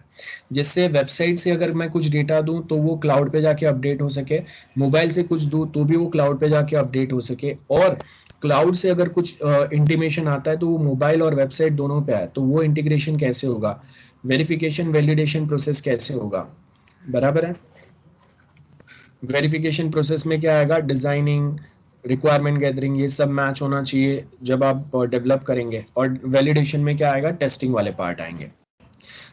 जिससे वेबसाइट से अगर मैं कुछ डेटा दूं तो वो क्लाउड पे जाके अपडेट हो सके, मोबाइल से कुछ दूं तो भी वो क्लाउड पे जाके अपडेट हो सके, और क्लाउड से अगर कुछ इंटीमेशन आता है तो वो मोबाइल और वेबसाइट दोनों पे आए, तो वो इंटीग्रेशन कैसे होगा, वेरिफिकेशन वैलिडेशन प्रोसेस कैसे होगा। बराबर है। वेरिफिकेशन प्रोसेस में क्या आएगा, डिजाइनिंग, रिक्वायरमेंट गैदरिंग, ये सब मैच होना चाहिए जब आप डेवलप करेंगे। और वैलिडेशन में क्या आएगा, टेस्टिंग वाले पार्ट आएंगे।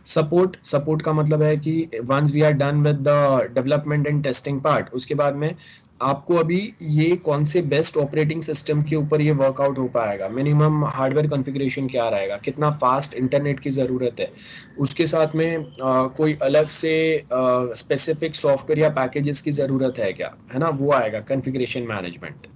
सपोर्ट का मतलब है कि once we are done with the development and testing part, उसके बाद में आपको अभी ये कौन से बेस्ट ऑपरेटिंग सिस्टम के ऊपर ये वर्कआउट हो पाएगा, मिनिमम हार्डवेयर कॉन्फ़िगरेशन क्या रहेगा, कितना फास्ट इंटरनेट की ज़रूरत है, उसके साथ में कोई अलग से स्पेसिफिक सॉफ्टवेयर या पैकेजेस की ज़रूरत है क्या, है ना, वो आएगा कॉन्फ़िगरेशन मैनेजमेंट।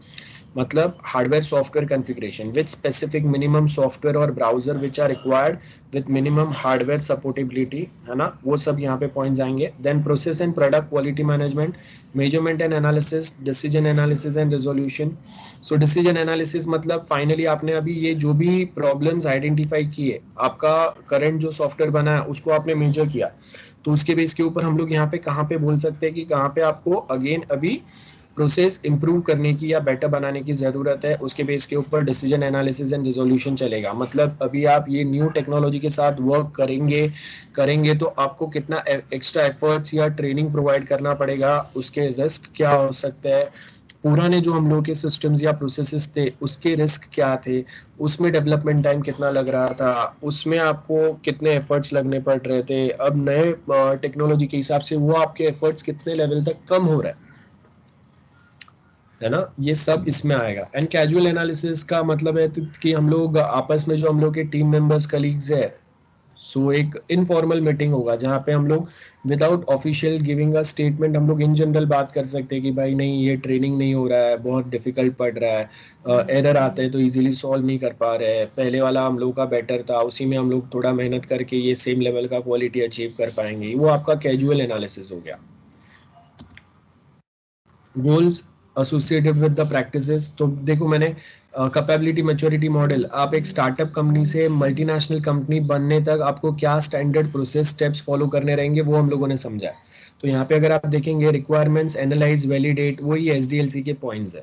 मतलब hardware software configuration with specific minimum software और browser which are required with minimum hardware supportability, है ना, वो सब यहाँ पे पॉइंट्स आएंगे। Then process and product quality management, measurement and analysis, decision analysis and resolution. So decision analysis मतलब फाइनली आपने अभी ये जो भी प्रॉब्लम्स आइडेंटिफाई किए, आपका करंट जो सॉफ्टवेयर बना है उसको आपने मेजर किया, तो उसके बेस के ऊपर हम लोग यहाँ पे कहाँ पे बोल सकते हैं कि कहाँ पे आपको अगेन अभी प्रोसेस इंप्रूव करने की या बेटर बनाने की ज़रूरत है, उसके बेस के ऊपर डिसीजन एनालिसिस एंड रिजोल्यूशन चलेगा। मतलब अभी आप ये न्यू टेक्नोलॉजी के साथ वर्क करेंगे तो आपको कितना एक्स्ट्रा एफर्ट्स या ट्रेनिंग प्रोवाइड करना पड़ेगा, उसके रिस्क क्या हो सकते हैं, पुराने जो हम लोग के सिस्टम्स या प्रोसेसेस थे उसके रिस्क क्या थे, उसमें डेवलपमेंट टाइम कितना लग रहा था, उसमें आपको कितने एफर्ट्स लगने पड़ रहे थे, अब नए टेक्नोलॉजी के हिसाब से वो आपके एफर्ट्स कितने लेवल तक कम हो रहा है ना, ये सब इसमें आएगा। एंड कैजुअल एनालिसिस का मतलब है कि हम लोग आपस में जो हम लोग के टीम मेंबर्स कलीग्स है, सो एक इनफॉर्मल मीटिंग होगा जहाँ पे हम लोग without official giving a statement हम लोग इन जनरल बात कर सकते हैं कि भाई नहीं ये ट्रेनिंग नहीं हो रहा है, बहुत डिफिकल्ट पड़ रहा है, एरर आते हैं तो इजीली सॉल्व नहीं कर पा रहे हैं, पहले वाला हम लोग का बेटर था, उसी में हम लोग थोड़ा मेहनत करके ये सेम लेवल का क्वालिटी अचीव कर पाएंगे, वो आपका कैजुअल एनालिसिस हो गया। Goals associated with the practices, तो देखो मैंने कैपेबिलिटी मैच्योरिटी मॉडल, आप एक स्टार्टअप कंपनी से मल्टीनेशनल कंपनी बनने तक आपको क्या स्टैंडर्ड प्रोसेस स्टेप्स फॉलो करने रहेंगे वो हम लोगों ने समझा है। तो यहाँ पे अगर आप देखेंगे रिक्वायरमेंट्स एनालाइज वैलिडेट, वही एसडीएलसी के पॉइंट्स है।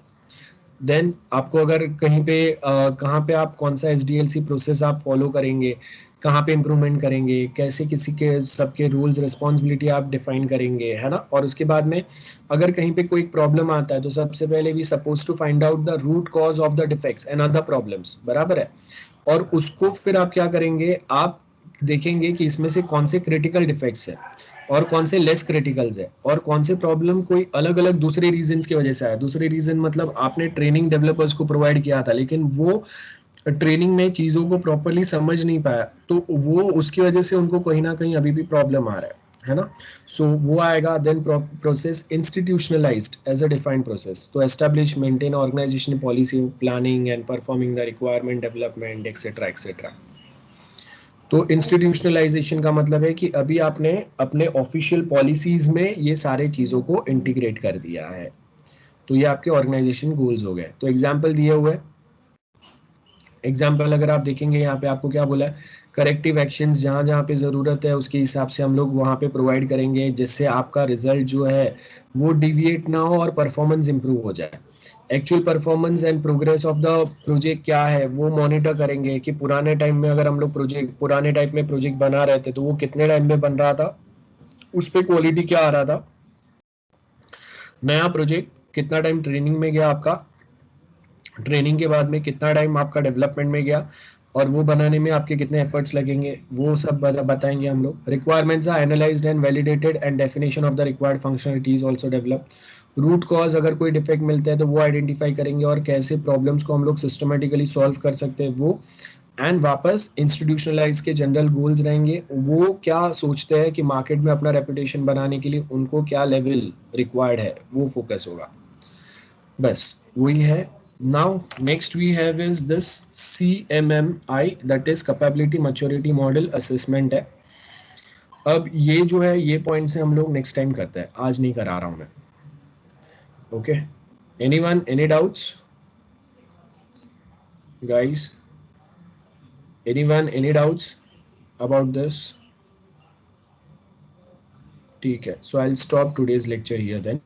देन आपको अगर कहीं पे कहाँ पे आप कौन सा एसडीएलसी प्रोसेस आप फॉलो करेंगे, कहाँ पे इम्प्रूवमेंट करेंगे, कैसे किसी के सबके रूल्स रिस्पॉन्सिबिलिटी आप डिफाइन करेंगे, है ना। और उसके बाद में अगर कहीं पे कोई प्रॉब्लम आता है तो सबसे पहले we suppose to find out the root cause of the defects and other problems, बराबर है। और उसको फिर आप क्या करेंगे, आप देखेंगे कि इसमें से कौन से क्रिटिकल डिफेक्ट्स है और कौन से लेस क्रिटिकल्स है, और कौन से प्रॉब्लम कोई अलग अलग दूसरे रीजंस की वजह से आया। दूसरे रीजन मतलब आपने ट्रेनिंग डेवलपर्स को प्रोवाइड किया था लेकिन वो ट्रेनिंग में चीज़ों को प्रॉपरली समझ नहीं पाया, तो वो उसकी वजह से उनको कहीं ना कहीं अभी भी प्रॉब्लम आ रहा है ना। सो वो आएगा। Then process institutionalized as a defined process, तो establish maintain organization policy planning and performing the requirement development etcetera etcetera. तो इंस्टीट्यूशनलाइजेशन का मतलब है कि अभी आपने अपने ऑफिशियल पॉलिसीज में ये सारे चीज़ों को इंटीग्रेट कर दिया है, तो ये आपके ऑर्गेनाइजेशन गोल्स हो गए। तो एग्जाम्पल दिए हुए, एग्जाम्पल अगर आप देखेंगे यहाँ पे आपको क्या बोला है, करेक्टिव एक्शंस जहाँ जहाँ पे ज़रूरत है उसके हिसाब से हम लोग वहाँ पे प्रोवाइड करेंगे, जिससे आपका रिजल्ट जो है वो डिविएट ना हो और परफॉर्मेंस इंप्रूव हो जाए। Actual performance and progress of the project क्या है वो मॉनिटर करेंगे कि पुराने टाइम में अगर हम लोग पुराने टाइप में प्रोजेक्ट बना रहे थे तो वो कितने टाइम में बन रहा था, उस पर क्वालिटी क्या आ रहा था, नया प्रोजेक्ट कितना टाइम ट्रेनिंग में गया आपका, ट्रेनिंग के बाद में कितना टाइम आपका डेवलपमेंट में गया, और वो बनाने में आपके कितने एफर्ट्स लगेंगे, वो सब बताएंगे हम लोग। Requirements are analysed and validated and definition of the required functionalities also develop. Root cause, अगर कोई डिफेक्ट मिलता है तो वो आइडेंटिफाई करेंगे और कैसे प्रॉब्लम्स को हम लोग सिस्टमेटिकली सॉल्व कर सकते हैं वो। एंड वापस इंस्टीट्यूशनलाइज के जनरल गोल्स रहेंगे, वो क्या सोचते हैं कि मार्केट में अपना रेपुटेशन बनाने के लिए उनको क्या लेवल रिक्वायर्ड है, वो फोकस होगा। बस वही है। Now next we have is this CMMI, that is capability maturity model assessment है। अब ये जो है ये पॉइंट से हम लोग नेक्स्ट टाइम करते हैं, आज नहीं करा रहा हूं मैं। Okay, anyone, any doubts guys, anyone, any doubts about this? ठीक है, so I'll stop today's lecture here then.